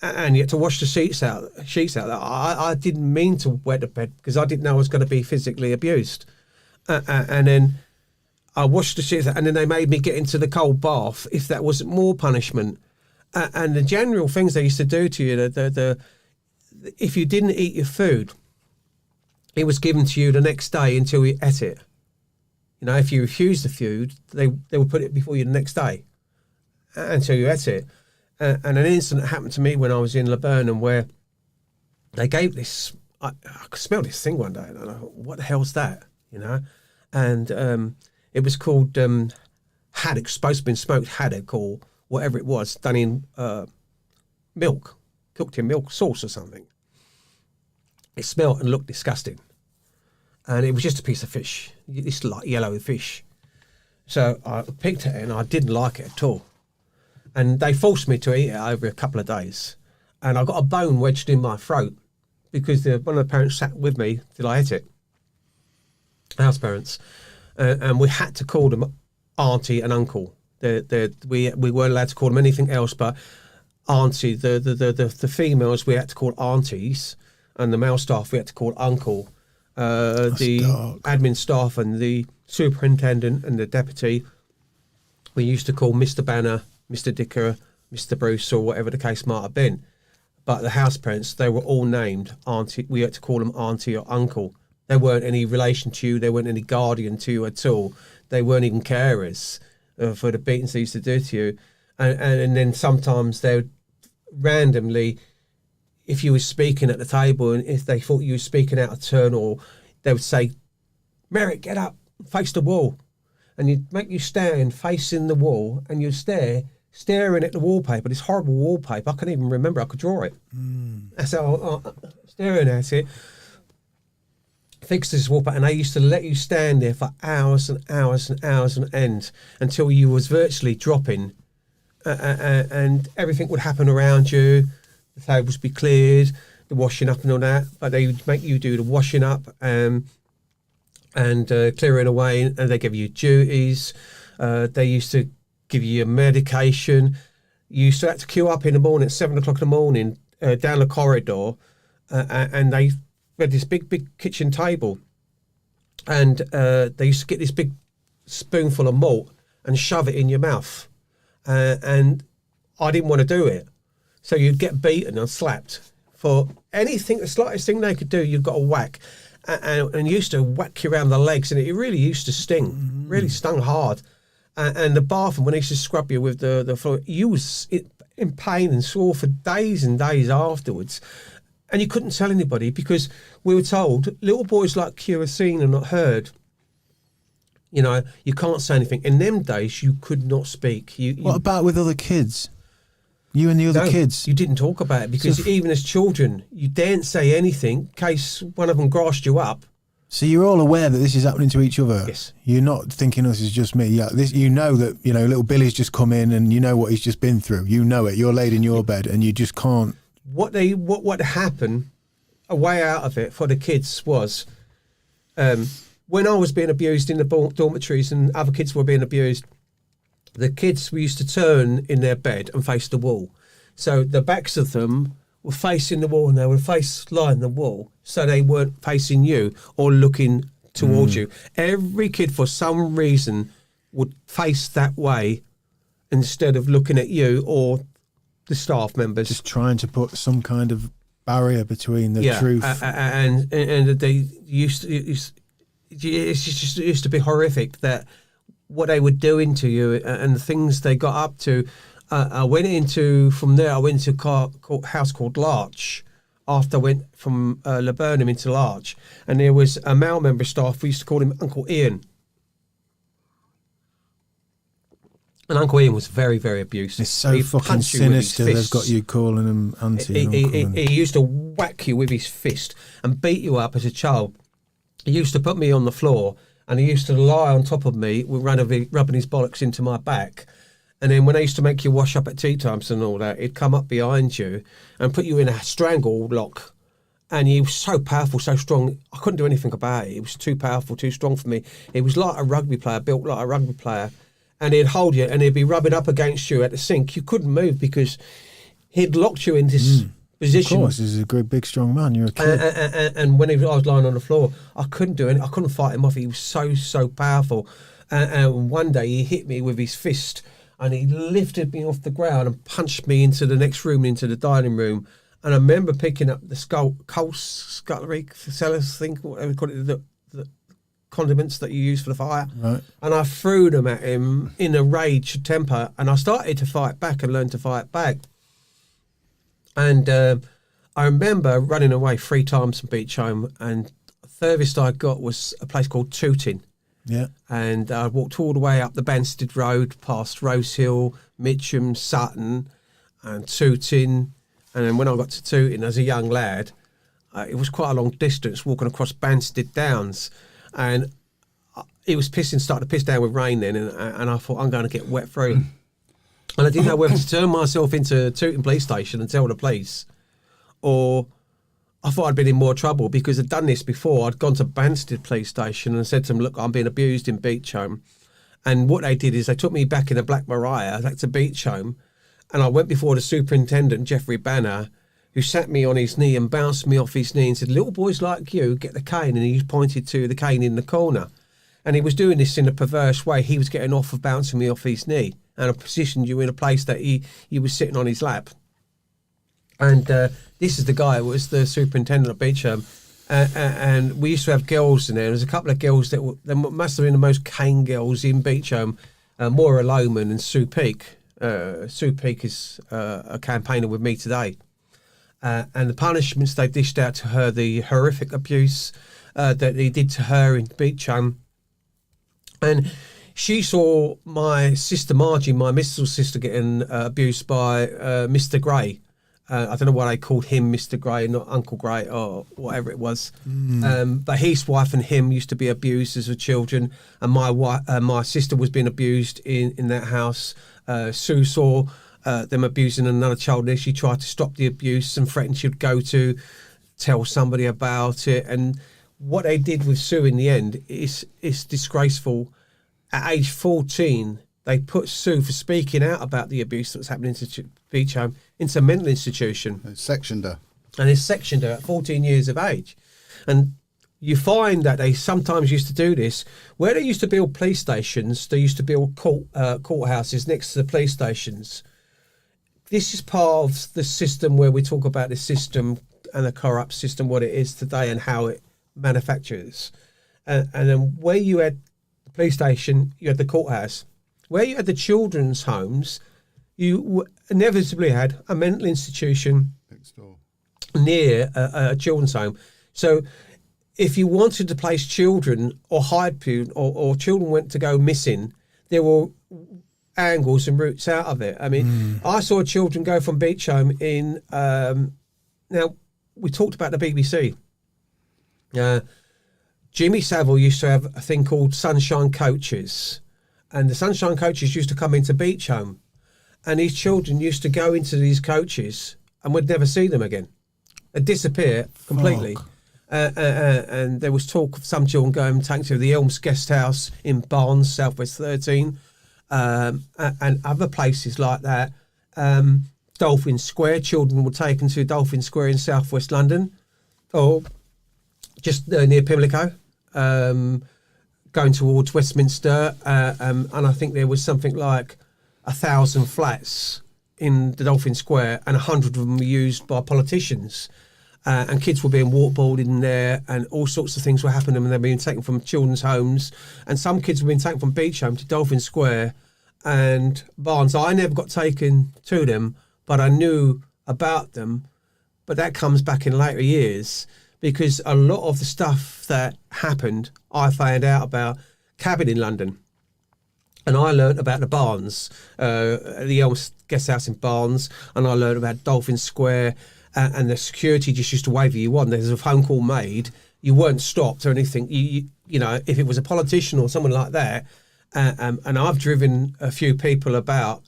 and you had to wash the sheets out. I didn't mean to wet the bed, because I didn't know I was going to be physically abused. And then I washed the sheets out, and then they made me get into the cold bath if that wasn't more punishment. And the general things they used to do to you, if you didn't eat your food, it was given to you the next day until you ate it. If you refused the food, they would put it before you the next day until you ate it. And an incident happened to me when I was in Laburnum, where they gave this, I could smell this thing one day, and I thought, what the hell's that? And it was called haddock, supposed to be smoked haddock or whatever it was, done in milk, cooked in milk sauce or something. It smelled and looked disgusting. And it was just a piece of fish, this like yellow fish. So I picked it, and I didn't like it at all. And they forced me to eat it over a couple of days. And I got a bone wedged in my throat, because one of the parents sat with me till I ate it. House parents. And we had to call them auntie and uncle. We weren't allowed to call them anything else but auntie. The females we had to call aunties, and the male staff we had to call uncle. The dark. Admin staff and the superintendent and the deputy we used to call Mr. Banner, Mr. Dicker, Mr. Bruce, or whatever the case might have been. But the house parents, they were all named auntie. We had to call them auntie or uncle. They weren't any relation to you. They weren't any guardian to you at all. They weren't even carers for the beatings they used to do to you. And then sometimes they would randomly, if you were speaking at the table, and if they thought you were speaking out of turn, or they would say, "Merritt, get up, face the wall." And you'd make you stand facing the wall, and you'd staring at the wallpaper, this horrible wallpaper. I can't even remember, I could draw it. That's how staring at it. Fixed this wallpaper, and they used to let you stand there for hours and hours and hours on end until you was virtually dropping, and everything would happen around you. The tables would be cleared, the washing up and all that, but they would make you do the washing up and clearing away, and they give you duties. They used to give you your medication. You used to have to queue up in the morning at 7 o'clock in the morning down the corridor, and they had this big kitchen table, and they used to get this big spoonful of malt and shove it in your mouth. And I didn't want to do it. So you'd get beaten and slapped for anything, the slightest thing they could do, you've got to whack. And used to whack you around the legs, and it really used to sting, really stung hard. And the bathroom, when they used to scrub you with the floor, you was in pain and sore for days and days afterwards. And you couldn't tell anybody because we were told little boys like you are seen and not heard. You know, you can't say anything. In them days, you could not speak. What about with other kids? You and the other kids? You didn't talk about it because even as children, you daren't say anything in case one of them grassed you up. So you're all aware that this is happening to each other? Yes. You're not thinking this is just me. Yeah, you know that, you know, little Billy's just come in and you know what he's just been through. You know it. You're laid in your bed and you just can't. What happened, a way out of it for the kids was, when I was being abused in the dormitories and other kids were being abused, the kids used to turn in their bed and face the wall. So the backs of them were facing the wall and they would face line the wall, so they weren't facing you or looking towards you. Every kid, for some reason, would face that way instead of looking at you or the staff members. Just trying to put some kind of barrier between the truth. And they used to, it used to be horrific that what they were doing to you and the things they got up to. I went to a house called Larch after I went from Laburnum into Larch, and there was a male member of staff. We used to call him Uncle Ian. And Uncle Ian was very, very abusive. It's so fucking sinister they've got you calling him auntie. He used to whack you with his fist and beat you up as a child. He used to put me on the floor and he used to lie on top of me, rubbing his bollocks into my back. And then when they used to make you wash up at tea times and all that, he'd come up behind you and put you in a strangle lock. And he was so powerful, so strong, I couldn't do anything about it. He was too powerful, too strong for me. He was like a rugby player, built like a rugby player. And he'd hold you and he'd be rubbing up against you at the sink. You couldn't move because he'd locked you in this position. Of course, he's a great, big, strong man. You're a kid. And when I was lying on the floor, I couldn't do it. I couldn't fight him off. He was so powerful. And one day he hit me with his fist and he lifted me off the ground and punched me into the next room, into the dining room. And I remember picking up the coal scullery cellars thing, whatever you call it, the condiments that you use for the fire. Right. And I threw them at him in a rage temper, and I started to fight back and learn to fight back. And I remember running away 3 times from Beechholme, and the furthest I got was a place called Tooting. Yeah. And I walked all the way up the Banstead Road, past Rose Hill, Mitcham, Sutton, and Tooting. And then when I got to Tooting as a young lad, it was quite a long distance walking across Banstead Downs. And it was starting to piss down with rain then, and I thought, I'm going to get wet through. And I didn't know whether to turn myself into Tooting police station and tell the police, or I thought I'd been in more trouble because I'd done this before. I'd gone to Banstead police station and said to them, look, I'm being abused in Beechholme. And what they did is they took me back in a Black Maria, back to Beechholme, and I went before the superintendent, Geoffrey Banner, who sat me on his knee and bounced me off his knee and said, little boys like you get the cane. And he pointed to the cane in the corner. And he was doing this in a perverse way. He was getting off of bouncing me off his knee. And I positioned you in a place that he was sitting on his lap. And this is the guy who was the superintendent of Beechholme. And we used to have girls in there. There was a couple of girls that must have been the most cane girls in Beechholme. Maura Lohman and Sue Peake. Sue Peake is a campaigner with me today. And the punishments they dished out to her, the horrific abuse that he did to her in Beechholme. And she saw my sister Margie, my mistress sister, getting abused by Mr. Gray. I don't know why they called him Mr. Gray, not Uncle Gray or whatever it was. But his wife and him used to be abused as children. And my sister was being abused in that house. Sue saw them abusing another child there. She tried to stop the abuse and threatened she would go to tell somebody about it. And what they did with Sue in the end is disgraceful. At age 14, they put Sue, for speaking out about the abuse that was happening to Beechholme, into a mental institution. Sectioned her. And they sectioned her at 14 years of age. And you find that they sometimes used to do this where they used to build police stations. They used to build courthouses next to the police stations. This is part of the system where we talk about the system and the corrupt system, what it is today and how it manufactures. And then where you had the police station, you had the courthouse. Where you had the children's homes, you inevitably had a mental institution next door near a children's home. So if you wanted to place children or hide people or children went to go missing, there were angles and routes out of it. I mean, I saw children go from Beechholme in, now we talked about the BBC. Jimmy Savile used to have a thing called Sunshine Coaches, and the Sunshine Coaches used to come into Beechholme, and these children used to go into these coaches and would never see them again. They'd disappear completely. And there was talk of some children going taken to the Elms Guest House in Barnes, Southwest 13, and other places like that. Dolphin Square, children were taken to Dolphin Square in Southwest London, or just near Pimlico, going towards Westminster, and I think there was something like 1,000 flats in the Dolphin Square, and 100 of them were used by politicians. And kids were being waterboarded in there, and all sorts of things were happening, and they were being taken from children's homes. And some kids were being taken from Beechholme to Dolphin Square and Barnes. I never got taken to them, but I knew about them. But that comes back in later years, because a lot of the stuff that happened, I found out about cabin in London. And I learnt about the Barnes, the Elms Guest House in Barnes, and I learnt about Dolphin Square. And the security just used to wave you on. There's a phone call made. You weren't stopped or anything. You know, if it was a politician or someone like that, and I've driven a few people about,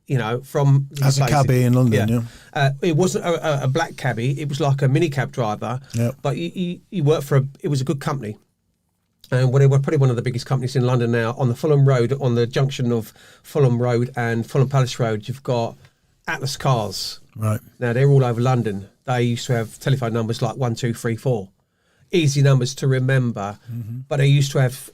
you know, from as a cabbie in London. Yeah. It wasn't a black cabbie. It was like a minicab driver. Yeah. But you worked for it was a good company. And they were probably one of the biggest companies in London now. On the Fulham Road, on the junction of Fulham Road and Fulham Palace Road, you've got Atlas Cars. Right. Now, they're all over London. They used to have telephone numbers like 1, 2, 3, 4. Easy numbers to remember. But they used to have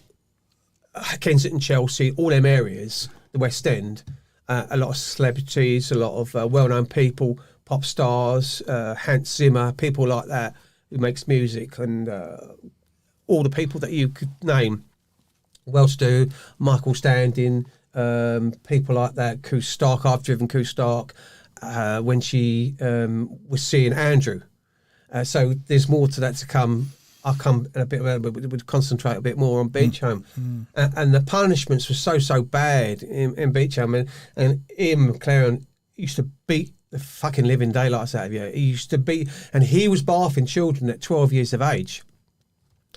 Kensington, Chelsea, all them areas, the West End, a lot of celebrities, a lot of well-known people, pop stars, Hans Zimmer, people like that who makes music, and all the people that you could name. Well-to-do, Michael Standing, people like that, Koo Stark. I've driven Koo Stark when she was seeing Andrew. So there's more to that to come. I'll come in a bit, would concentrate a bit more on Beechholme. And the punishments were so bad in Beechholme. And Ian McLaren used to beat the fucking living daylights out of you. He used to beat, and he was bathing children at 12 years of age.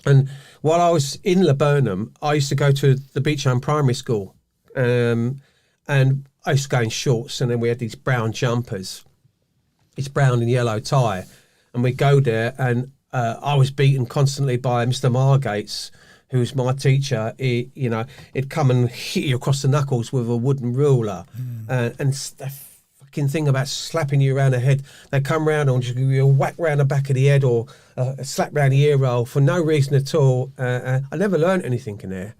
And while I was in Laburnum, I used to go to the Beechholme Primary School. And I used to go in shorts, and then we had these brown jumpers, this brown and yellow tie, and we'd go there, and I was beaten constantly by Mr. Margates, who was my teacher. He'd come and hit you across the knuckles with a wooden ruler, and the fucking thing about slapping you around the head, they'd come round and just give you a whack round the back of the head or a slap round the ear roll for no reason at all. I never learned anything in there.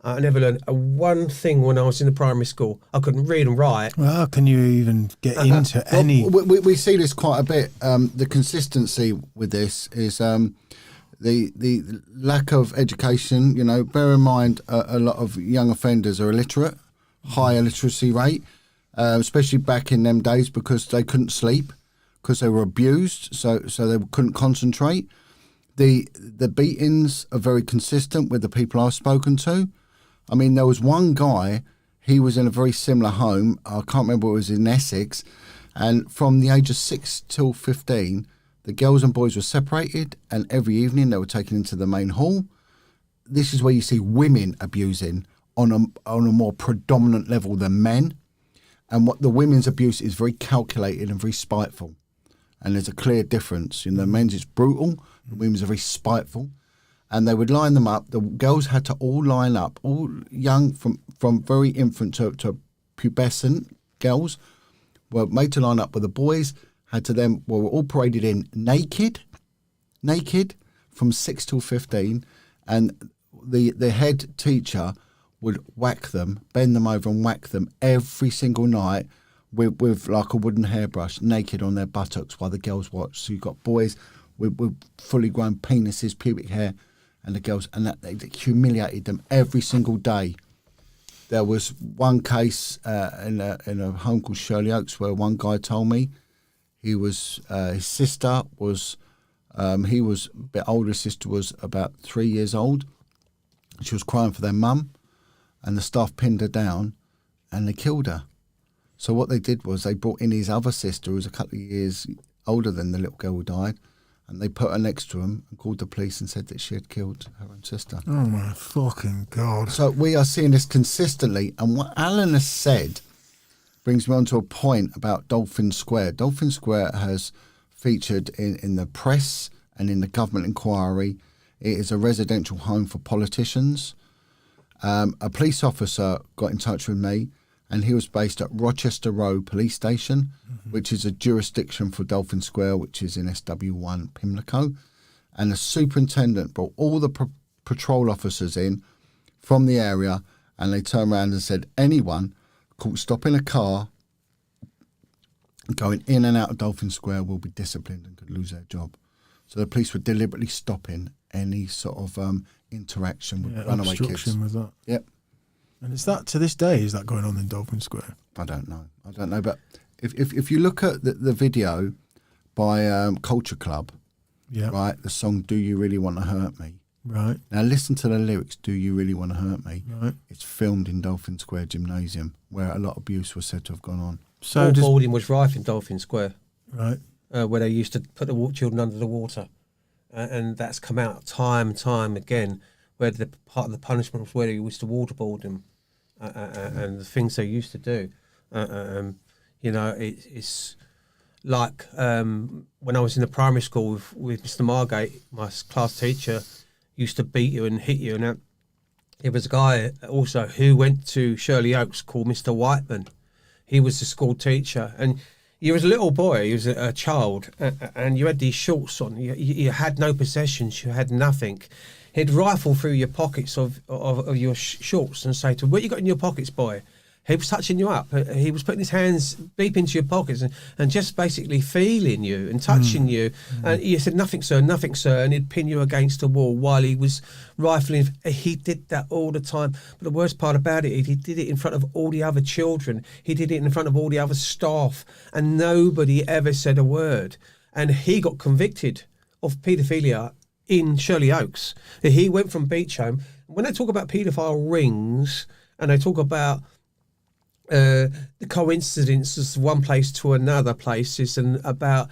I never learned one thing when I was in the primary school. I couldn't read and write. Well, how can you even get into any... We see this quite a bit. The consistency with this is the lack of education. You know, bear in mind a lot of young offenders are illiterate, high illiteracy rate, especially back in them days because they couldn't sleep, because they were abused, so they couldn't concentrate. The beatings are very consistent with the people I've spoken to. I mean, there was one guy, he was in a very similar home. I can't remember, it was in Essex. And from the age of 6 till 15, the girls and boys were separated, and every evening they were taken into the main hall. This is where you see women abusing on a more predominant level than men. And what the women's abuse is very calculated and very spiteful. And there's a clear difference. You know, men's is brutal, the women's are very spiteful. And they would line them up. The girls had to all line up, all young, from very infant to pubescent girls were made to line up, but the boys had to then, were all paraded in naked, from 6 till 15, and the head teacher would whack them, bend them over and whack them every single night with like a wooden hairbrush, naked on their buttocks while the girls watched. So you've got boys with fully grown penises, pubic hair, and the girls, and that they humiliated them every single day. There was one case in a home called Shirley Oaks where one guy told me his sister was, he was a bit older, his sister was about 3 years old. She was crying for their mum, and the staff pinned her down and they killed her. So what they did was they brought in his other sister, who was a couple of years older than the little girl who died, and they put her next to him and called the police and said that she had killed her own sister. Oh my fucking God. So we are seeing this consistently, and what Alan has said brings me on to a point about Dolphin Square. Dolphin Square has featured in the press and in the government inquiry. It is a residential home for politicians. A police officer got in touch with me, and he was based at Rochester Road Police Station, which is a jurisdiction for Dolphin Square, which is in SW1 Pimlico. And the superintendent brought all the patrol officers in from the area, and they turned around and said anyone caught stopping a car going in and out of Dolphin Square will be disciplined and could lose their job. So the police were deliberately stopping any sort of interaction with runaway kids. With that. Yep. And is that, to this day, is that going on in Dolphin Square? I don't know. But if you look at the video by Culture Club, Yeah. right, the song "Do You Really Want to Hurt Me." Right. Now listen to the lyrics. "Do you really want to hurt me?" Right. It's filmed in Dolphin Square Gymnasium, where a lot of abuse was said to have gone on. So Boarding was rife in Dolphin Square, right. where they used to put the children under the water, and that's come out time and time again. Where the part of the punishment was where they used to waterboard them, and the things they used to do. You know, it's like when I was in the primary school with Mr. Margate, my class teacher used to beat you and hit you. And there was a guy also who went to Shirley Oaks called Mr. Whiteman. He was the school teacher, and you was a little boy, you was a child, and you had these shorts on. You had no possessions, you had nothing. He'd rifle through your pockets of your shorts and say to him, "What you got in your pockets, boy?" He was touching you up. He was putting his hands deep into your pockets and just basically feeling you and touching you. And you said, "Nothing, sir, nothing, sir." And he'd pin you against a wall while he was rifling. He did that all the time. But the worst part about it, he did it in front of all the other children. He did it in front of all the other staff. And nobody ever said a word. And he got convicted of paedophilia in Shirley Oaks. He went from Beechholme. When they talk about paedophile rings and they talk about the coincidences of one place to another places and about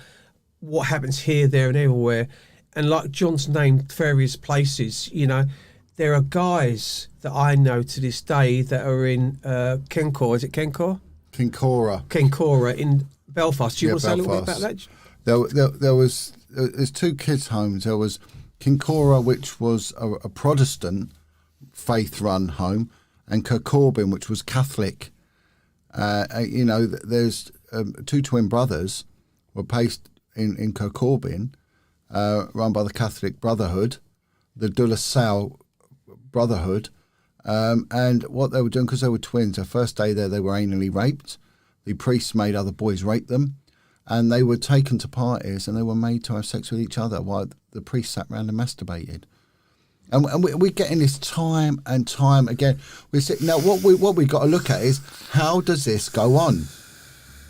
what happens here, there and everywhere, and like John's named various places, you know, there are guys that I know to this day that are in Kencor. Is it Kencor? Kincora in Belfast. Do you want to say a little bit about that? There's two kids' homes. There was Kincora, which was a Protestant faith-run home, and Kirkcorbin, which was Catholic. You know, there's two twin brothers were based in Kirkcorbin, run by the Catholic Brotherhood, the De La Salle Brotherhood, and what they were doing, because they were twins, their first day there they were anally raped. The priests made other boys rape them, and they were taken to parties and they were made to have sex with each other while the priests sat around and masturbated. And we're getting this time and time again. Now, what we got to look at is, how does this go on,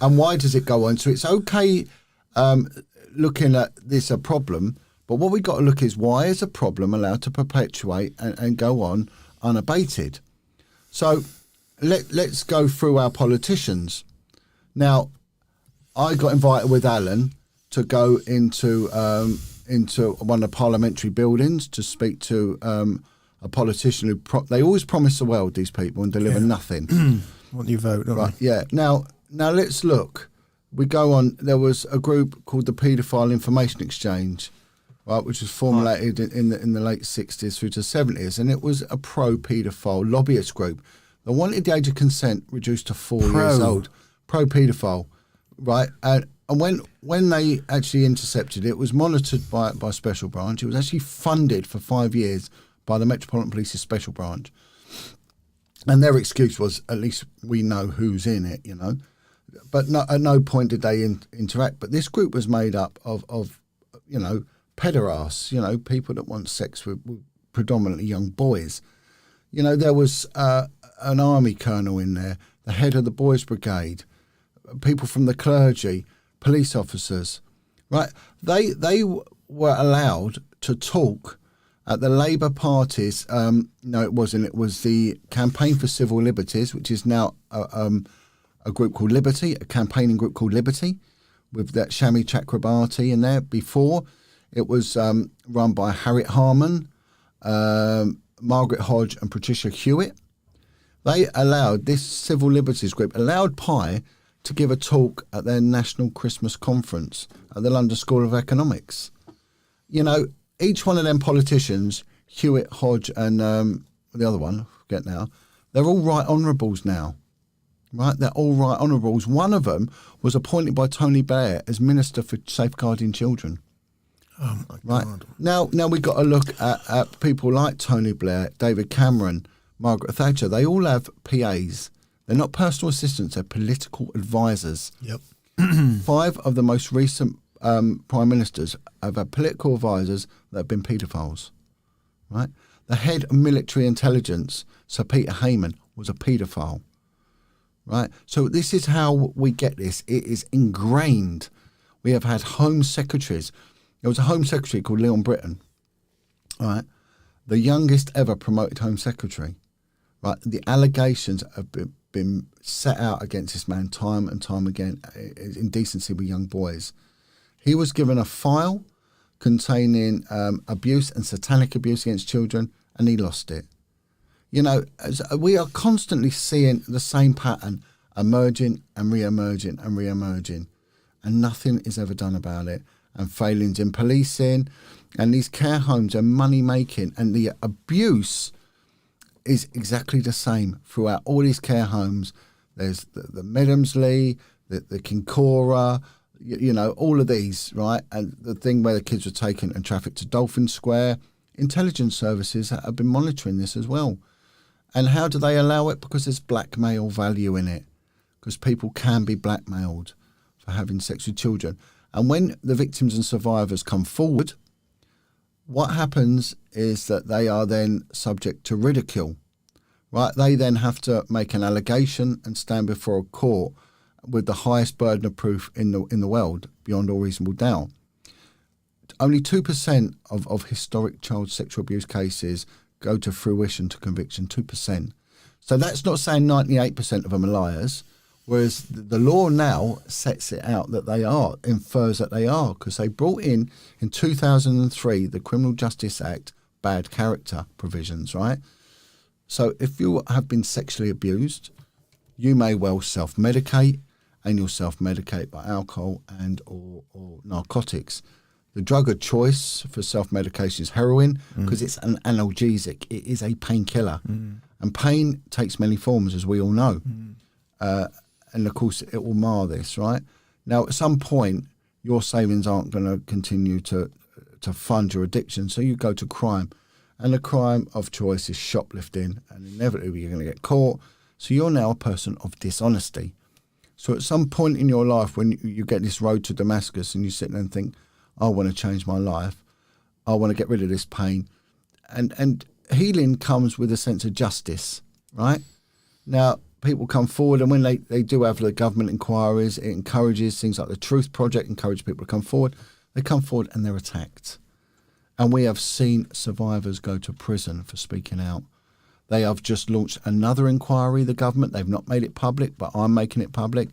and why does it go on? So it's okay looking at this a problem, but what we got to look is, why is a problem allowed to perpetuate and go on unabated? So let's go through our politicians. Now, I got invited with Alan to go into one of the parliamentary buildings to speak to a politician who they always promise the world, these people, and deliver nothing. Want your vote, don't right? Yeah. Now let's look. We go on. There was a group called the Paedophile Information Exchange, right, which was formulated in the late 60s through to 70s, and it was a pro-paedophile lobbyist group. They wanted the age of consent reduced to 4 years old. Pro-paedophile, right? And And when they actually intercepted it, it was monitored by Special Branch. It was actually funded for 5 years by the Metropolitan Police's Special Branch. And their excuse was, at least we know who's in it, you know. But at no point did they interact. But this group was made up of you know, pederasts, you know, people that want sex with predominantly young boys. You know, there was an army colonel in there, the head of the boys' brigade, people from the clergy, police officers, right? They were allowed to talk at the Labour Party's, no, it wasn't. It was the Campaign for Civil Liberties, which is now a group called Liberty, a campaigning group called Liberty, with that Shami Chakrabarti in there. Before, it was run by Harriet Harman, Margaret Hodge and Patricia Hewitt. They allowed, this Civil Liberties group, allowed Pye to give a talk at their National Christmas Conference at the London School of Economics. You know, each one of them politicians, Hewitt, Hodge and the other one, I forget now, they're all right honourables now. Right, they're all right honourables. One of them was appointed by Tony Blair as Minister for Safeguarding Children. Oh my right. God! Now we've got to look at people like Tony Blair, David Cameron, Margaret Thatcher. They all have PAs. They're not personal assistants. They're political advisors. Yep. 5 of the most recent prime ministers have had political advisors that have been paedophiles. Right. The head of military intelligence, Sir Peter Heyman, was a paedophile. Right, so this is how we get this. It is ingrained. We have had Home Secretaries. There was a Home Secretary called Leon Britton. Right, the youngest ever promoted Home Secretary. Right, the allegations have been set out against this man time and time again. Indecency with young boys. He was given a file containing abuse and satanic abuse against children, and he lost it. You know, we are constantly seeing the same pattern emerging and re-emerging and re-emerging, and nothing is ever done about it. And failings in policing, and these care homes are money making, and the abuse is exactly the same throughout all these care homes. There's the Medhamsley, the Kincora, you know, all of these, right? And the thing where the kids were taken and trafficked to Dolphin Square. Intelligence services have been monitoring this as well. And how do they allow it? Because there's blackmail value in it. Because people can be blackmailed for having sex with children. And when the victims and survivors come forward, what happens is that they are then subject to ridicule. Right? They then have to make an allegation and stand before a court with the highest burden of proof in the world, beyond all reasonable doubt. Only 2% of historic child sexual abuse cases go to fruition, to conviction, 2%. So that's not saying 98% of them are liars, whereas the law now sets it out that they are, infers that they are, because they brought in 2003, the Criminal Justice Act, bad character provisions, right? So if you have been sexually abused, you may well self-medicate, and you'll self-medicate by alcohol and or narcotics. The drug of choice for self-medication is heroin because it's an analgesic. It is a painkiller. And pain takes many forms, as we all know. And, of course, it will mar this, right? Now, at some point, your savings aren't going to continue to fund your addiction, so you go to crime. And the crime of choice is shoplifting, and inevitably you're going to get caught. So you're now a person of dishonesty. So at some point in your life, when you get this road to Damascus and you sit there and think, I want to change my life. I want to get rid of this pain. And healing comes with a sense of justice, right? Now, people come forward, and when they do have the government inquiries, it encourages things like the Truth Project, encourage people to come forward. They come forward and they're attacked. And we have seen survivors go to prison for speaking out. They have just launched another inquiry, the government. They've not made it public, but I'm making it public.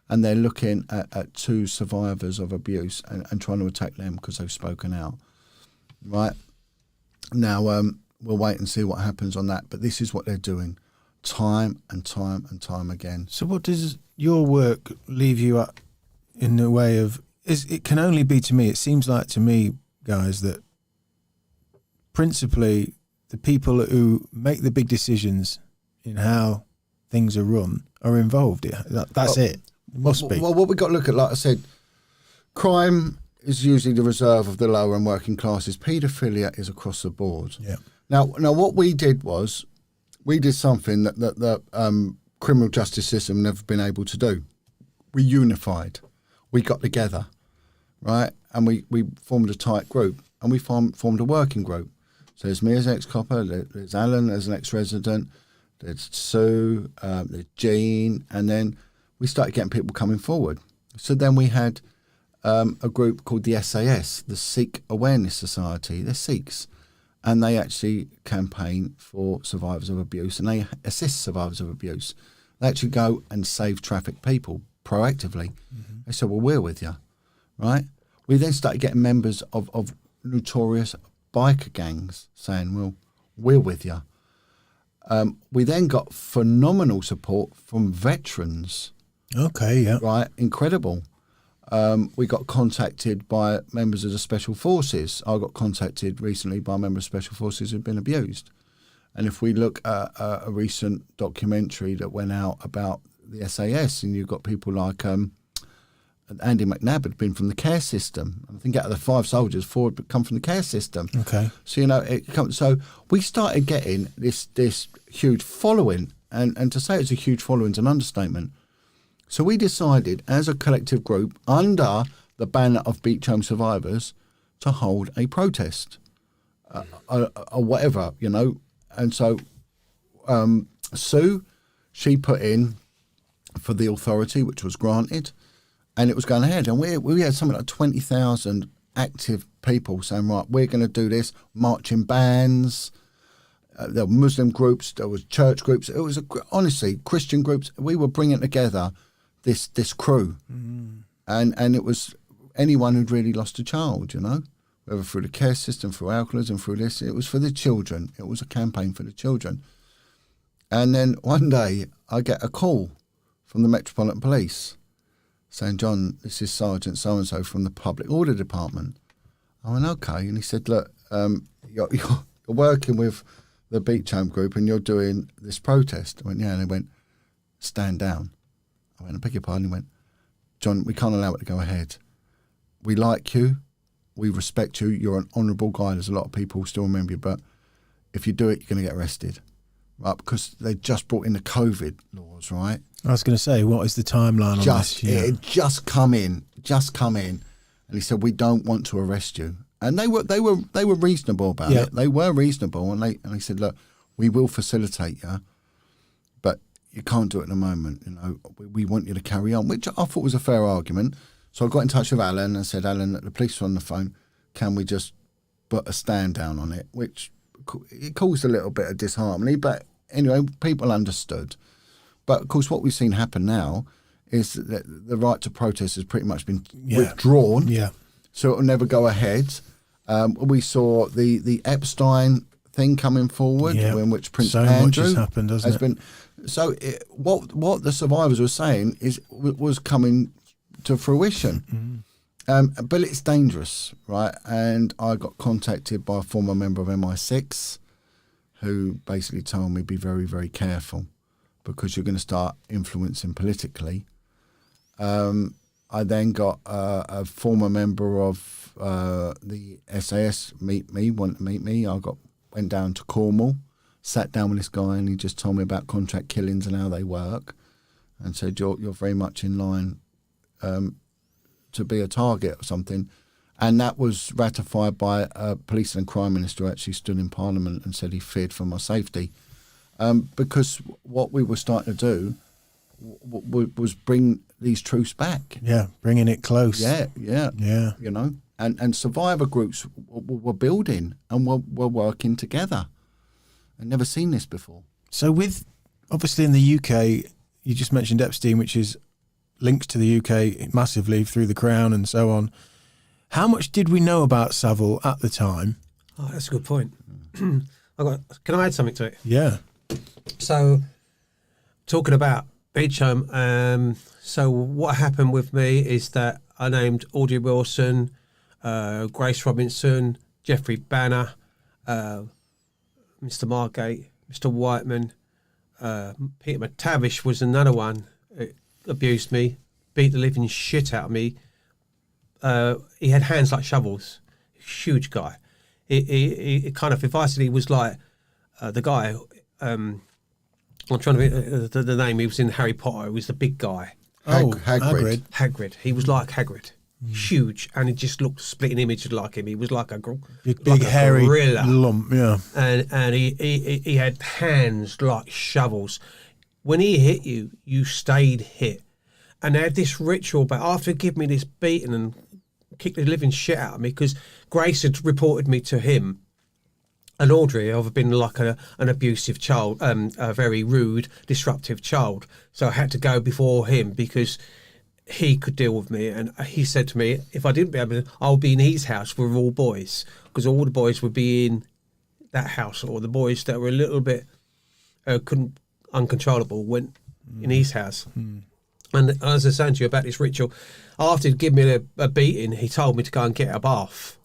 And they're looking at 2 survivors of abuse and trying to attack them because they've spoken out. Right? Now, we'll wait and see what happens on that. But this is what they're doing time and time and time again. So what does your work leave you at in the way of... It can only be to me, it seems like to me, guys, that principally the people who make the big decisions in how things are run are involved. That's it. It must be. Well, what we've got to look at, like I said, crime is usually the reserve of the lower and working classes. Paedophilia is across the board. Yeah. Now what we did was we did something that the criminal justice system never been able to do. We unified. We got together, right? And we formed a tight group, and we formed a working group. So there's me as an ex-copper, there's Alan as an ex-resident, there's Sue, there's Jean, and then we started getting people coming forward. So then we had a group called the SAS, the Sikh Awareness Society. They're Sikhs, and they actually campaign for survivors of abuse, and they assist survivors of abuse. They actually go and save trafficked people proactively. Mm-hmm. They said, well, we're with you, right? We then started getting members of notorious biker gangs saying, well, we're with you. We then got phenomenal support from veterans. Okay, yeah. Right, incredible. We got contacted by members of the Special Forces. I got contacted recently by members of Special Forces who've been abused. And if we look at a recent documentary that went out about the SAS, and you've got people like Andy McNabb had been from the care system. I think out of the 5 soldiers, 4 had come from the care system. Okay. So so we started getting this huge following, and to say it's a huge following is an understatement. So we decided as a collective group under the banner of Beechholme survivors to hold a protest, or whatever, And so Sue, she put in for the authority, which was granted, and it was going ahead. And we had something like 20,000 active people saying, right, we're going to do this, marching bands. There were Muslim groups, there was church groups. It was honestly Christian groups. We were bringing together this crew, and it was anyone who'd really lost a child, whether through the care system, through alcoholism, through this. It was for the children. It was a campaign for the children. And then one day I get a call from the Metropolitan Police saying, John, this is Sergeant so-and-so from the Public Order Department. I went, okay. And he said, look, you're working with the Beechholme group and you're doing this protest. I went, yeah. And they went, stand down. I went, I beg your pardon. He went, John, we can't allow it to go ahead. We like you. We respect you. You're an honourable guy. There's a lot of people who still remember you. But if you do it, you're going to get arrested. Right? Because they just brought in the COVID laws, right? I was going to say, what is the timeline on this? Yeah. It just come in. And he said, we don't want to arrest you. And they were reasonable about it. They were reasonable. And they said, look, we will facilitate you, but you can't do it at the moment. We want you to carry on, which I thought was a fair argument. So I got in touch with Alan and said, Alan, the police are on the phone. Can we just put a stand down on it? Which it caused a little bit of disharmony. But anyway, people understood. But of course, what we've seen happen now is that the right to protest has pretty much been withdrawn. Yeah. So it will never go ahead. We saw the Epstein thing coming forward, in which Prince Andrew much has happened, hasn't it? So what the survivors were saying was coming to fruition. Mm-hmm. But it's dangerous, right? And I got contacted by a former member of MI6 who basically told me be very, very careful because you're going to start influencing politically. I then got a former member of the SAS wanted to meet me. I went down to Cornwall, sat down with this guy, and he just told me about contract killings and how they work, and said you're very much in line to be a target or something. And that was ratified by a police and crime minister who actually stood in Parliament and said he feared for my safety. Because what we were starting to do was bring these truths back. Yeah, bringing it close. Yeah. And survivor groups were building and were working together. I'd never seen this before. So obviously in the UK, you just mentioned Epstein, which is linked to the UK massively through the Crown and so on. How much did we know about Savile at the time? Oh, that's a good point. Can I add something to it? Yeah. So, talking about Beechholme, so what happened with me is that I named Audrey Wilson, Grace Robinson, Jeffrey Banner, Mr. Margate, Mr. Whiteman, Peter McTavish was another one who abused me, beat the living shit out of me, he had hands like shovels. Huge guy. He kind of, if I said he was like the guy, I'm trying to think the name, he was in Harry Potter, he was the big guy. Hagrid. Hagrid. He was like Hagrid. Huge, and he just looked split an image like him. He was like a big hairy gorilla. lump, yeah. And he had hands like shovels. When he hit you, you stayed hit. And they had this ritual, but after he'd give me this beating and kicked the living shit out of me, because Grace had reported me to him and Audrey of being like an abusive child, a very rude, disruptive child. So I had to go before him because he could deal with me. And he said to me, if I didn't be able to, I'll be in his house with all boys, because all the boys would be in that house, or the boys that were a little bit uncontrollable went in his house. And as I was saying to you about this ritual, after he'd given me a beating, he told me to go and get a bath.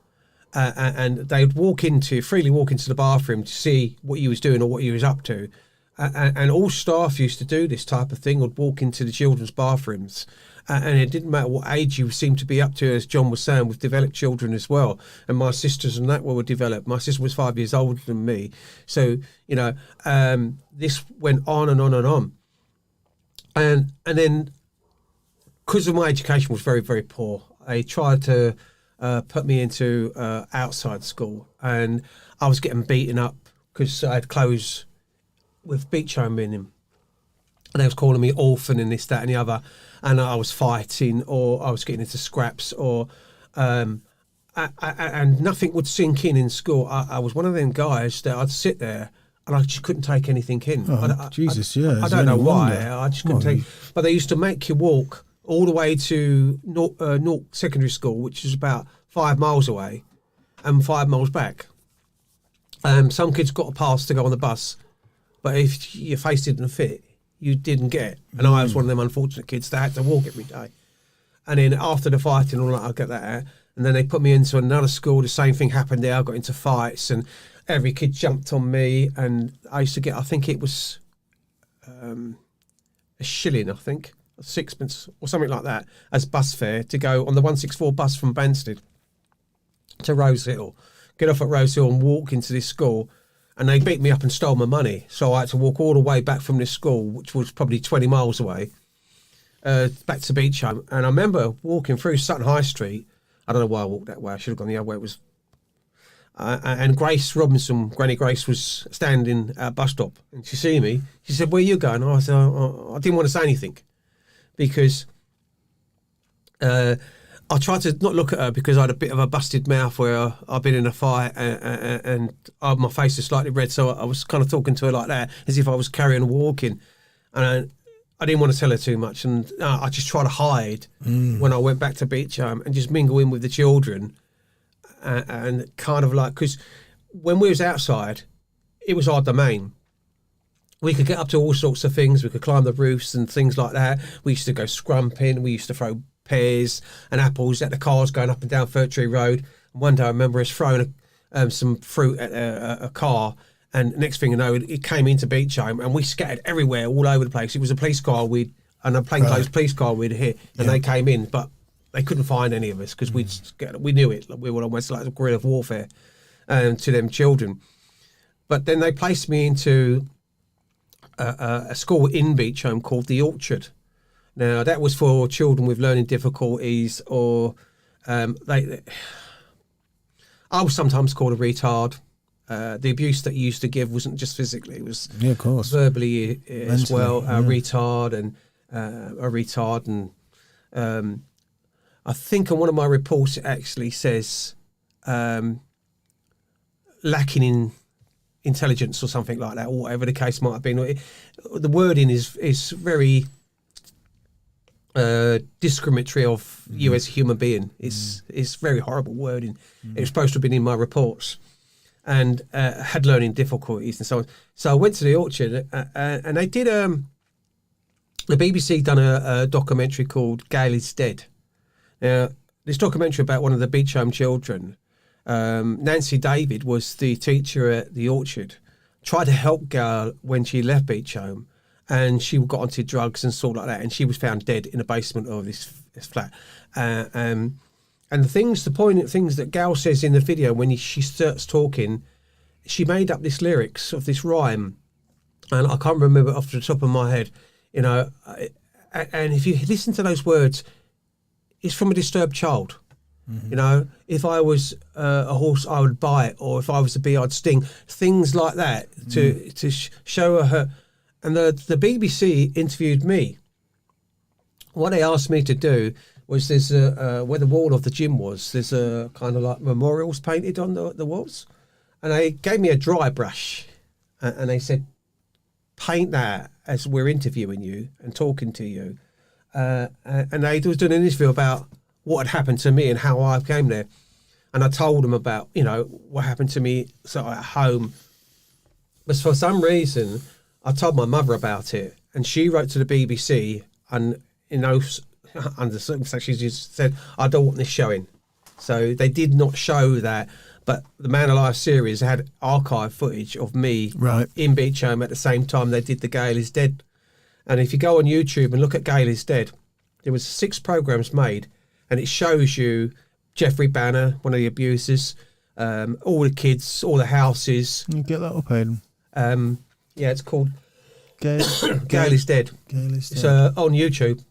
And they'd freely walk into the bathroom to see what he was doing or what he was up to. And all staff used to do this type of thing, would walk into the children's bathrooms. And it didn't matter what age you seemed to be up to, as John was saying, with developed children as well. And my sisters and that were developed. My sister was 5 years older than me. So, this went on and on and on. And then, because of my education was very, very poor, they tried to put me into outside school. And I was getting beaten up because I had clothes with Beechholme in him. And they was calling me orphan and this, that and the other. And I was fighting, or I was getting into scraps, or and nothing would sink in school. I was one of them guys that I'd sit there and I just couldn't take anything in. Jesus, I don't know why. I just couldn't take. But they used to make you walk all the way to North Secondary School, which is about 5 miles away, and 5 miles back. Some kids got a pass to go on the bus, but if your face didn't fit, you didn't get it. And I was one of them unfortunate kids that had to walk every day. And then after the fighting, all that, I'll get that out. And then they put me into another school. The same thing happened there. I got into fights, and every kid jumped on me. And I used to get, I think it was a shilling, I think, a sixpence or something like that, as bus fare to go on the 164 bus from Banstead to Rose Hill. Get off at Rose Hill and walk into this school. And they beat me up and stole my money. So I had to walk all the way back from this school, which was probably 20 miles away, back to Beechholme. And I remember walking through Sutton High Street. I don't know why I walked that way. I should have gone the other way. It was, and Grace Robinson, Granny Grace, was standing at a bus stop. And she see me. She said, "Where are you going?" I said, I didn't want to say anything because I tried to not look at her because I had a bit of a busted mouth where I'd been in a fight and my face was slightly red. So I was kind of talking to her like that, as if I was carrying and walking. And I didn't want to tell her too much. And I just tried to hide when I went back to Beechholme and just mingle in with the children. And kind of like, because when we was outside, it was our domain. We could get up to all sorts of things. We could climb the roofs and things like that. We used to go scrumping. We used to throw pears and apples at the cars going up and down Fir Tree Road. And one day I remember us throwing some fruit at a car, and next thing you know, it came into Beechholme and we scattered everywhere, all over the place. It was a police car and a plainclothes police car we'd hit, and they came in, but they couldn't find any of us because we knew it. We were almost like a guerrilla warfare to them children. But then they placed me into a school in Beechholme called the Orchard. Now, that was for children with learning difficulties, or I was sometimes called a retard. The abuse that you used to give wasn't just physically; it was of course, verbally as well. Mentally, Retard and a retard, and I think on one of my reports it actually says lacking in intelligence or something like that, or whatever the case might have been. The wording is very discriminatory of you as a human being. It's very horrible wording. It was supposed to have been in my reports, and had learning difficulties and so on. So I went to the Orchard, and they did the BBC done a documentary called Gail is Dead. Now, this documentary about one of the Beechholme children, Nancy David was the teacher at the Orchard, tried to help Gail when she left Beechholme, and she got onto drugs and sort like that, and she was found dead in the basement of this flat. And And the poignant things that Gal says in the video when she starts talking, she made up this lyrics of this rhyme, and I can't remember off the top of my head, you know. And if you listen to those words, it's from a disturbed child. You know, if I was a horse, I would bite, or if I was a bee, I'd sting. Things like that to show her. And the BBC interviewed me. What they asked me to do was there's where the wall of the gym was, there's a kind of like memorials painted on the walls. And they gave me a dry brush and they said, paint that as we're interviewing you and talking to you. And they was doing an interview about what had happened to me and how I came there. And I told them about, you know, what happened to me sort of at home. But for some reason, I told my mother about it, and she wrote to the BBC, and, you know, under circumstances, she just said, I don't want this showing. So they did not show that. But the Man Alive series had archive footage of me in Beechholme at the same time they did the Gail is Dead. And if you go on YouTube and look at Gail is Dead, there was 6 programs made, and it shows you Jeffrey Banner, one of the abusers, all the kids, all the houses. You get that up, Aidan? Yeah, it's called Gail is Dead. Gail is Dead. It's on YouTube.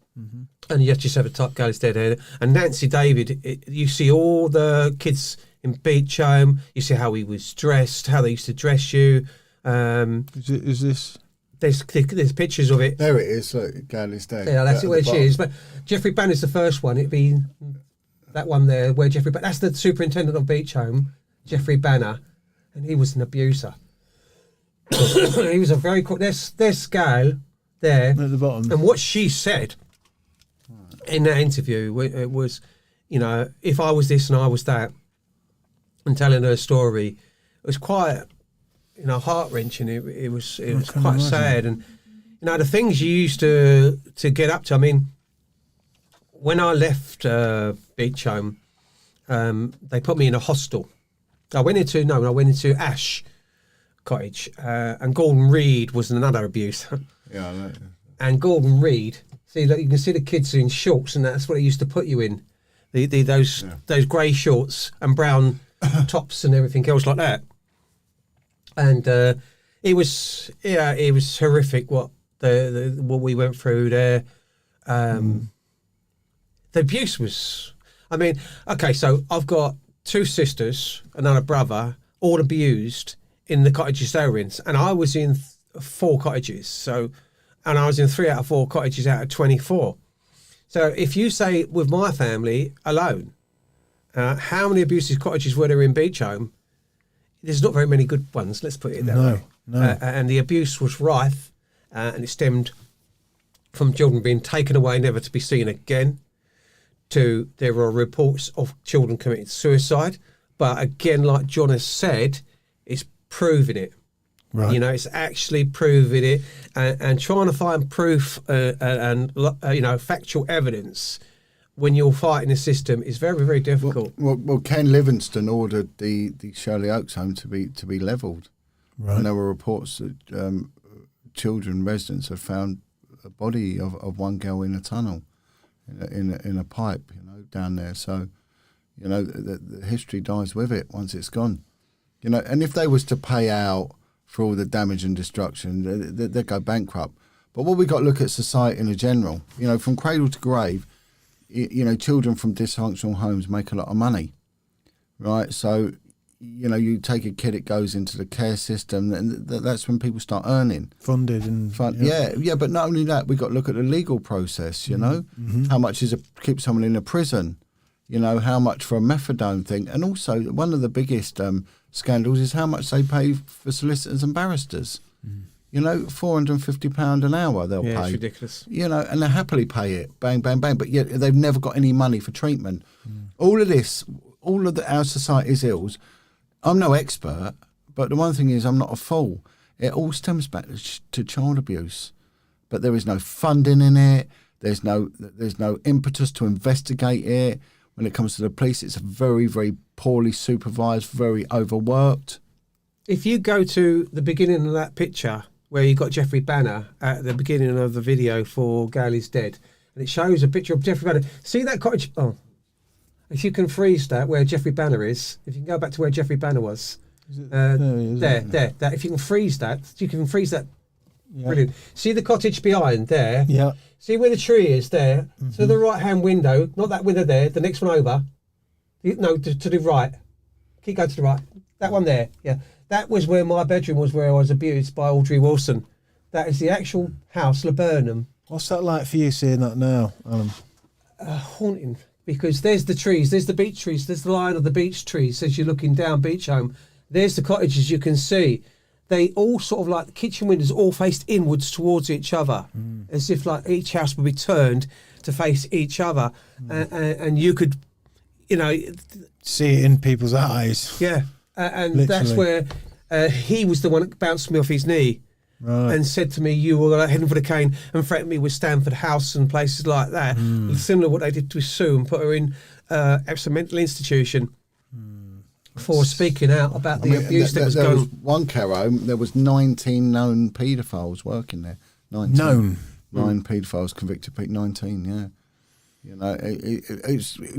And you just have a type Gail is Dead here. And Nancy David, you see all the kids in Beechholme. You see how he was dressed, how they used to dress you. Is this? There's pictures of it. There it is. Look, Gail is Dead. Yeah, that's where she bottom. is. But Jeffrey Banner's the first one. It'd be that one there where Jeffrey Banner. That's the superintendent of Beechholme, Jeffrey Banner, and he was an abuser. He was a very cool. There's Gail there At the bottom. and what she said in that interview it was, you know, if I was this and I was that, and telling her story, it was quite, you know, heart wrenching. It was quite sad, and you know the things you used to get up to. I mean, when I left Beechholme, they put me in a hostel. I went into Ash Cottage, and Gordon Reed was another abuser. Yeah, I know. And Gordon Reed, see, like, you can see the kids in shorts, and that's what they used to put you in, those grey shorts and brown tops and everything else like that. And it was horrific what what we went through there. The abuse was, I mean, okay, so I've got 2 sisters, another brother, all abused in the cottages they were in, and I was in 4 cottages. So, and I was in 3 out of 4 cottages out of 24. So if you say with my family alone, how many abusive cottages were there in Beechholme? There's not very many good ones, let's put it that way. No. And the abuse was rife, and it stemmed from children being taken away, never to be seen again, to there were reports of children committing suicide. But again, like Jon has said, it's proving it. Right. You know, it's actually proving it, and trying to find proof and you know, factual evidence when you're fighting a system is very, very difficult. Well, Ken Livingstone ordered the Shirley Oaks home to be levelled. Right. And there were reports that children, residents, have found a body of one girl in a tunnel, in a pipe, you know, down there. So, you know, the history dies with it once it's gone. You know, and if they was to pay out for all the damage and destruction, they'd go bankrupt. But what we got to look at society in general, you know, from cradle to grave, you know, children from dysfunctional homes make a lot of money, right? So, you know, you take a kid, it goes into the care system, and that's when people start earning. Funded and... Yeah, but not only that, we got to look at the legal process, you know? Mm-hmm. How much is keep someone in a prison? You know, how much for a methadone thing? And also, one of the biggest scandals is how much they pay for solicitors and barristers. Mm. You know, £450 an hour they'll pay. It's ridiculous. You know, and they happily pay it, bang, bang, bang. But yet they've never got any money for treatment. Mm. All of our society's ills. I'm no expert, but the one thing is I'm not a fool. It all stems back to child abuse, but there is no funding in it. There's no impetus to investigate it. When it comes to the police, it's very, very poorly supervised, very overworked. If you go to the beginning of that picture where you got Jeffrey Banner at the beginning of the video for Gail is Dead, and it shows a picture of Jeffrey Banner. See that cottage? Oh, if you can freeze that where Jeffrey Banner is, if you can go back to where Jeffrey Banner was, there. That if you can freeze that, Yeah. Brilliant. See the cottage behind there? Yeah. See where the tree is there? To the right-hand window, not that window there, the next one over. No, to the right. Keep going to the right. That one there, yeah. That was where my bedroom was, where I was abused by Audrey Wilson. That is the actual house, Laburnum. What's that like for you seeing that now, Alan? Haunting, because there's the trees, there's the beech trees, there's the line of the beech trees as you're looking down Beechholme. There's the cottages you can see. They all sort of like the kitchen windows all faced inwards towards each other, as if like each house would be turned to face each other, and you could, See it in people's eyes. yeah, and Literally. that's where he was the one that bounced me off his knee. Right. And said to me, you were heading for the cane, and threatened me with Stanford House and places like that. Similar to what they did to Sue and put her in Epsom mental institution for speaking out about the abuse that was there going was one care home, there was 19 known paedophiles working there. 19. Known? 9 paedophiles convicted, 19, yeah.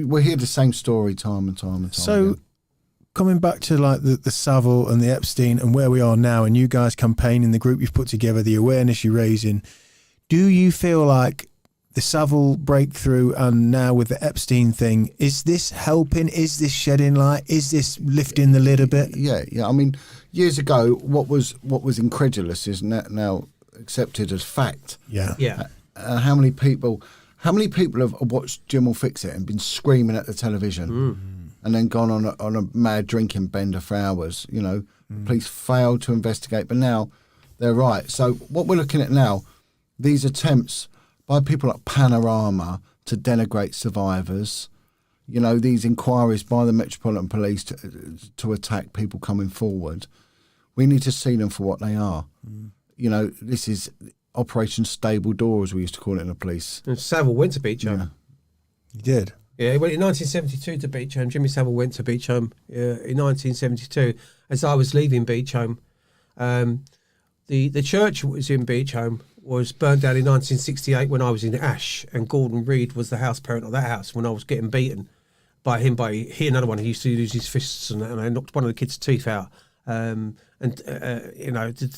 We hear the same story time and time and time So, again. coming back to like the Savile and the Epstein and where we are now, and you guys campaigning, the group you've put together, the awareness you're raising, do you feel like the Savile breakthrough and now with the Epstein thing, is this helping? Is this shedding light? Is this lifting the lid a bit? Yeah. I mean, years ago, what was incredulous is now accepted as fact. Yeah. yeah. How many people have watched Jim will fix it and been screaming at the television and then gone on a mad drinking bender for hours? The police failed to investigate, but now they're right. So what we're looking at now, these attempts by people like Panorama to denigrate survivors, these inquiries by the Metropolitan Police to attack people coming forward, we need to see them for what they are. This is Operation Stable Door, as we used to call it in the police. And Savile went to Beechholme. You did? Yeah, he went in 1972 to Beechholme. Jimmy Savile went to Beechholme in 1972 as I was leaving Beechholme. The church that was in Beechholme was burnt down in 1968 when I was in Ash, and Gordon Reed was the house parent of that house when I was getting beaten by him. He another one, he used to use his fists and I knocked one of the kids' teeth out. The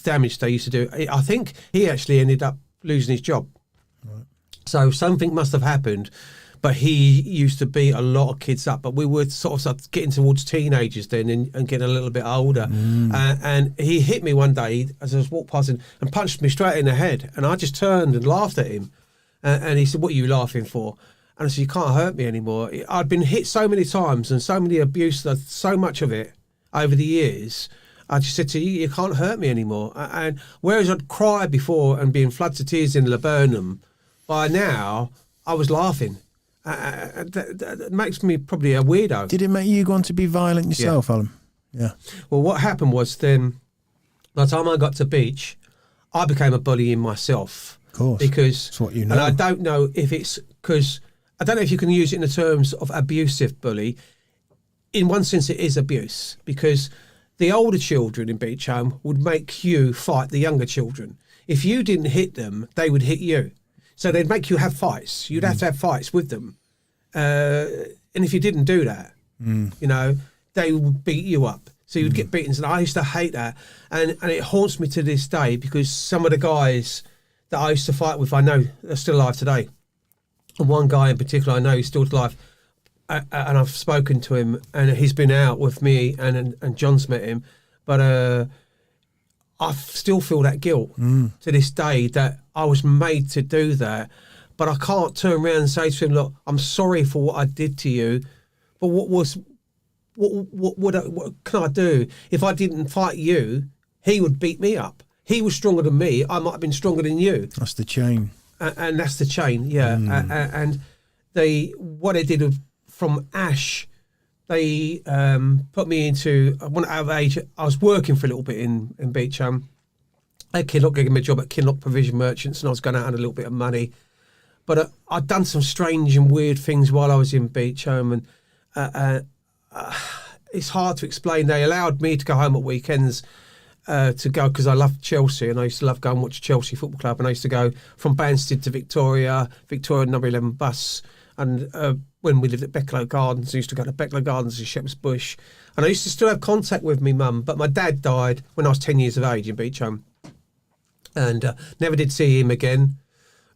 damage they used to do. I think he actually ended up losing his job. Right. So something must have happened, but he used to beat a lot of kids up. But we were sort of getting towards teenagers then and getting a little bit older. And he hit me one day as I was walking past and punched me straight in the head. And I just turned and laughed at him. And he said, "What are you laughing for?" And I said, "You can't hurt me anymore." I'd been hit so many times and so many abuse, so much of it over the years. I just said to you, "You can't hurt me anymore." And whereas I'd cried before and been floods of tears in Laburnum, by now I was laughing. That makes me probably a weirdo. Did it make you want to be violent yourself, Alan? Yeah. Well, what happened was then, by the time I got to Beech, I became a bully in myself. Of course. Because, that's what you know. And I don't know if it's because, I don't know if you can use it in the terms of abusive bully. In one sense, it is abuse, because the older children in Beechholme would make you fight the younger children. If you didn't hit them, they would hit you. So they'd make you have fights. You'd have to have fights with them. And if you didn't do that, they would beat you up. So you'd get beaten. And I used to hate that. And it haunts me to this day, because some of the guys that I used to fight with, I know are still alive today. And one guy in particular, I know he's still alive. And I've spoken to him, and he's been out with me, and John's met him. But I still feel that guilt to this day, that I was made to do that. But I can't turn around and say to him, "Look, I'm sorry for what I did to you, but what can I do? If I didn't fight you, he would beat me up. He was stronger than me. I might have been stronger than you." That's the chain. And that's the chain, yeah. And what they did from Ash, they put me into, I went out of age. I was working for a little bit in Beechholme. At Kinloch, getting my job at Kinloch Provision Merchants, and I was going out on a little bit of money. But I'd done some strange and weird things while I was in Beechholme, and it's hard to explain. They allowed me to go home at weekends to go, because I loved Chelsea, and I used to love going and watch Chelsea Football Club, and I used to go from Banstead to Victoria number 11 bus, And when we lived at Beechholme Gardens, I used to go to Beechholme Gardens in Shepherd's Bush. And I used to still have contact with me mum, but my dad died when I was 10 years of age in Beechholme. And never did see him again.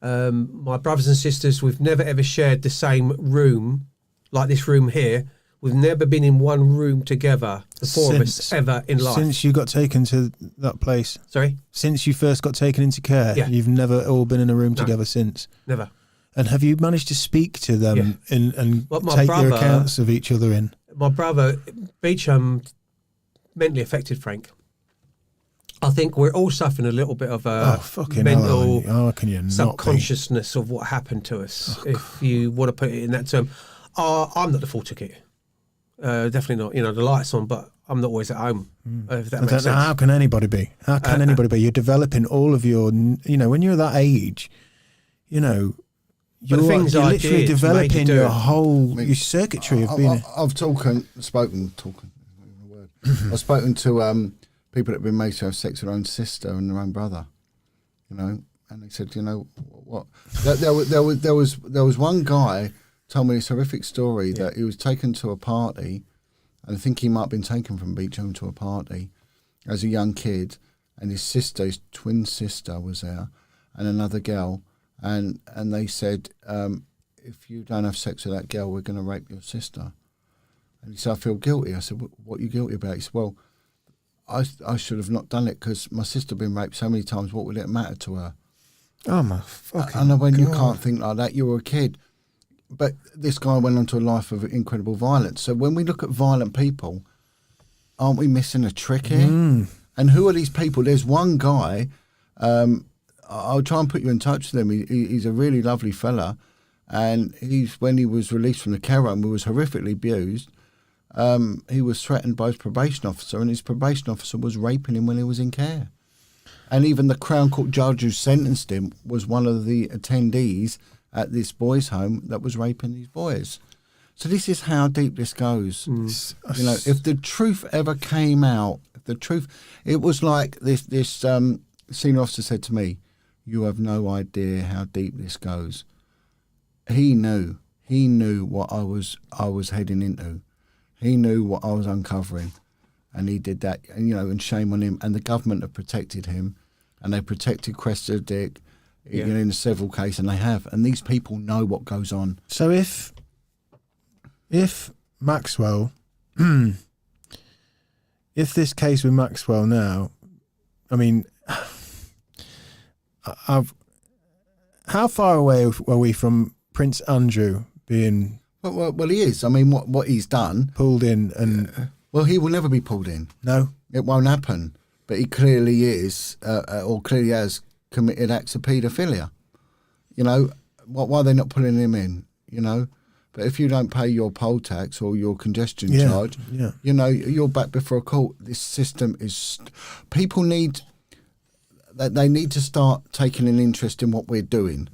My brothers and sisters, we've never ever shared the same room, like this room here. We've never been in one room together, the four of us, ever in life. Since you got taken to that place? Sorry? Since you first got taken into care? Yeah. You've never all been in a room together since? Never. And have you managed to speak to them and Well, take their accounts of each other in? My brother, Beechholme, mentally affected Frank. I think we're all suffering a little bit of a mental subconsciousness of what happened to us, if you want to put it in that term. I'm not the full ticket. Definitely not. You know, the light's on, but I'm not always at home. If that makes sense. How can anybody be? How can anybody be? You're developing all of your, you know, when you're that age, you know, you're literally developing your whole your circuitry of being. I've spoken to people that have been made to have sex with their own sister and their own brother, you know, and they said, you know, what? There was one guy told me this horrific story that he was taken to a party, and I think he might have been taken from Beechholme to a party as a young kid, and his sister, his twin sister, was there, and another girl, and they said, if you don't have sex with that girl, we're going to rape your sister. And he said, I feel guilty. I said, what are you guilty about? He said, well, I should have not done it because my sister had been raped so many times. What would it matter to her? Oh my fucking! I know when you can't think like that, you were a kid. But this guy went on to a life of incredible violence. So when we look at violent people, aren't we missing a trick here? And who are these people? There's one guy. I'll try and put you in touch with him. He's a really lovely fella, and when he was released from the care home, he was horrifically abused. He was threatened by his probation officer, and his probation officer was raping him when he was in care. And even the Crown Court judge who sentenced him was one of the attendees at this boys' home that was raping these boys. So this is how deep this goes. You know, if the truth ever came out, it was like this senior officer said to me, "You have no idea how deep this goes." He knew what I was heading into. He knew what I was uncovering, and he did that. And, you know, and shame on him. And the government have protected him, and they protected Cressida Dick, you know, in several cases, and they have. And these people know what goes on. So if Maxwell, if this case with Maxwell now, I mean, how far away were we from Prince Andrew being? Well, he is. I mean, what he's done, pulled in, and well, he will never be pulled in. No, it won't happen. But he clearly is, or clearly has committed acts of paedophilia. You know, why are they not pulling him in? You know, but if you don't pay your poll tax or your congestion charge, you know, you're back before a court. This system is. People need. They need to start taking an interest in what we're doing.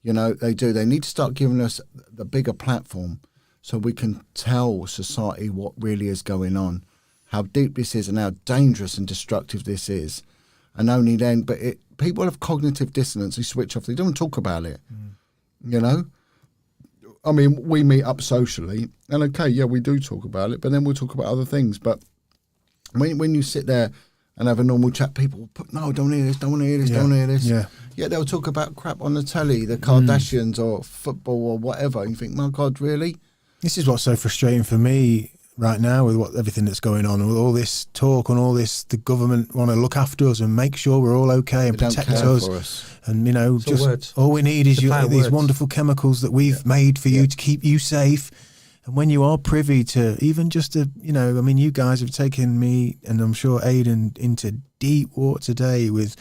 You know, they do. They need to start giving us the bigger platform so we can tell society what really is going on, how deep this is and how dangerous and destructive this is. And only then, but people have cognitive dissonance. They switch off. They don't talk about it, you know? I mean, we meet up socially and okay, yeah, we do talk about it, but then we'll talk about other things. But when you sit there and have a normal chat, people will put, no, don't hear this, don't hear this, don't hear this. Yeah, they'll talk about crap on the telly, the Kardashians or football or whatever. And you think, my God, really? This is what's so frustrating for me right now with everything that's going on, with all this talk and all this. The government want to look after us and make sure we're all okay and protect us. And, you know, just all we need is these wonderful chemicals that we've made for you to keep you safe. And when you are privy to even just you know, I mean, you guys have taken me and I'm sure Aidan into deep water today with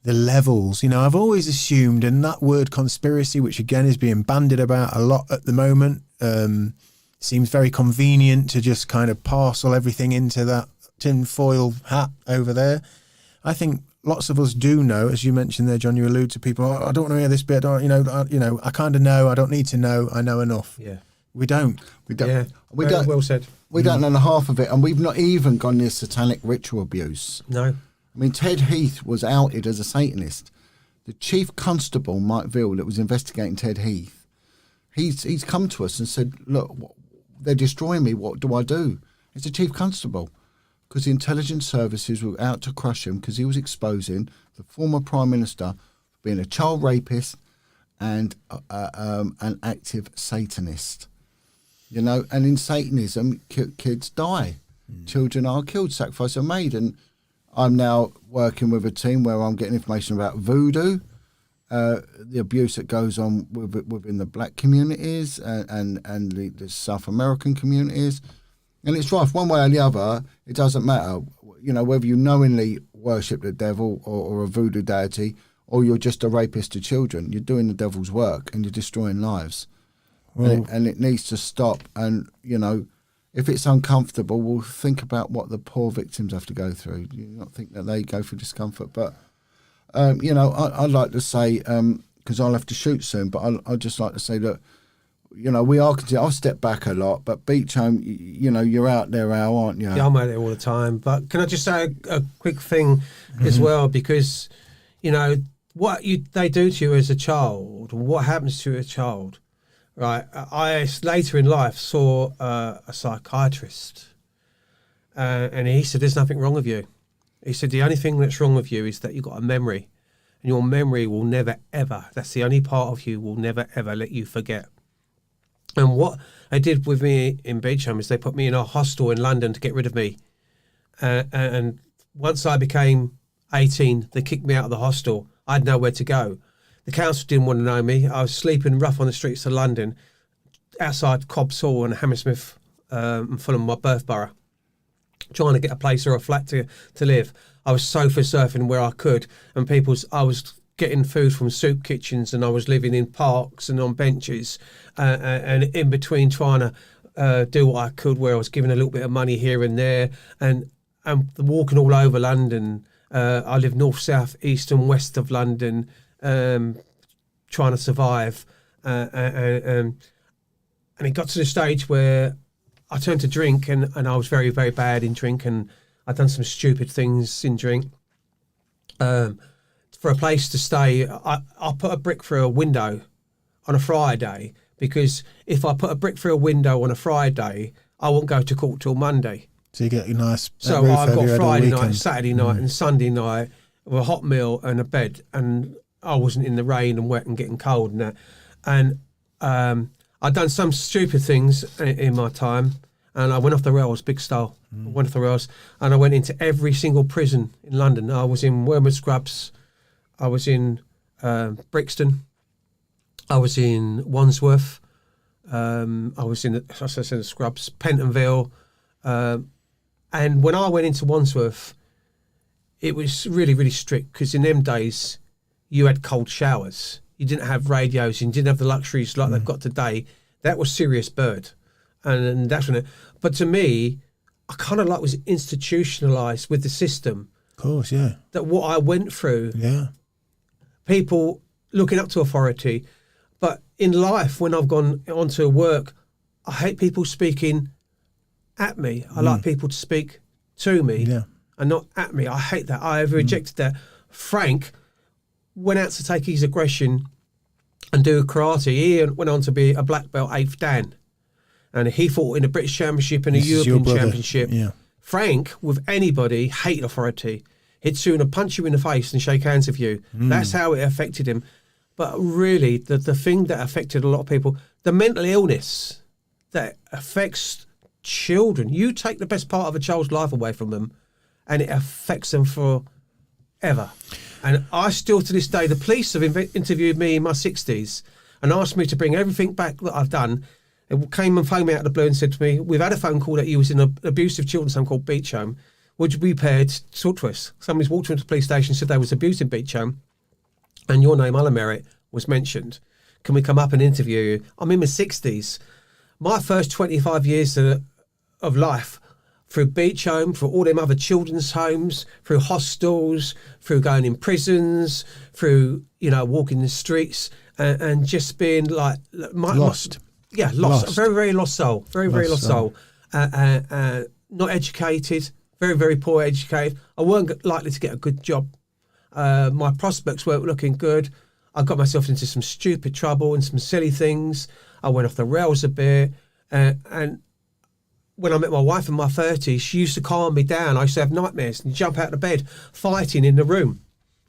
the levels. You know, I've always assumed, and that word conspiracy, which again is being bandied about a lot at the moment, seems very convenient to just kind of parcel everything into that tinfoil hat over there. I think lots of us do know, as you mentioned there, John, you allude to people, I don't want to hear this bit, I kind of know, I don't need to know, I know enough. Yeah. We don't. Yeah, well said. We don't know the half of it, and we've not even gone near satanic ritual abuse. No. I mean, Ted Heath was outed as a Satanist. The chief constable, Mike Veal, that was investigating Ted Heath, he's come to us and said, look, they're destroying me. What do I do? It's the chief constable, because the intelligence services were out to crush him because he was exposing the former prime minister for being a child rapist and an active Satanist. You know, and in Satanism, kids die. Children are killed, sacrifices are made. And I'm now working with a team where I'm getting information about voodoo, the abuse that goes on within the black communities and the South American communities. And it's rife one way or the other. It doesn't matter, you know, whether you knowingly worship the devil or a voodoo deity, or you're just a rapist to children. You're doing the devil's work and you're destroying lives. Well, and it needs to stop. And, you know, if it's uncomfortable, we'll think about what the poor victims have to go through. You not think that they go through discomfort. But, you know, I'd like to say, because I'll have to shoot soon, but I'd just like to say that, you know, we are. I'll step back a lot, but Beechholme, you know, you're out there, Al, aren't you? Yeah, I'm out there all the time. But can I just say a quick thing as well? Because, you know, what they do to you as a child, what happens to a child, right? I later in life saw a psychiatrist, and he said, "There's nothing wrong with you." He said, "The only thing that's wrong with you is that you've got a memory, and your memory will never ever. That's the only part of you will never ever let you forget." And what they did with me in Beechholme is they put me in a hostel in London to get rid of me. And once I became 18, they kicked me out of the hostel. I had nowhere to go. The council didn't want to know me. I was sleeping rough on the streets of London, outside Cobbs Hall and Hammersmith and Fulham, my birth borough, trying to get a place or a flat to live. I was sofa surfing where I could, and I was getting food from soup kitchens, and I was living in parks and on benches, and in between trying to do what I could, where I was giving a little bit of money here and there, and walking all over London. I live north, south, east and west of London, trying to survive, and it got to the stage where I turned to drink, and I was very, very bad in drink, and I'd done some stupid things in drink. For a place to stay, I put a brick through a window on a Friday, because if I put a brick through a window on a Friday, I won't go to court till Monday. So you get your nice. So I've got Friday night, Saturday night, and Sunday night with a hot meal and a bed, and I wasn't in the rain and wet and getting cold and that. And I'd done some stupid things in my time, and I went off the rails, big style. I went off the rails, and I went into every single prison in London. I was in Wormwood Scrubs. I was in Brixton. I was in Wandsworth. I was in the Scrubs, Pentonville. And when I went into Wandsworth, it was really, really strict, because in them days, you had cold showers. You didn't have radios. You didn't have the luxuries like they've got today. That was serious bird. And that's when but to me, I kind of was institutionalised with the system. Of course, yeah. That what I went through. Yeah. People looking up to authority, but in life, when I've gone on to work, I hate people speaking at me. I like people to speak to me and not at me. I hate that. I have rejected that. Frank went out to take his aggression and do karate. He went on to be a black belt 8th Dan, and he fought in a British Championship and a European Championship. Yeah. Frank, with anybody, hate authority. He'd sooner punch you in the face and shake hands with you. That's how it affected him. But really, the thing that affected a lot of people, the mental illness that affects children. You take the best part of a child's life away from them, and it affects them forever. And I still, to this day, the police have interviewed me in my 60s and asked me to bring everything back that I've done. It came and phoned me out of the blue and said to me, "We've had a phone call that you was in an abusive children's home called Beechholme. Would you be prepared to talk to us?" Somebody's walked into the police station and said they was abusing Beechholme, and your name, Alan Merritt, was mentioned. Can we come up and interview you? I'm in my 60s. My first 25 years of life, through Beechholme, through all them other children's homes, through hostels, through going in prisons, through, walking the streets, and just being like... lost. Lost. A very, very lost soul. Very, very lost soul. Not educated. Very, very poor educated. I weren't likely to get a good job. My prospects weren't looking good. I got myself into some stupid trouble and some silly things. I went off the rails a bit. And when I met my wife in my 30s, she used to calm me down. I used to have nightmares and jump out of bed fighting in the room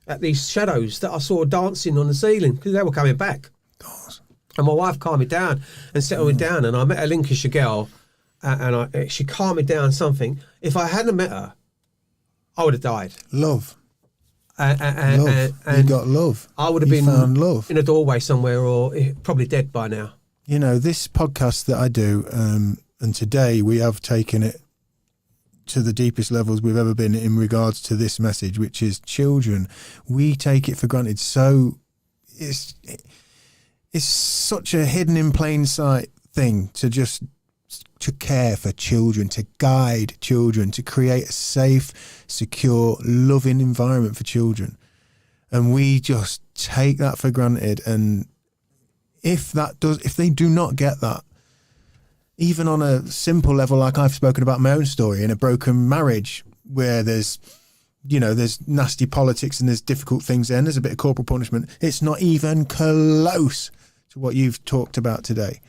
at these shadows that I saw dancing on the ceiling because they were coming back. God. And my wife calmed me down and settled me down. And I met a Lincolnshire girl and she calmed me down something. If I hadn't met her, I would have died. Love. And You got love. I would have You been found love. in a doorway somewhere or probably dead by now. You know, this podcast that I do, and today we have taken it to the deepest levels we've ever been in regards to this message, which is children. We take it for granted. So it's such a hidden in plain sight thing to care for children, to guide children, to create a safe, secure, loving environment for children. And we just take that for granted. And if they do not get that, even on a simple level, like I've spoken about my own story in a broken marriage where there's nasty politics and there's difficult things and there's a bit of corporal punishment, it's not even close to what you've talked about today.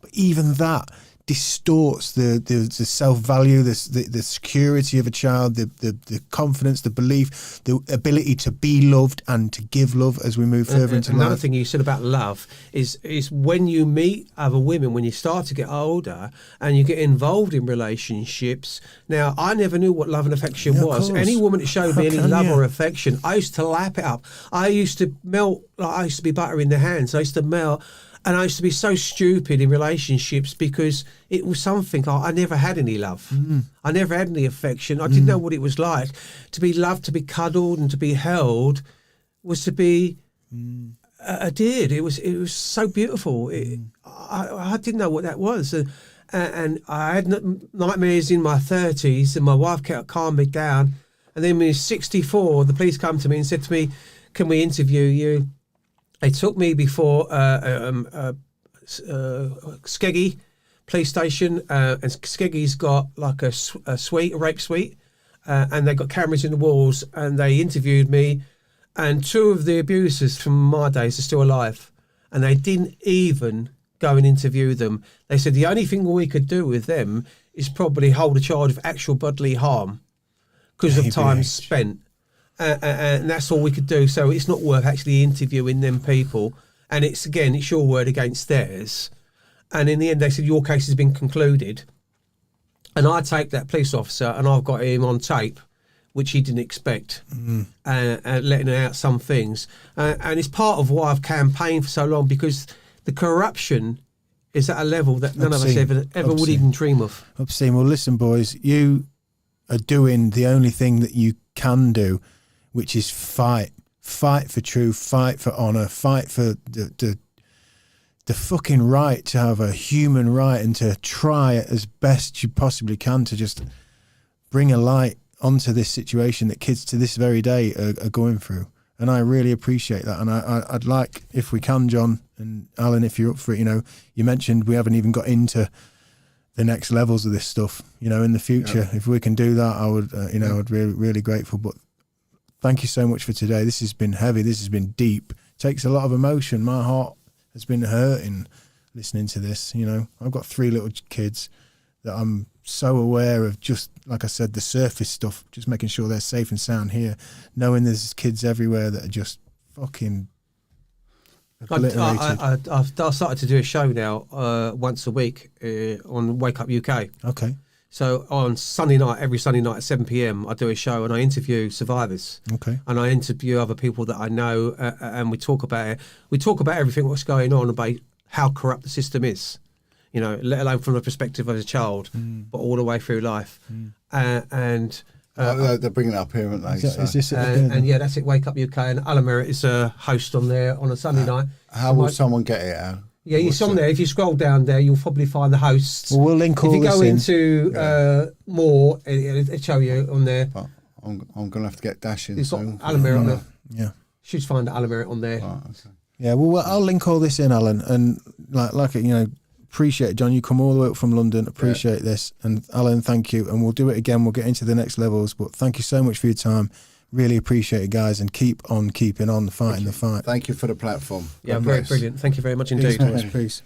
But even that distorts the self-value, the security of a child, the confidence, the belief, the ability to be loved and to give love as we move further into life. Another thing you said about love is when you meet other women, when you start to get older and you get involved in relationships. Now, I never knew what love and affection was. Any woman that showed me any love or affection, I used to lap it up. I used to melt, like I used to be butter in their hands. I used to melt. And I used to be so stupid in relationships because it was something I never had any love. I never had any affection. I didn't know what it was like. To be loved, to be cuddled and to be held was to be adored. It was so beautiful. I didn't know what that was. And I had nightmares in my 30s and my wife kept calming me down. And then when I was 64, the police come to me and said to me, "Can we interview you?" They took me before Skeggy police station, and Skeggy's got like a rape suite, and they got cameras in the walls, and they interviewed me, and two of the abusers from my days are still alive, and they didn't even go and interview them. They said the only thing we could do with them is probably hold a charge of actual bodily harm because of time spent. And that's all we could do. So it's not worth actually interviewing them people. And it's your word against theirs. And in the end, they said, your case has been concluded. And I take that police officer and I've got him on tape, which he didn't expect, letting out some things. And it's part of why I've campaigned for so long, because the corruption is at a level that none of us ever would even dream of. Obscene. Well, listen, boys, you are doing the only thing that you can do, which is fight for truth, fight for honour, fight for the fucking right to have a human right, and to try as best you possibly can to just bring a light onto this situation that kids to this very day are going through. And I really appreciate that. And I'd like, if we can, John and Alan, if you're up for it, you mentioned we haven't even got into the next levels of this stuff, in the future. If we can do that, I would, I'd really, really grateful. But thank you so much for today. This has been heavy. This has been deep. It takes a lot of emotion. My heart has been hurting listening to this. I've got 3 little kids that I'm so aware of, just like I said, the surface stuff, just making sure they're safe and sound here, knowing there's kids everywhere that are just fucking obliterated. I've started to do a show now once a week on Wake Up UK. Okay. So on every Sunday night at 7 p.m, I do a show and I interview survivors. Okay. And I interview other people that I know, and we talk about it. We talk about everything what's going on, about how corrupt the system is, let alone from the perspective of a child, but all the way through life. And they're bringing it up here, aren't they? Is this it? and yeah, that's it. Wake Up UK, and Alan Merritt is a host on there on a Sunday night. How will someone get it out? Yeah, it's on there. If you scroll down there, you'll probably find the hosts. Well, we'll link all this in. If you go into more, it'll show you on there. But I'm going to have to get dashing. It's got Alan Merritt on there. Yeah. Should find Alan Merritt on there. Right, okay. Yeah, well, I'll link all this in, Alan. And appreciate it, John. You come all the way up from London. Appreciate this. And Alan, thank you. And we'll do it again. We'll get into the next levels. But thank you so much for your time. Really appreciate it, guys, and keep on keeping on fighting the fight. Thank you for the platform. Yeah, God very bless. brilliant. Thank you very much indeed. Peace.